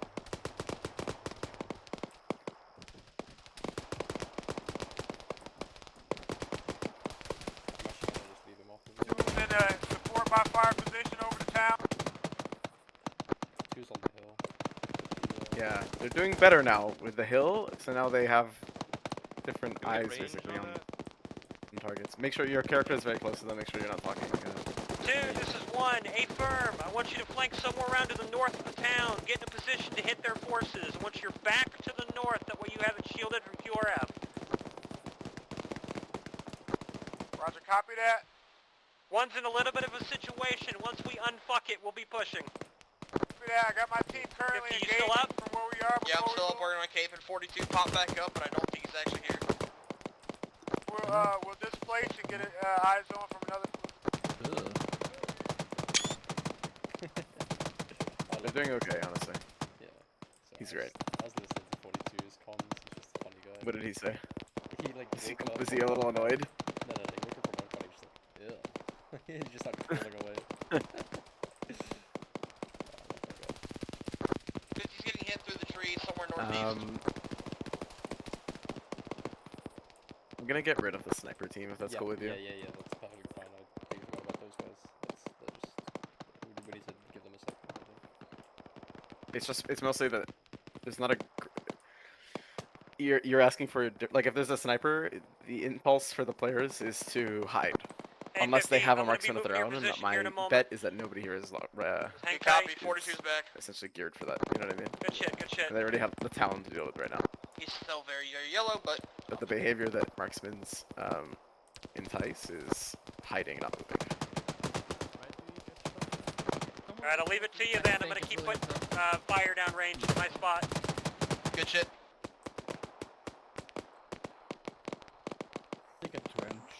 Two's in support by fire position over the town. Two's on the hill. Yeah, they're doing better now with the hill, so now they have different eyes basically on targets. Make sure your character is very close to them, make sure you're not talking like that. 2, this is 1. A firm. I want you to flank somewhere around to the north of the town. Get in a position to hit their forces. I want your back to the north, that way you have it shielded from QRF. Roger, copy that. 1's in a little bit of a situation. Once we unfuck it, we'll be pushing. Copy that. I got my team currently 50, you engaged still up? from where we are. Yeah, I'm still up working on Capon. 42 pop back up, but I don't think he's actually here. We'll displace and get eyes on from another. They're doing okay, honestly. Yeah. So He's great. I was listening to 42's comms, he's just a funny guy. What did he say? He like Was he a little annoyed? No, he woke up from one corner, just like, ew. He just started crawling away. 50's getting hit through the trees somewhere northeast. I'm gonna get rid of the sniper team if that's cool with you. Yeah, that's perfectly fine. I think about those guys. They're just, we need to give them a second. It's mostly that there's not a. You're asking for like if there's a sniper, the impulse for the players is to hide, unless they have a marksman of their own. And my bet is that nobody here is Hang copy. 42's back. essentially geared for that. You know what I mean? Good shit, good shit. And they already have the talent to deal with right now. He's still very yellow, but... But the behavior that marksmen's entice is hiding, not moving. Alright, I'll leave it to you then. I'm gonna keep putting fire down range to my spot. Good shit. Take a trench.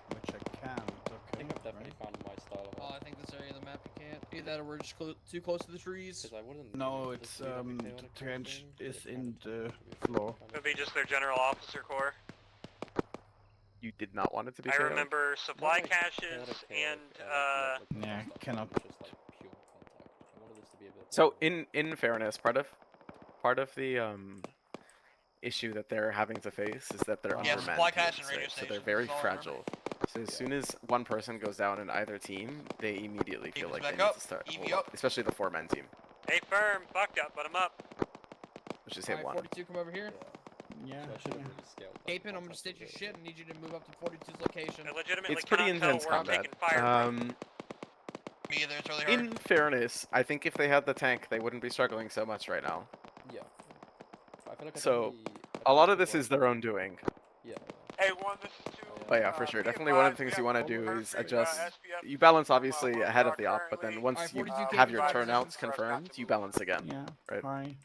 Which I can, but okay. I think I've definitely found my style of Oh, I think this area of the map you can't. Either that or we're just too close to the trees. I wouldn't. No, it's the trench is in the floor. Could be just their general officer corps. You did not want it to be I chaotic? Oh remember supply caches and Yeah, cannot. So in fairness, part of the issue that they're having to face is that they're Yeah, undermanned supply cache teams, and radio right? So they're stations, very that's all I remember. fragile. So as soon as one person goes down in either team, they immediately feel like they back need up. to start EV hold up. up, especially the 4-man team, Hey, firm, fucked up, but I'm up. which is hit Alright, one. 42, come over here. Yeah. So I should have really scaled back Capin, the I'm gonna contact stitch your a bit, shit and need you to move up to 42's location. I legitimately It's pretty cannot tell intense where I'm combat. taking fire from. Me either, it's really hard. In fairness, I think if they had the tank, they wouldn't be struggling so much right now. Yeah. I feel like So, a lot of this is their own doing. Yeah. Hey, one, this is two. But yeah, for sure. be Definitely one of advised, the we things you have want to do perfect, is adjust. SPF You balance from, obviously where ahead we of the are op, but then currently. once Alright, you 42 have your Captain, turnouts for us not confirmed, to you move. balance again. Yeah. Right? Fine.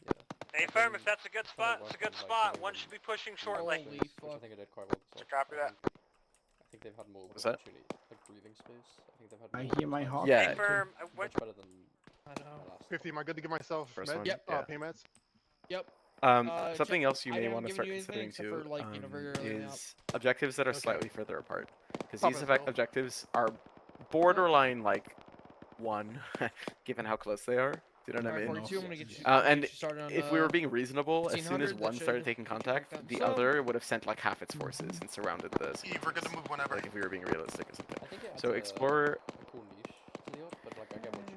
Hey, firm, if that's a good spot, it's a good spot. One should be pushing shortly. Holy Which fuck. I think I did quite well. So Copy that. I think they've had more What was that? opportunity, like breathing space. I think they've had I more hear my time. heart. Yeah. Hey, firm, Much better than I know. my last 50, am one. I good to give myself First meds? one, Yep. yeah. Pain meds? Yep. Something check- else you I may haven't want to given start you anything considering except too for, like, you know, very early in the is objectives that are Okay. slightly further apart. Because Pop these it, Bill. objectives are borderline like one, given how close they are. Do you know what I Alright, mean? 42, I'm gonna get you, I'm gonna And get you started on, if we were being reasonable, as soon as 1500, one that started should taking get you back contact, down the slow. other would have sent like half its forces and surrounded the. Eve, we're good to move whenever. Like if we were being realistic or something. I think it adds So Explorer, a cool niche to the op, but like I get what you mean.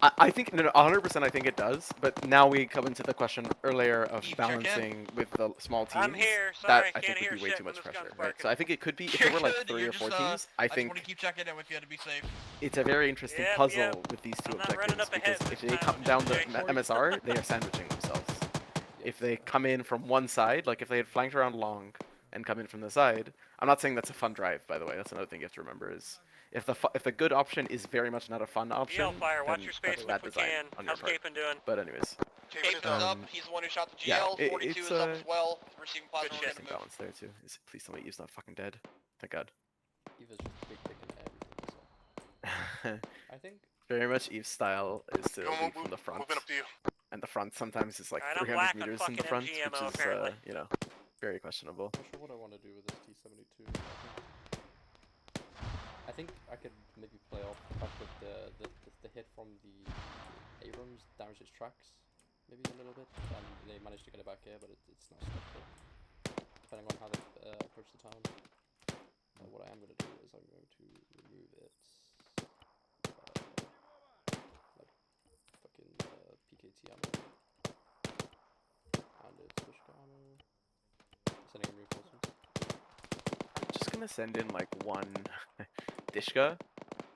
I think no, 100%. I think it does. But now we come into the question earlier of Eve, check in. balancing with the small teams. I'm here. That Sorry, I think can't would hear be way shit too when much this gun's pressure, right? So barking. I think it could be if You're there were like good, 3 you're or 4 just, teams. I I just think want to keep checking in with you to be safe. it's a very interesting Yep, puzzle yep. with these two I'm not running objectives up ahead because if this they time, come down the okay. MSR, they are sandwiching themselves. If they come in from one side, like if they had flanked around long and come in from the side, I'm not saying that's a fun drive, by the way. That's another thing you have to remember is if the good option is very much not a fun option, Fire, watch then your space that's if bad we design can. on your How's part. Capin doing? But anyways, Capin is up, he's the one who shot the yeah, GL, 42 it's is up as well, receiving plasma, Good we're shit. gonna interesting move. balance there too. Please tell me Eve's not fucking dead. Thank God. Eva's just big dick and everything. So I think Very much Eve's style is to lead from the front. Moving up to you. And the front sometimes is like Alright, I'm 300 black on meters in the fucking front, MGMO which is, apparently. you know, very questionable. I'm not sure what I want to do with this T-72. I think I could maybe play off the fact that the hit from the Abrams damaged its tracks, maybe a little bit, and they managed to get it back here, but it's not stuck there. Depending on how they approach the town. What I am going to do is I'm going to remove its like fucking PKT ammo and its Wishka ammo. Sending in reinforcements. Just gonna send in like one Dishka,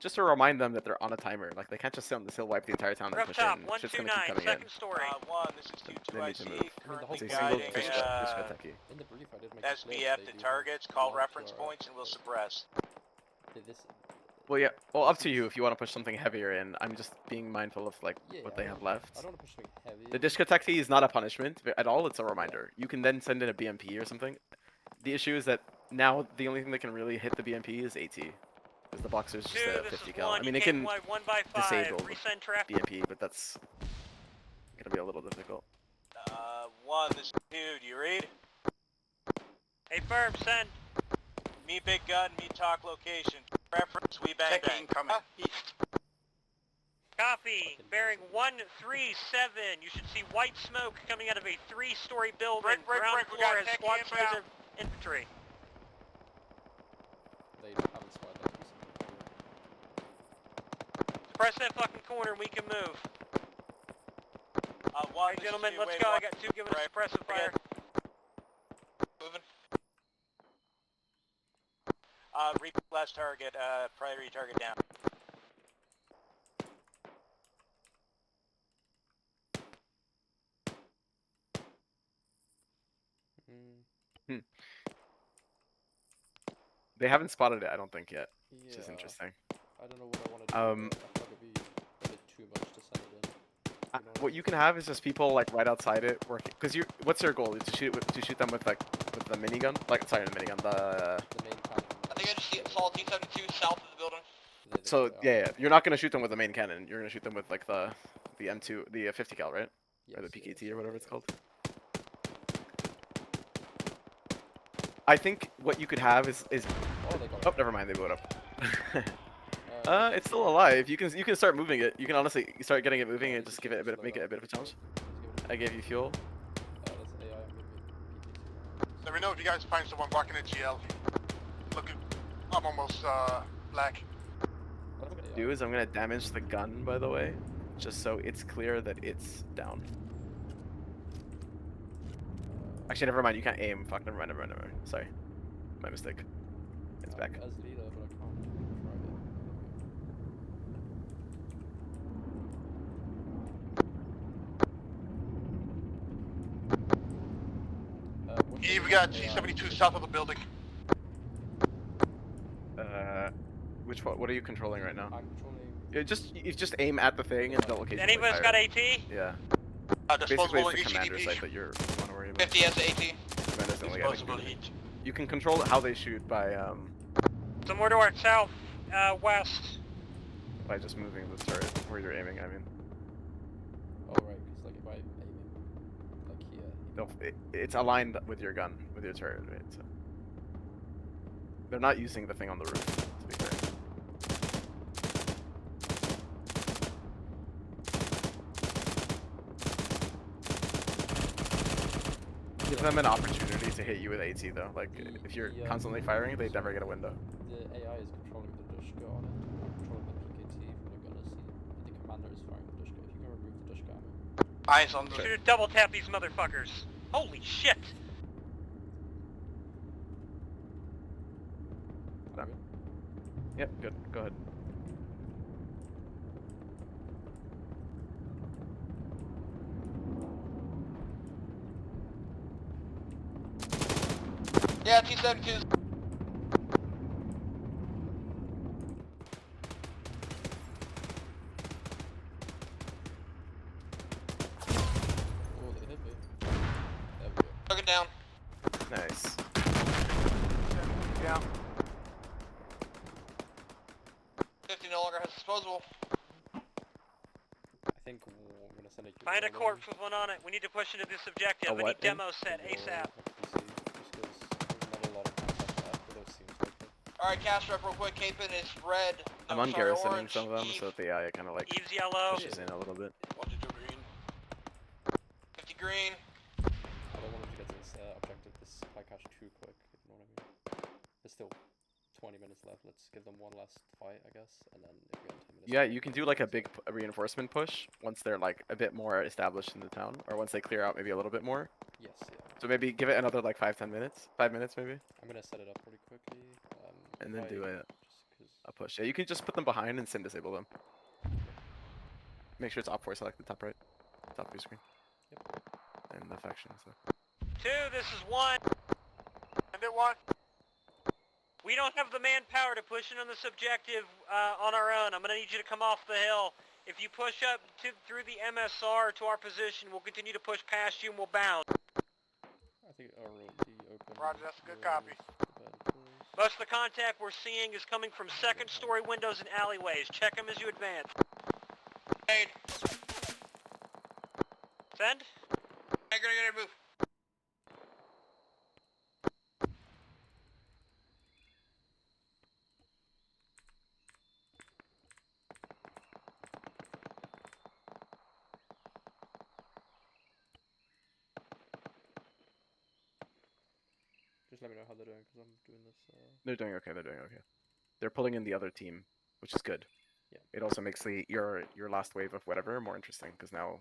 just to remind them that they're on a timer. Like they can't just sit on this hill, wipe the entire town, and push Rooftop, in. Shit's gonna keep 129, coming second in. story. One, this is They need to 2-2 move. IC, It's currently a single guiding Dishka techie. In the brief I did make it clear SBF that they to do targets, have call large reference QR. points, and we'll suppress. Well, yeah. Well, up to you if you want to push something heavier in. I'm just being mindful of like what they have left. I don't want to push something heavy. The Dishka techie is not a punishment at all. It's a reminder. You can then send in a BMP or something. The issue is that now the only thing that can really hit the BMP is AT. Because the Boxer's just a 50 cal. I mean, it can 1x5, disable resend traffic. BMP, but that's gonna be a little difficult. One, this is 2, do you read? Hey, firm, send. Me big gun, me talk location. Reference, we bang bang. Coming. Copy. Bearing 137. You should see white smoke coming out of a 3-story building. Ground we floor got has techie squad inbound. size of infantry. They haven't spied that piece. Press that fucking corner and we can move. One, Hey, gentlemen, let's go. I got 2 giving us suppressive fire. Moving. Last target, priority target down. They haven't spotted it, I don't think yet. Which is interesting. I don't know what I want to do. I feel like it'd be a bit too much to send it in. What you can have is just people like right outside it working. Because you, what's their goal? To shoot them with like with the minigun? Like sorry, the minigun. The main cannon. I think I just saw T-72 south of the building. So yeah, you're not gonna shoot them with the main cannon. You're gonna shoot them with like the M2, the 50 cal, right? Or the PKT or whatever it's called. I think what you could have is oh, never mind, they blew it up. It's still alive. You can start moving it. You can honestly start getting it moving and just give it a bit, make it a bit of a challenge. I gave you fuel. Let me know if you guys find someone walking at GL. Looking, I'm almost black. Do is I'm gonna damage the gun, by the way, just so it's clear that it's down. Actually, never mind. You can't aim. Fuck. Never mind. Never mind. Never mind. Sorry, my mistake. It's back. As leader, but I can't drive it. Eve, we got T-72 south of the building. Which one? What are you controlling right now? I'm controlling. You just aim at the thing and don't occasionally Anybody's fire. got AT? Yeah. Disposable Basically, it's the commander HEDP. site that you're want to worry about. 50 has AT. Commander's the only guy that can Disposable do it. heat. You can control how they shoot by Somewhere to our south, west. by just moving the turret where you're aiming. I mean, Oh right, because like if I aim it like here. it's aligned with your gun, with your turret, right? So they're not using the thing on the roof. To be fair. Give them an opportunity to hit you with AT though. Like if you're constantly firing, they never get a window. The AI is controlling the Dushka on it. I'm controlling the PKT from the gunner seat. And the commander is firing the Dushka. If you can remove the Dushka ammo. Eyes on the... Should double tap these motherfuckers. Holy shit! Yep, good. Go ahead. Yeah, T-72's... Oh, they hit me. There we go. Took it down. Nice. Yeah. 50 no longer has disposable. I think I'm gonna send a... Find a corpse with one on it. We need to push into this objective. I need demo set ASAP. Alright, cast rep real quick. Capon is red. I'm no, sorry, ungarrisoning orange. some of them so that the AI kind of like Eve's yellow. pushes in a little bit. 122 green. 50 green. I don't want him to get to this objective, this high catch too quick, if you know what I mean. There's still 20 minutes left, let's give them one last fight, I guess, and then if we have 10 minutes... Yeah, you can do like a big reinforcement push once they're like a bit more established in the town, or once they clear out maybe a little bit more. Yes, yeah. So maybe give it another like 5-10 minutes. 5 minutes maybe. I'm gonna set it up pretty quickly. And then do a push. Yeah, you can just put them behind and sim disable them. Make sure it's op 4 select the top right, top of your screen. Yep. And the faction. So. 2, this is 1. And it what? We don't have the manpower to push in on this objective on our own. I'm gonna need you to come off the hill. If you push up through the MSR to our position, we'll continue to push past you and we'll bounce. I think our road be open. Roger, that's a good copy. Most of the contact we're seeing is coming from second-story windows and alleyways. Check them as you advance. Aid. Send. Hey, grenade move. Just let me know how they're doing, because I'm doing this... They're doing okay, they're doing okay. They're pulling in the other team, which is good. Yeah. It also makes your last wave of whatever more interesting, because now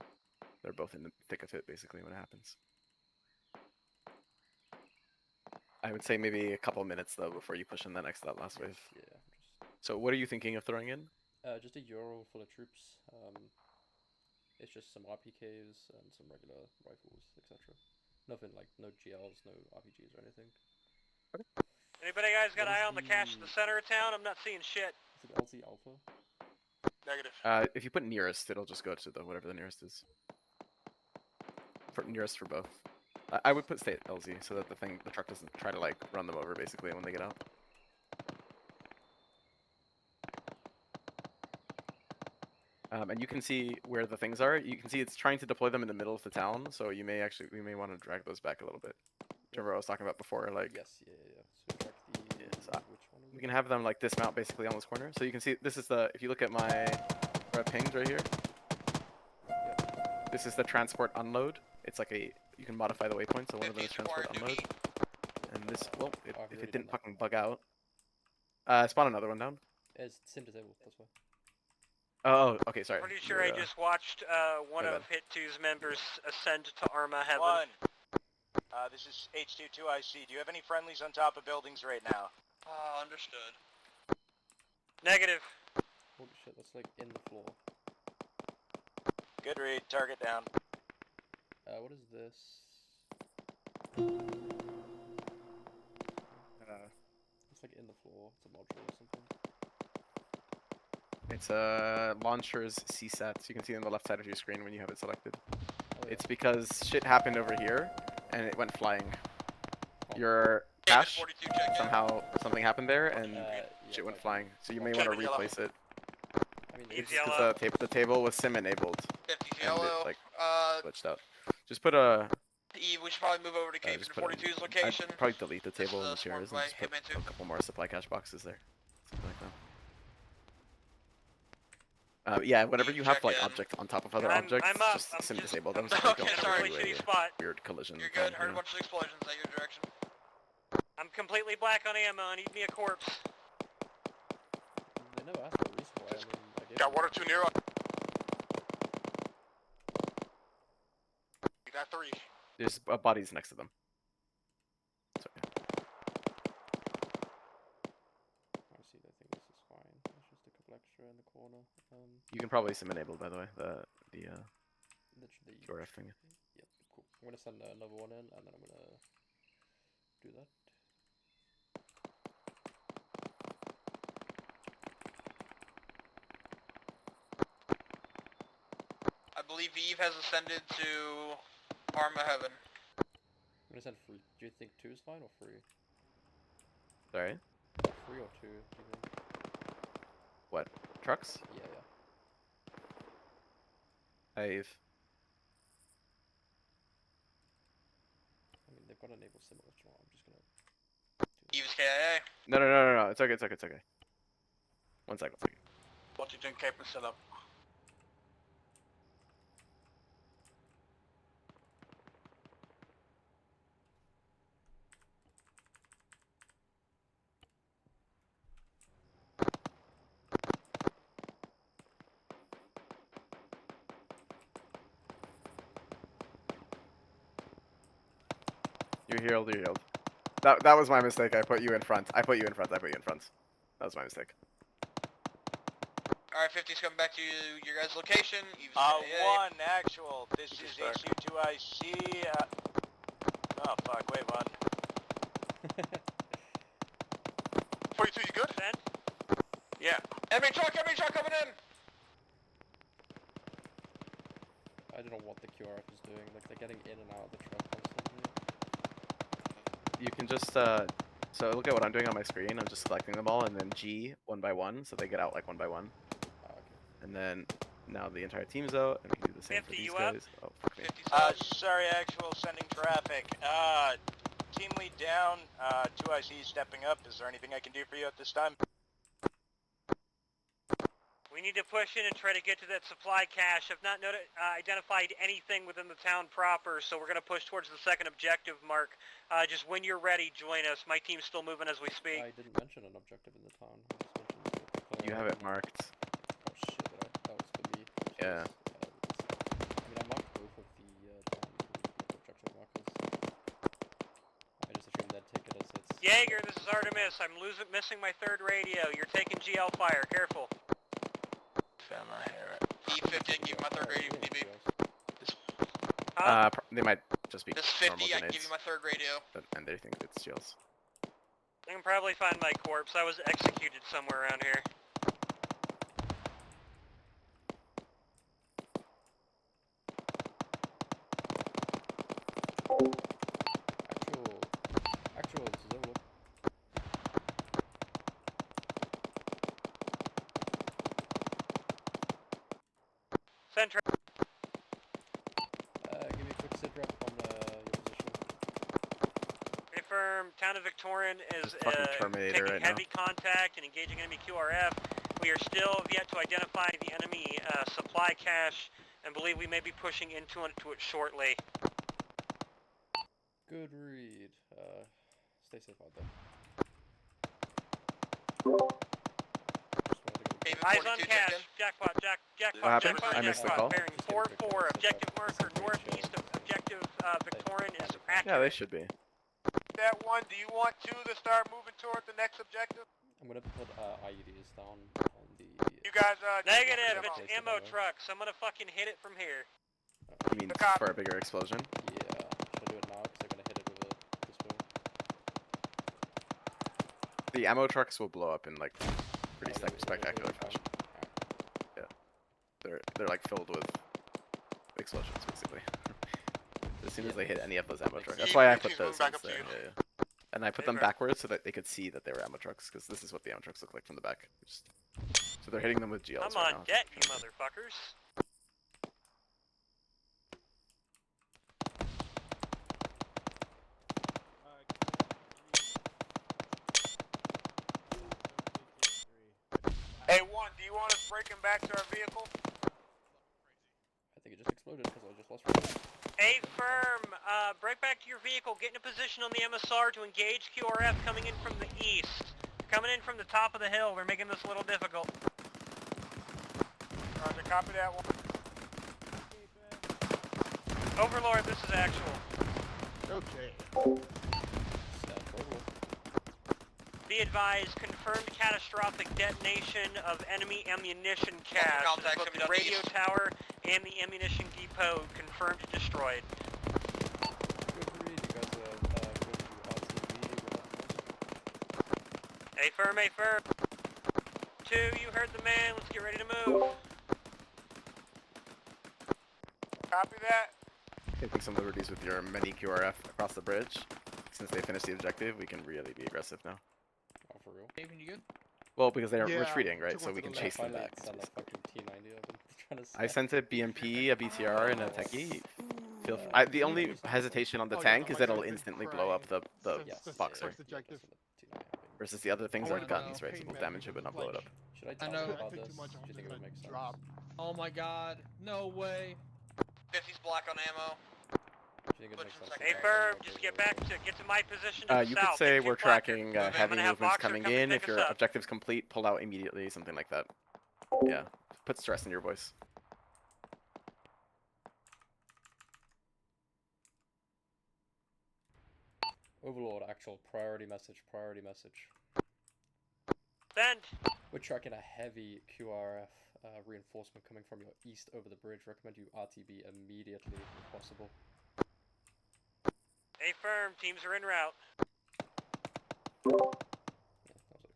they're both in the thick of it, basically, when it happens. I would say maybe a couple minutes, though, before you push in that last wave. Yeah. So what are you thinking of throwing in? Just a Euro full of troops. It's just some RPKs and some regular rifles, etc. Nothing like, no GLs, no RPGs or anything. Anybody guys got an eye on the cache in the center of town? I'm not seeing shit. Is it LZ Alpha? Negative. If you put nearest, it'll just go to the whatever the nearest is. For nearest for both. I would put state LZ so that the truck doesn't try to like run them over basically when they get out. And you can see where the things are. You can see it's trying to deploy them in the middle of the town, so we may want to drag those back a little bit. Remember what I was talking about before, like. Yes, yeah. So track the which one? We can have them like dismount basically on this corner. So you can see this is if you look at my where I pinged right here. This is the transport unload. It's like you can modify the waypoint, so one of them is transport unload. if already it didn't done that. fucking bug out. Spawn another one down. It's sim disabled, that's why. Oh, okay, sorry. Pretty sure I just watched one my of bad. Hit 2's members ascend to Arma Heaven. One. This is H22IC. Do you have any friendlies on top of buildings right now? Understood. Negative. Holy shit, that's like in the floor. Good read. Target down. What is this? It's like in the floor. It's a module or something. It's a launcher's CSAT. You can see on the left side of your screen when you have it selected. It's because shit happened over here, and it went flying. Your cache, somehow something happened there, and shit went flying. So you may want to replace it. I mean, It's because the table was sim enabled, and it like glitched out. Just put a. Eve, we should probably move over to Cape Just and put 42's location. I'd probably delete the table This and is the chairs and by just put Hitman 2. a couple more supply cache boxes there. Something like that. Yeah, whenever you have like objects on top of other objects, I'm up. just I'm sim just- disable them. Okay, So they don't sorry. give you Shitty a spot. weird collision. You're good. thing, Heard you a know? bunch of explosions at your direction. I'm completely black on ammo. I need me a corpse. They never asked for a resupply. I mean, I gave Got them one or two near us. You got three. There's bodies next to them. It's okay. Honestly, I think this is fine. There's just a couple extra in the corner. You can probably sim enable, by the way, the Literally. QRF thing. Yep, cool. I'm gonna send another one in, and then I'm gonna do that. I believe Eve has ascended to Arma Heaven. I'm gonna send free. Do you think 2 is fine or 3? Sorry? 3 or 2, do you think? What? Trucks? Yeah. I've. I mean, they've got to enable similar to I'm just gonna. Eve's KIA. No. It's okay. One second. What you doing, Cape and set up? You're healed. That was my mistake. I put you in front. That was my mistake. Alright, 50's coming back to your guys' location. Eve's KIA. One actual. This is HU2IC. Oh fuck, wait, one. 42, you good? Yeah. Enemy truck coming in! I don't know what the QRF is doing. Like, they're getting in and out of the truck constantly. You can just so look at what I'm doing on my screen. I'm just selecting them all and then G one by one, so they get out like one by one. Okay. And then now the entire team's out, and we can do the same for these guys. Oh fuck me. Sorry, actual, sending traffic. Team lead down, 2IC stepping up. Is there anything I can do for you at this time? We need to push in and try to get to that supply cache. I've not identified anything within the town proper, so we're going to push towards the second objective, Mark. Just when you're ready, join us. My team's still moving as we speak. I didn't mention an objective in the town. I just mentioned You have it marked. Oh shit, that was for me. Yeah. I mean, I marked both of the objective markers. I just assumed that take it as it's... Jaeger, this is Artemis. I'm missing my third radio. You're taking GL fire. Careful. E50, I can give you my third radio if need be. They might just be This is normal 50, I can grenades, give you my third radio. and they think it's shields. I can probably find my corpse. I was executed somewhere around here. Actual, it's Zolo. Center. Give me a quick sit rep on your position. Confirm. Town of Victorian is fucking Terminator taking right now. heavy contact and engaging enemy QRF. We are still yet to identify the enemy supply cache and believe we may be pushing into it shortly. Good read. Stay safe out there. Eyes on cash. Jackpot. Jackpot. What happened? Jackpot. I missed the Jackpot. call. Bearing 4-4. Objective marker northeast of objective Victorian is accurate. Yeah, they should be. That one, do you want two to start moving toward the next objective? I'm gonna put IEDs down on the... You guys, Negative, it's ammo trucks. I'm gonna fucking hit it from here. You mean for a bigger explosion? Yeah, should I do it now? Because I'm gonna hit it with this boom. The ammo trucks will blow up in like pretty spectacular fashion. Yeah, they're like filled with explosions basically. As soon as they hit any of those ammo trucks, that's why I put those ones there. Yeah. And I put them backwards so that they could see that they were ammo trucks, because this is what the ammo trucks look like from the back. So they're hitting them with GLs I'm right on now. debt, you motherfuckers. Hey, one, do you want us breaking back to our vehicle? I think it just exploded because I just lost range. Affirm, break back to your vehicle, get in a position on the MSR to engage QRF coming in from the east. Coming in from the top of the hill, we're making this a little difficult. Roger, copy that one. Overlord, this is actual. Okay. Be advised, confirmed catastrophic detonation of enemy ammunition cache. Contact, Both the radio tower and the ammunition depot confirmed destroyed. Good read, you guys go to RTV. Affirm. 2, you heard the man, let's get ready to move. Copy that. Taking some liberties with your mini QRF across the bridge. Since they finished the objective, we can really be aggressive now. Oh, for real? David, you good? Well, because they're retreating, right? took So one we to can the chase them Finally back. send a fucking T90 up and trying to I sent a BMP, a BTR, and a techie. The only hesitation on the Oh, yeah, tank no, is my that it'll guy's been instantly blow up the Since boxer. first objective. Versus the other things I are wanna guns, know. right? So we'll damage it but not blow it up. Should I I talk know. about I think this? too much, Do I'm you just think it would gonna make sense? drop. Oh my god. No way. 50's black on ammo. Do you think it makes sense? to talk Affirm, about just the- get to my position to the You south. could say Get we're to Blacker. tracking I'm heavy gonna have movements Boxer coming come and in. pick If us your up. objective's complete, pull out immediately, something like that. Yeah, put stress in your voice. Overlord, actual priority message. Send. We're tracking a heavy QRF reinforcement coming from your east over the bridge. Recommend you RTB immediately if possible. Affirm, teams are en route. Yeah, that was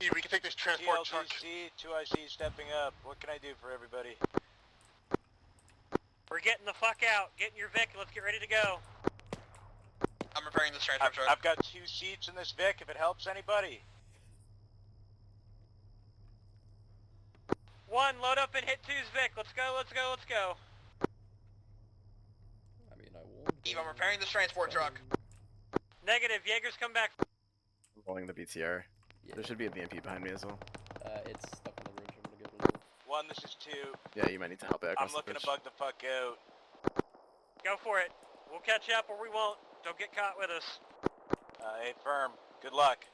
okay. We can take this transport truck. TLTC, 2IC stepping up. What can I do for everybody? We're getting the fuck out. Get in your Vic, let's get ready to go. I'm repairing this transport truck. I've got 2 seats in this Vic if it helps anybody. 1, load up and hit 2's Vic. Let's go. I mean, I warned. Eve, I'm repairing this transport truck. Negative, Jaegers come back. Rolling the BTR. Yeah. There should be a BMP behind me as well. It's stuck on the bridge. I'm gonna give it a little. 1, this is 2. Yeah, you might need to help it across I'm the looking bridge. to bug the fuck out. Go for it. We'll catch up or we won't. Don't get caught with us. Hey, firm. Good luck.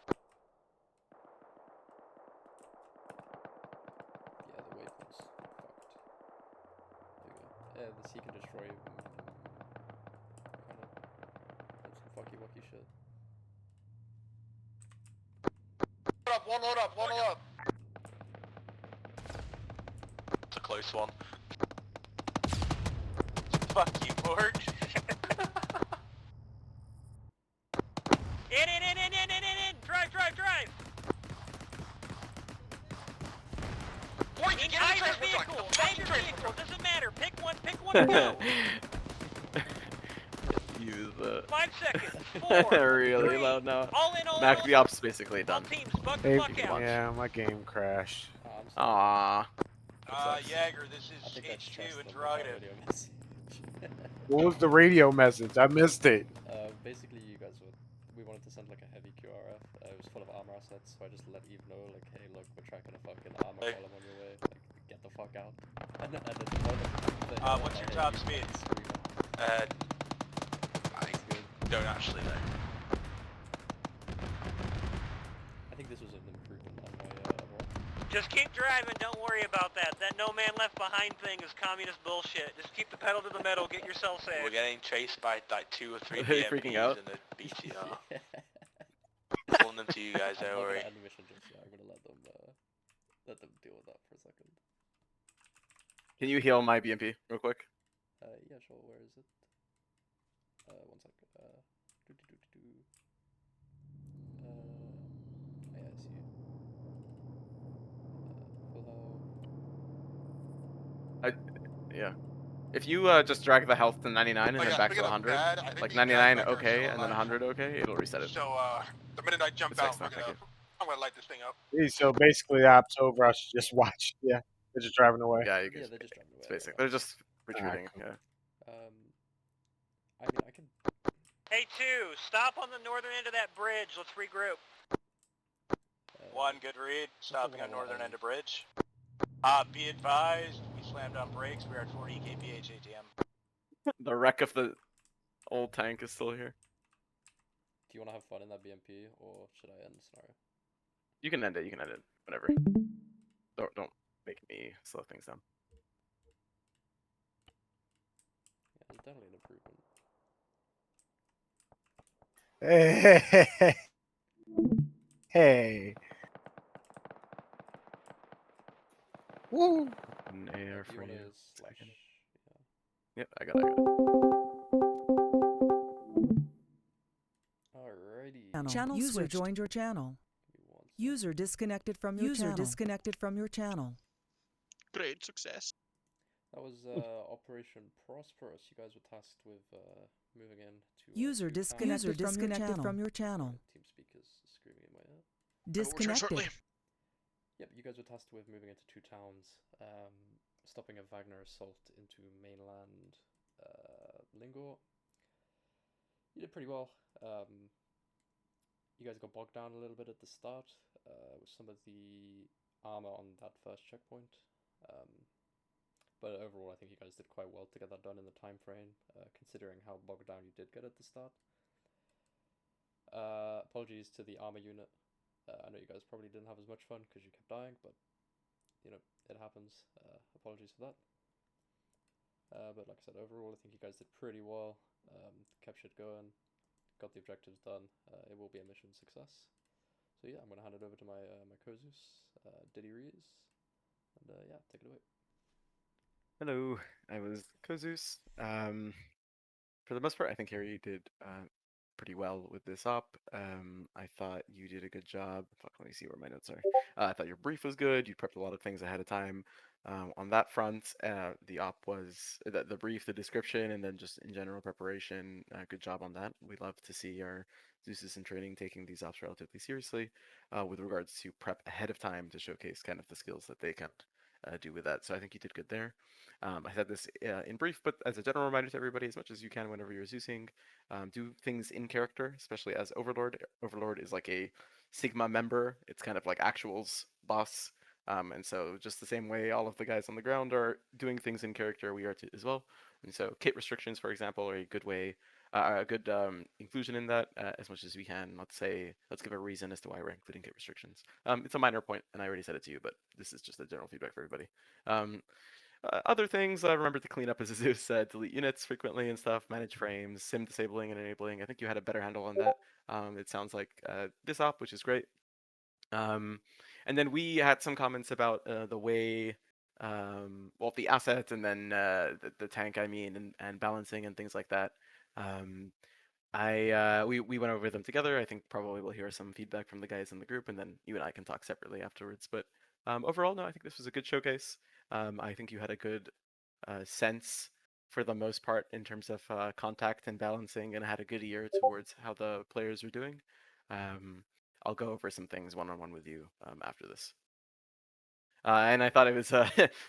Yeah, the wave is fucked. There you go. Yeah, the sea can destroy you. Kind of. That's some fucky wucky shit. Load up. It's a close one. Fuck you, Lord. In. Drive. Boy, In get in the either transport truck. vehicle. The fucking transport truck. Doesn't matter. Pick one and go. Use the 5 seconds. 4. really 3, loud now. All in. Mac the op's basically All done. teams, bug the fuck out. Yeah, my game crashed. Aww. Jaeger, this I is think I H2 stressed them with my interrogative. radio message. What was the radio message? I missed it. Basically, you guys we wanted to send like a heavy QRF. It was full of armor assets, so I just let Eve know, like, hey, look, we're tracking a fucking armor column on your way. Like, get the fuck out. And then What's your top speed? Nice. don't actually though. I think this was an improvement on my overall. Just keep driving, don't worry about that. That no man left behind thing is communist bullshit. Just keep the pedal to the metal, get yourself safe. We're getting chased by like 2 or 3 Are they freaking BMPs out? and a BTR. Pulling them to you guys, I'm don't not worry. gonna end the mission just yet. I'm gonna let them deal with that for a second. Can you heal my BMP real quick? Yeah, sure. Where is it? One sec. Yeah, I see you. Full health. Yeah. If you just drag the health to 99 and then back to 100, bad, I think like these guys 99 back there are okay, still and then alive. 100 okay, it'll reset it. So, the minute I jump It's out, fixed now, thank you. I'm gonna light this thing up. So basically, the app's over. I should just watch. Yeah, they're just driving away. Yeah, you can Yeah, they're just driving away. it's basic. They're just retreating, cool. yeah. I mean, I can. Hey, 2, stop on the northern end of that bridge. Let's regroup. 1, good read. Stopping on northern end of bridge. Be advised, we slammed on brakes. We are at 40 kph ATM. The wreck of the old tank is still here. Do you want to have fun in that BMP, or should I end the scenario? You can end it, whatever. Don't make me slow things down. Yeah, there's definitely an improvement. Hey. Hey. Woo. An AR Do you for want you. to slash? Yeah. Yep, I got it. Alrighty. Channel user joined your channel. User disconnected from your channel. User disconnected from your channel. Great success. That was Operation Prosperous. You guys were tasked with moving in to User disconnected from your channel. TeamSpeak is screaming in my ear. Disconnected. Yep, you guys were tasked with moving into 2 towns, stopping a Wagner assault into mainland Lingor. You did pretty well. You guys got bogged down a little bit at the start with some of the armor on that first checkpoint. But overall, I think you guys did quite well to get that done in the time frame, considering how bogged down you did get at the start. Apologies to the armor unit. I know you guys probably didn't have as much fun because you kept dying, but you know, it happens. Apologies for that. But like I said, overall, I think you guys did pretty well. Kept shit going, got the objectives done. It will be a mission success. So yeah, I'm gonna hand it over to my my co-Zeus, Diddy Rees, and yeah, take it away. Hello, I was Kozus. For the most part, I think Harry did pretty well with this op. I thought you did a good job. Fuck, let me see where my notes are. I thought your brief was good. You prepped a lot of things ahead of time. On that front, the op was the brief, the description, and then just in general preparation. Good job on that. We love to see our Zeus in training taking these ops relatively seriously with regards to prep ahead of time to showcase kind of the skills that they can do with that. So I think you did good there. I said this in brief, but as a general reminder to everybody, as much as you can whenever you're Zeusing, do things in character, especially as Overlord. Overlord is like a Sigma member. It's kind of like Actual's boss. And so just the same way all of the guys on the ground are doing things in character, we are as well. And so kit restrictions, for example, are a good way, a good inclusion in that as much as we can. Let's give a reason as to why we're including kit restrictions. It's a minor point, and I already said it to you, but this is just a general feedback for everybody. Other things, remember to clean up as Zeus, delete units frequently and stuff, manage frames, sim disabling and enabling. I think you had a better handle on that. It sounds like this op, which is great. And then we had some comments about the way, well, the asset and then the tank, I mean, and balancing and things like that. We went over them together. I think probably we'll hear some feedback from the guys in the group, and then you and I can talk separately afterwards. But overall, no, I think this was a good showcase. I think you had a good sense for the most part in terms of contact and balancing, and had a good ear towards how the players were doing. I'll go over some things one-on-one with you after this. And I thought it was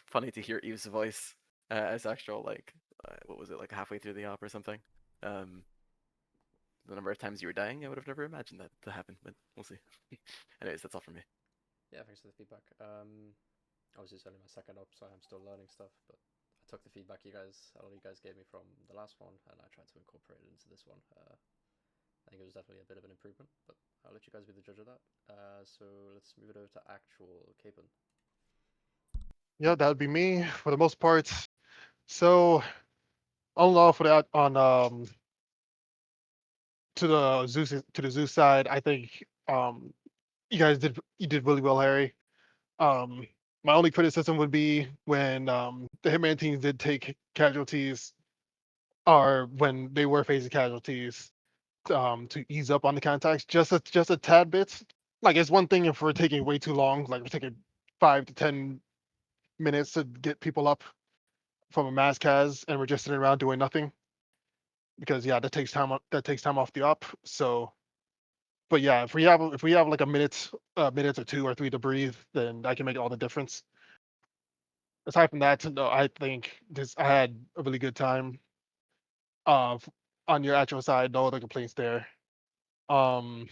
funny to hear Eve's voice as actual, like, what was it, like halfway through the op or something. The number of times you were dying, I would have never imagined that to happen, but we'll see. Anyways, that's all from me. Yeah, thanks for the feedback. Obviously it's only my second op, so I'm still learning stuff, but I took the feedback a lot of you guys gave me from the last one, and I tried to incorporate it into this one. I think it was definitely a bit of an improvement, but I'll let you guys be the judge of that. So let's move it over to actual Capen. Yeah, that would be me for the most part. So, all in all, for that on to the Zeus side, I think you did really well, Harry. Um, my only criticism would be when the Hitman teams did take casualties, or when they were facing casualties, to ease up on the contacts just a tad bit. Like it's one thing if we're taking way too long, like we're taking 5 to 10 minutes to get people up from a mass cas, and we're just sitting around doing nothing. Because yeah, that takes time off the op. So, but yeah, if we have like a minute or two or three to breathe, then that can make all the difference. Aside from that, no, I think I had a really good time. On your actual side, no other complaints there. Um,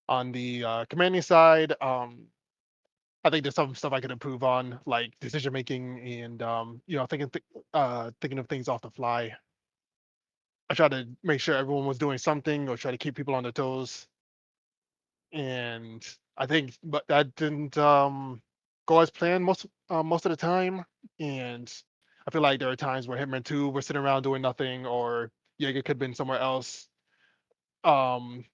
on the commanding side, I think there's some stuff I could improve on, like decision making and thinking of things off the fly. I tried to make sure everyone was doing something or try to keep people on their toes. And I think, but that didn't go as planned most of the time. And I feel like there are times where Hitman 2 were sitting around doing nothing, or Jaeger could have been somewhere else. Um,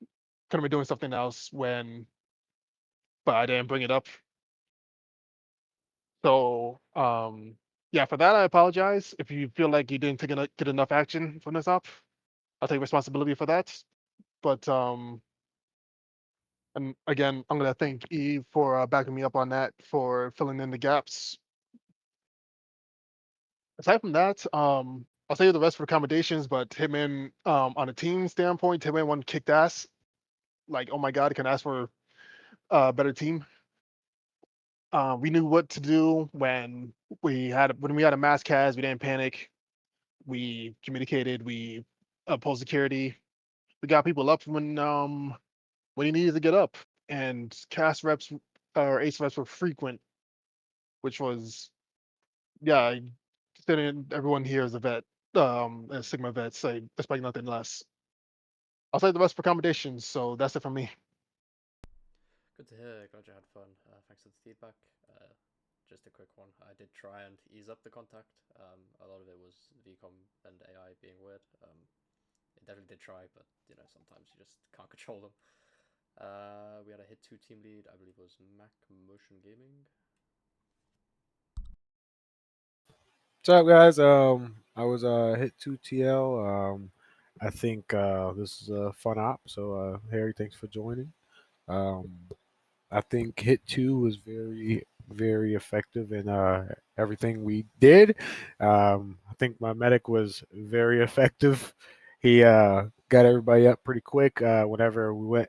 could have been doing something else but I didn't bring it up. So yeah, for that I apologize. If you feel like you didn't get enough action from this op, I'll take responsibility for that. But and again, I'm gonna thank Eve for backing me up on that, for filling in the gaps. Aside from that, I'll save the rest for accommodations. But Hitman, on a team standpoint, Hitman one kicked ass. Like, oh my god, I can ask for a better team. We knew what to do when we had a mass cas. We didn't panic. We communicated. We pulled security. We got people up when he needed to get up, and cast reps or ace reps were frequent, which was yeah. Considering everyone here is a vet, a Sigma vet, so I expect nothing less. I'll save the rest for accommodations. So that's it from me. Good to hear. Glad you had fun. Thanks for the feedback. Just a quick one. I did try and ease up the contact. A lot of it was VCOM and AI being weird. It definitely did try, but sometimes you just can't control them. We had a hit 2 team lead. I believe it was Mac Motion Gaming. What's up, guys? I was hit 2 TL. I think this is a fun op. So Harry, thanks for joining. Um, I think hit 2 was very, very effective in everything we did. I think my medic was very effective. He got everybody up pretty quick. Whenever we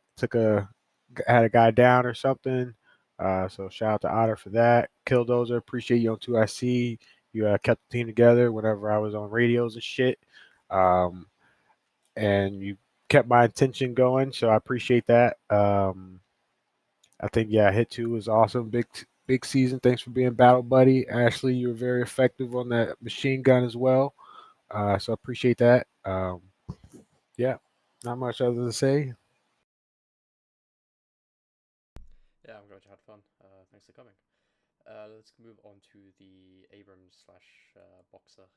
had a guy down or something. So shout out to Otter for that. Killdozer, appreciate you on 2IC. You kept the team together whenever I was on radios and shit. Um, and you kept my attention going, so I appreciate that. I think hit 2 was awesome. Big season. Thanks for being battle buddy. Ashley, you were very effective on that machine gun as well. So I appreciate that. Yeah, not much other to say. Yeah, I'm glad you had fun. Thanks for coming. Let's move on to the Abrams slash Boxer.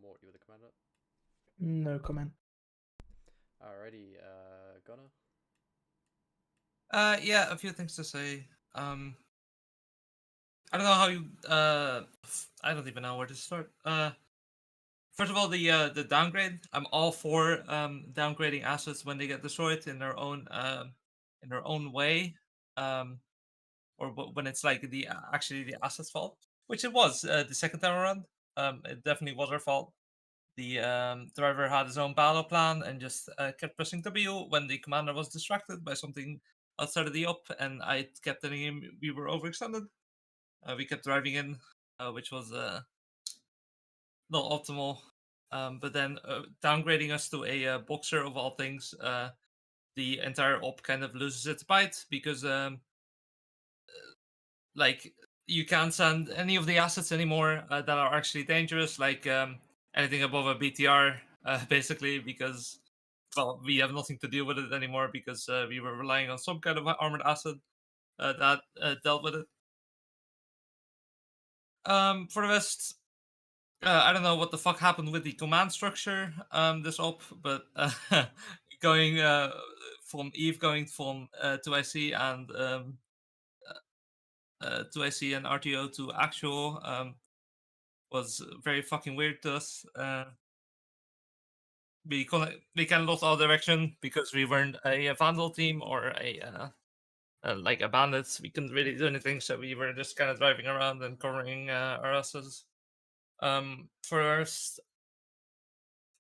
Mort, you were the commander. No comment. Alrighty, Gunnar. Yeah, a few things to say. I don't know how you. I don't even know where to start. First of all, the downgrade. I'm all for downgrading assets when they get destroyed in their own way, or when it's like actually the asset's fault, which it was the second time around. It definitely was our fault. The driver had his own battle plan and just kept pressing W when the commander was distracted by something outside of the up, and I kept telling him we were overextended. We kept driving in, which was not optimal. But then downgrading us to a boxer of all things, the entire op kind of loses its bite because like you can't send any of the assets anymore that are actually dangerous, like anything above a BTR, basically, because well, we have nothing to deal with it anymore because we were relying on some kind of armored asset that dealt with it. For the rest, I don't know what the fuck happened with the command structure this op, but going from Eve going from 2IC and 2IC and RTO to actual was very fucking weird to us. We kind of lost our direction because we weren't a Vandal team or like a bandits. We couldn't really do anything, so we were just kind of driving around and covering our asses. First,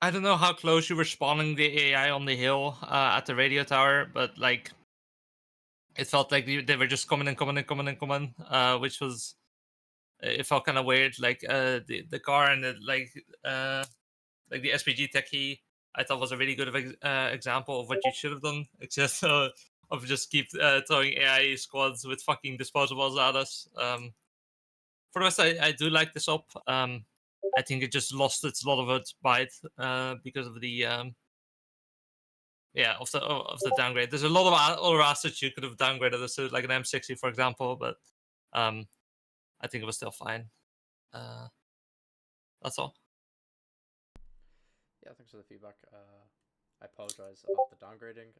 I don't know how close you were spawning the AI on the hill at the radio tower, but like it felt like they were just coming, which was it felt kind of weird. Like the car and like the SPG techie, I thought was a really good example of what you should have done. Except of just keep throwing AI squads with fucking disposables at us. For the rest, I do like this op. I think it just lost a lot of its bite because of the of the downgrade. There's a lot of other assets you could have downgraded this to, like an M60, for example, but I think it was still fine. That's all. Yeah, thanks for the feedback. I apologize about the downgrading.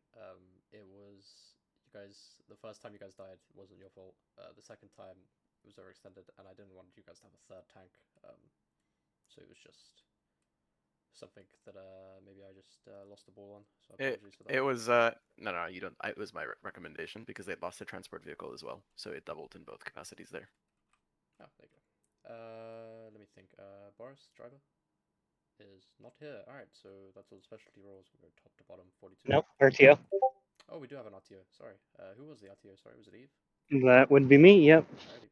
It was you guys. The first time you guys died wasn't your fault. The second time it was overextended, and I didn't want you guys to have a third tank. So it was just something that maybe I just lost the ball on. So apologies for that. It was no, you don't. It was my recommendation because they lost their transport vehicle as well, so it doubled in both capacities there. Oh, there you go. Let me think. Boris, driver, is not here. Alright, so that's all the specialty roles. We're top to bottom, 42. Nope, RTO. Oh, we do have an RTO. Sorry. Who was the RTO? Sorry, was it Eve? That would be me, yep. Alrighty.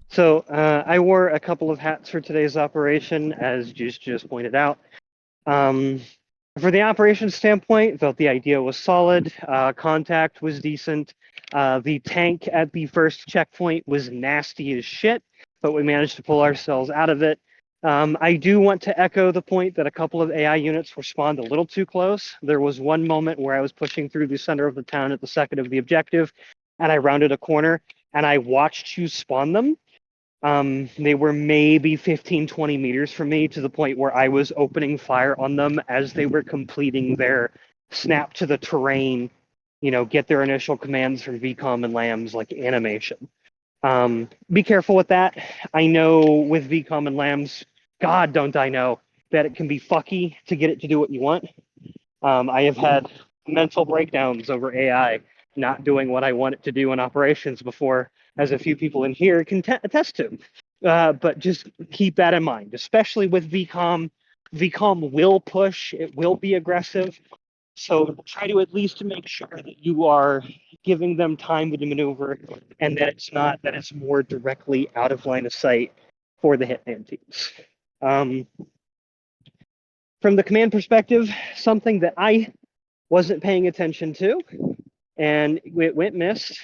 So I wore a couple of hats for today's operation, as Juice just pointed out. For the operations standpoint, felt the idea was solid. Contact was decent. The tank at the first checkpoint was nasty as shit, but we managed to pull ourselves out of it. I do want to echo the point that a couple of AI units were spawned a little too close. There was one moment where I was pushing through the center of the town at the second of the objective, and I rounded a corner, and I watched you spawn them. They were maybe 15, 20 meters from me, to the point where I was opening fire on them as they were completing their snap to the terrain, get their initial commands from VCOM and LAMs, like animation. Be careful with that. I know with VCOM and LAMs, God, don't I know, that it can be fucky to get it to do what you want. I have had mental breakdowns over AI not doing what I want it to do in operations before, as a few people in here can attest to. But just keep that in mind, especially with VCOM. VCOM will push, it will be aggressive. So try to at least make sure that you are giving them time to maneuver, and that it's more directly out of line of sight for the Hitman teams. From the command perspective, something that I wasn't paying attention to, and it went missed.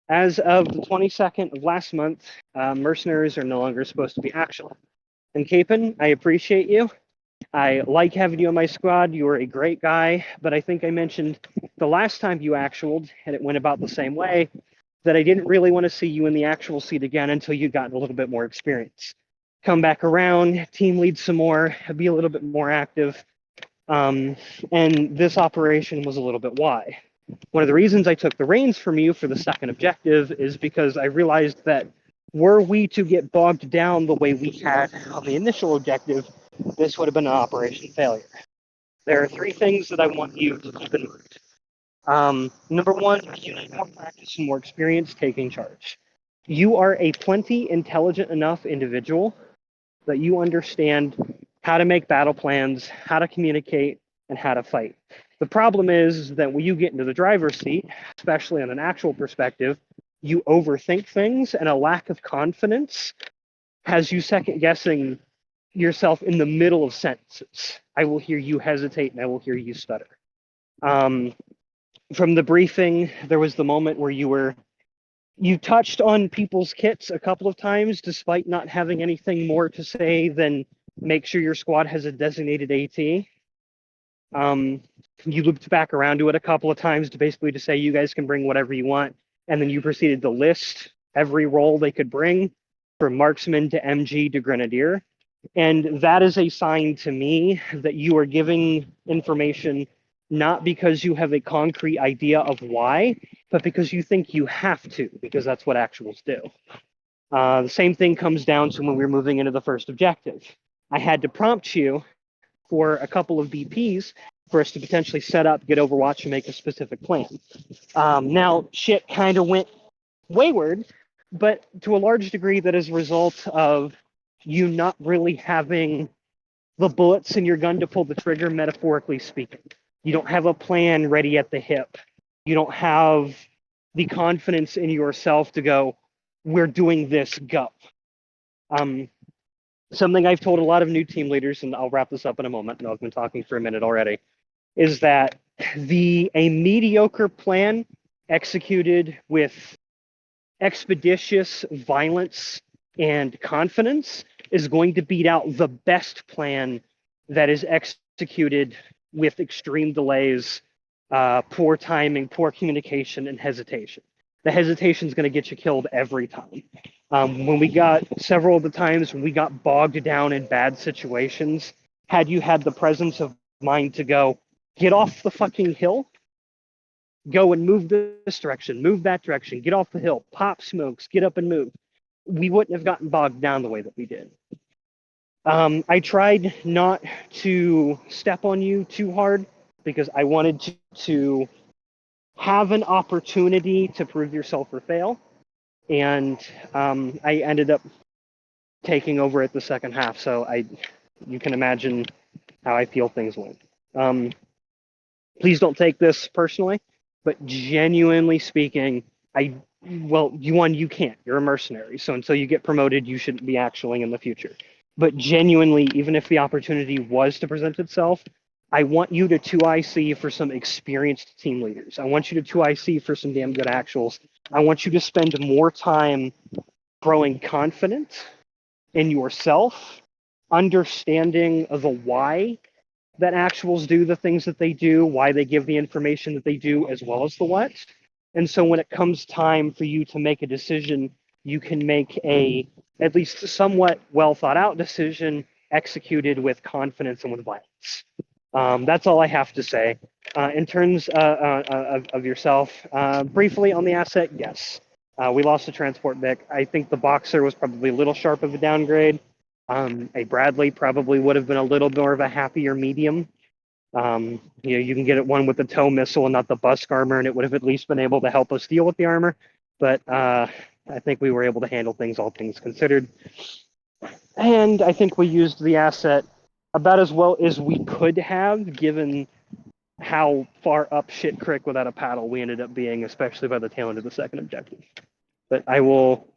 As of the 22nd of last month, mercenaries are no longer supposed to be actual. And Capon, I appreciate you. I like having you on my squad. You are a great guy, but I think I mentioned the last time you actualed, and it went about the same way, that I didn't really want to see you in the actual seat again until you'd gotten a little bit more experience. Come back around, team lead some more, be a little bit more active. And this operation was a little bit why. One of the reasons I took the reins from you for the second objective is because I realized that were we to get bogged down the way we had on the initial objective, this would have been an operation failure. There are three things that I want you to keep in mind. Number one, you need more practice and more experience taking charge. You are a plenty intelligent enough individual that you understand how to make battle plans, how to communicate, and how to fight. The problem is that when you get into the driver's seat, especially on an actual perspective, you overthink things, and a lack of confidence has you second guessing yourself in the middle of sentences. I will hear you hesitate, and I will hear you stutter. From the briefing, there was the moment where you touched on people's kits a couple of times, despite not having anything more to say than make sure your squad has a designated AT. You looped back around to it a couple of times to basically to say you guys can bring whatever you want, and then you proceeded to list every role they could bring, from marksman to MG to grenadier. And that is a sign to me that you are giving information not because you have a concrete idea of why, but because you think you have to, because that's what actuals do. The same thing comes down to when we were moving into the first objective. I had to prompt you for a couple of BPs for us to potentially set up, get Overwatch, and make a specific plan. Now, shit kind of went wayward, but to a large degree, that is a result of you not really having the bullets in your gun to pull the trigger, metaphorically speaking. You don't have a plan ready at the hip. You don't have the confidence in yourself to go, we're doing this, go. Um, Something I've told a lot of new team leaders, and I'll wrap this up in a moment, I've been talking for a minute already, is that a mediocre plan executed with expeditious violence and confidence is going to beat out the best plan that is executed with extreme delays, poor timing, poor communication, and hesitation. The hesitation is going to get you killed every time. When we got several of the times when we got bogged down in bad situations, had you had the presence of mind to go, get off the fucking hill, go and move this direction, move that direction, get off the hill, pop smokes, get up and move, we wouldn't have gotten bogged down the way that we did. I tried not to step on you too hard because I wanted to have an opportunity to prove yourself or fail. And I ended up taking over at the second half. So you can imagine how I feel things went. Please don't take this personally, but genuinely speaking, you can't. You're a mercenary. So until you get promoted, you shouldn't be actualing in the future. But genuinely, even if the opportunity was to present itself, I want you to 2IC for some experienced team leaders. I want you to 2IC for some damn good actuals. I want you to spend more time growing confident in yourself, understanding the why that actuals do the things that they do, why they give the information that they do, as well as the what. And so when it comes time for you to make a decision, you can make at least somewhat well thought out decision executed with confidence and with violence. That's all I have to say. In terms of yourself, briefly on the asset, yes. We lost a transport Vic. I think the Boxer was probably a little sharp of a downgrade. A Bradley probably would have been a little more of a happier medium. You can get it one with the tow missile and not the busk armor, and it would have at least been able to help us deal with the armor. But I think we were able to handle things, all things considered. And I think we used the asset about as well as we could have, given how far up shit creek without a paddle we ended up being, especially by the tail end of the second objective. But I will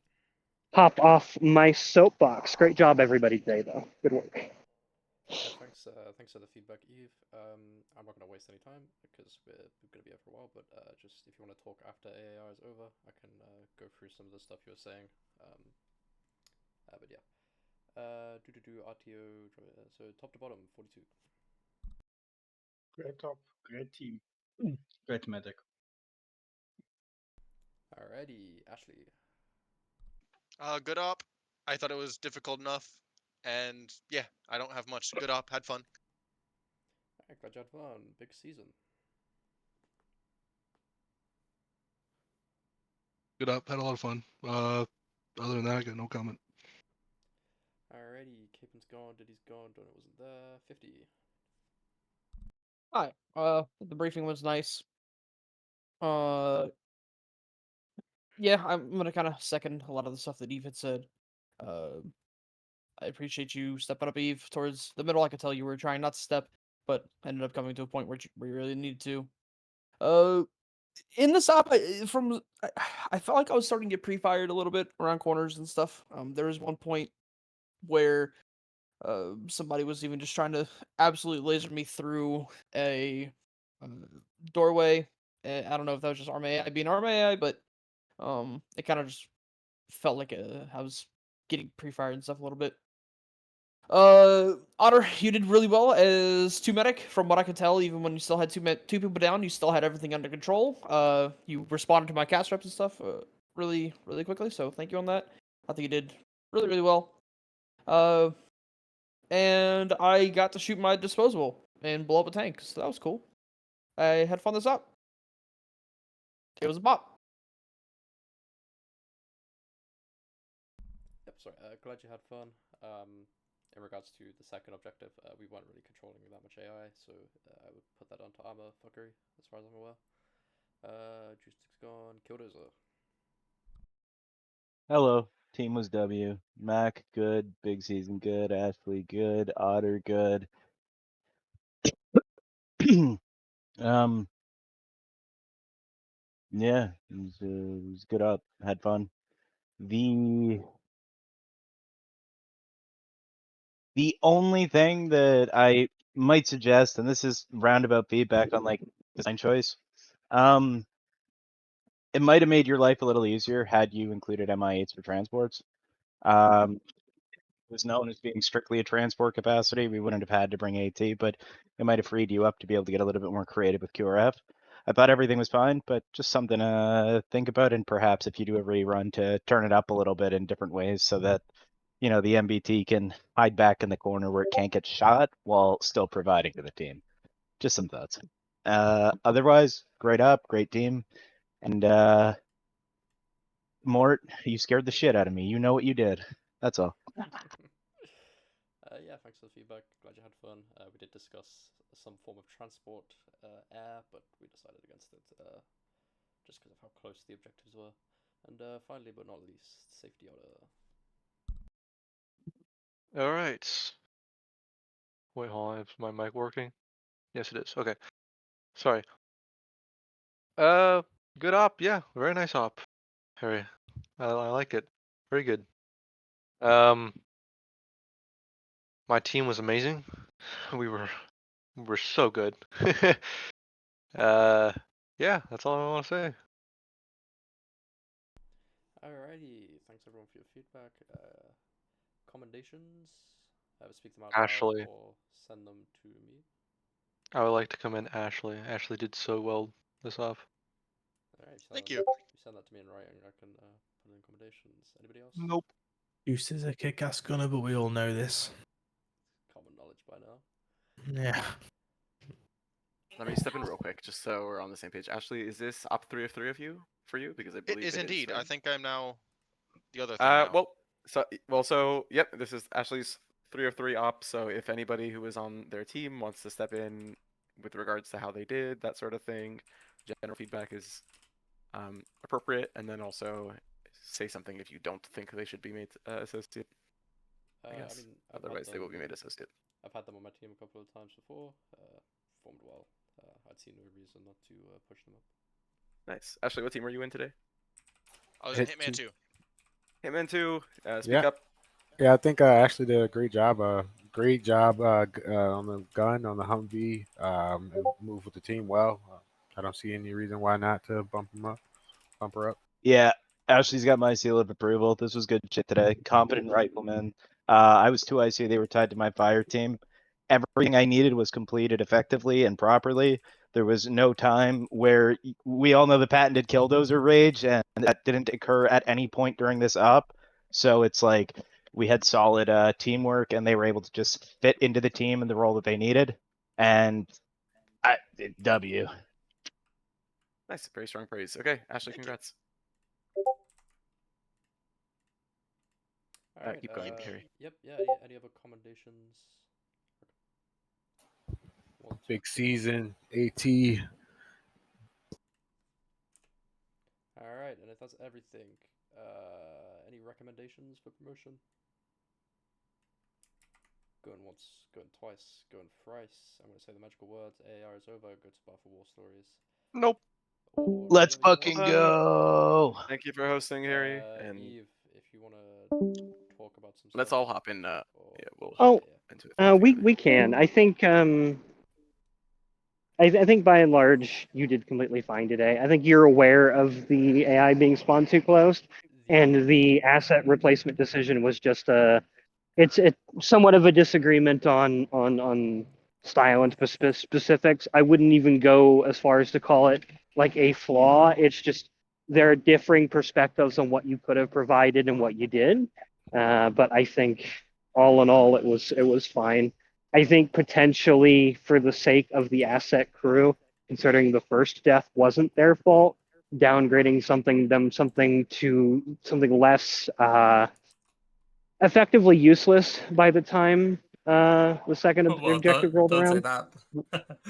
hop off my soapbox. Great job, everybody, today, though. Good work. Thanks for the feedback, Eve. I'm not gonna waste any time because we're gonna be here for a while. But just if you want to talk after AAR is over, I can go through some of the stuff you were saying. But yeah, RTO. So top to bottom, 42. Great top, great team, great medic. Alrighty, Ashley. Good op. I thought it was difficult enough, and yeah, I don't have much. Good op. Had fun. Alright, glad you had fun. Big season. Good up. Had a lot of fun. Other than that, I got no comment. Alrighty, Capen's gone. Diddy's gone. Donut wasn't there. 50. Hi. The briefing was nice. Yeah, I'm gonna kind of second a lot of the stuff that Eve had said. I appreciate you stepping up, Eve. Towards the middle, I could tell you were trying not to step, but ended up coming to a point where you really needed to. In the stop, I felt like I was starting to get pre-fired a little bit around corners and stuff. There was one point where somebody was even just trying to absolutely laser me through a doorway. I don't know if that was just arm AI being arm AI, but it kind of just felt like I was getting pre-fired and stuff a little bit. Otter, you did really well as 2 medic. From what I could tell, even when you still had two people down, you still had everything under control. You responded to my cast reps and stuff really quickly. So thank you on that. I think you did really well. And I got to shoot my disposable and blow up a tank, so that was cool. I had fun this up. It was a bop. Yep, sorry. Glad you had fun. In regards to the second objective, we weren't really controlling that much AI, so I would put that onto armor fuckery, as far as I'm aware. Juice Stick's gone. Killdozer. Hello. Team was W. Mac, good. Big Season, good. Ashley, good. Otter, good. Yeah, it was good up. Had fun. The only thing that I might suggest, and this is roundabout feedback on like design choice, it might have made your life a little easier had you included MI8s for transports. It was known as being strictly a transport capacity. We wouldn't have had to bring AT, but it might have freed you up to be able to get a little bit more creative with QRF. I thought everything was fine, but just something to think about, and perhaps if you do a rerun, to turn it up a little bit in different ways so that the MBT can hide back in the corner where it can't get shot while still providing to the team. Just some thoughts. Otherwise, great up, great team, and Mort, you scared the shit out of me. You know what you did. That's all. Yeah, thanks for the feedback. Glad you had fun. We did discuss some form of transport air, but we decided against it just because of how close the objectives were. And finally, but not least, safety order. All right. Wait, hold on. Is my mic working? Yes, it is. Okay. Sorry. Good op. Yeah, very nice op, Harry. I like it. Very good. My team was amazing. We were so good. Yeah, that's all I want to say. Alrighty, thanks everyone for your feedback. Commendations. Either speak them out loud Ashley. or send them to me. I would like to commend Ashley. Ashley did so well this off. Alright, Thank you you. send that to me in writing. I can put in commendations. Anybody else? Nope. Juice is a kick-ass gunner, but we all know this. Common knowledge by now. Yeah. Let me step in real quick, just so we're on the same page. Ashley, is this op 3 of 3 of you for you? Because I It believe is it is. indeed. I Right? think I'm now the other thing now. So yep, this is Ashley's 3 of 3 op. So if anybody who is on their team wants to step in with regards to how they did, that sort of thing, general feedback is appropriate, and then also say something if you don't think they should be made associate. I guess. mean, Otherwise, they will be made associate. I've had them on my team a couple of times before. Performed well. I'd see no reason not to push them up. Nice. Ashley, what team are you in today? I was in Hitman 2. Hitman 2. Speak Yeah. up. Yeah, I think Ashley did a great job. Great job on the gun, on the Humvee, and moved with the team well. I don't see any reason why not to bump her up. Yeah, Ashley's got my seal of approval. This was good shit today. Competent rifleman. I was 2 IC. They were tied to my fire team. Everything I needed was completed effectively and properly. There was no time where we all know the patented killdozer rage, and that didn't occur at any point during this op. So it's like we had solid teamwork, and they were able to just fit into the team and the role that they needed. And W. Nice. Very strong praise. Okay, Ashley, congrats. Alright, keep going, Harry. Yep, yeah, any other commendations? Big season, AT. Alright, and if that's everything, any recommendations for promotion? Going once, going twice, going thrice. I'm going to say the magical words. AAR is over. Go to Bar for War Stories. Nope. Let's fucking go. Thank you for hosting, Harry. And Eve, if you want to talk about some let's stuff. all hop in. Yeah, we'll hop into it. We can. I think I think by and large you did completely fine today. I think you're aware of the AI being spawned too close, and the asset replacement decision was just a it's somewhat of a disagreement on style and specifics. I wouldn't even go as far as to call it like a flaw. It's just there are differing perspectives on what you could have provided and what you did. But I think all in all, it was fine. I think potentially for the sake of the asset crew, considering the first death wasn't their fault, downgrading something to something less effectively useless by the time the second Well, objective rolled don't say around that.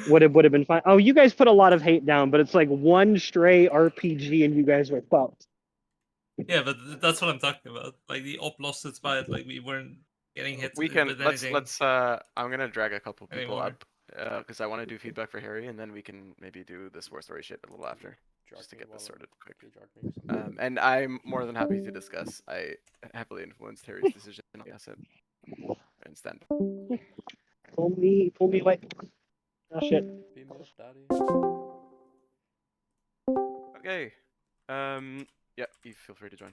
would have been fine. Oh, you guys put a lot of hate down, but it's like one stray RPG and you guys were fucked. Yeah, but that's what I'm talking about. Like the op lost its bite. Like we weren't getting hit We can with anything I'm gonna drag a couple people anymore. up because I want to do feedback for Harry, and then we can maybe do this war story shit a little after, just to get this sorted quick. And I'm more than happy to discuss. I heavily influenced Harry's decision on the asset and stand. Pull me like oh shit. Beam me up, daddy. Okay. Yeah, you feel free to join.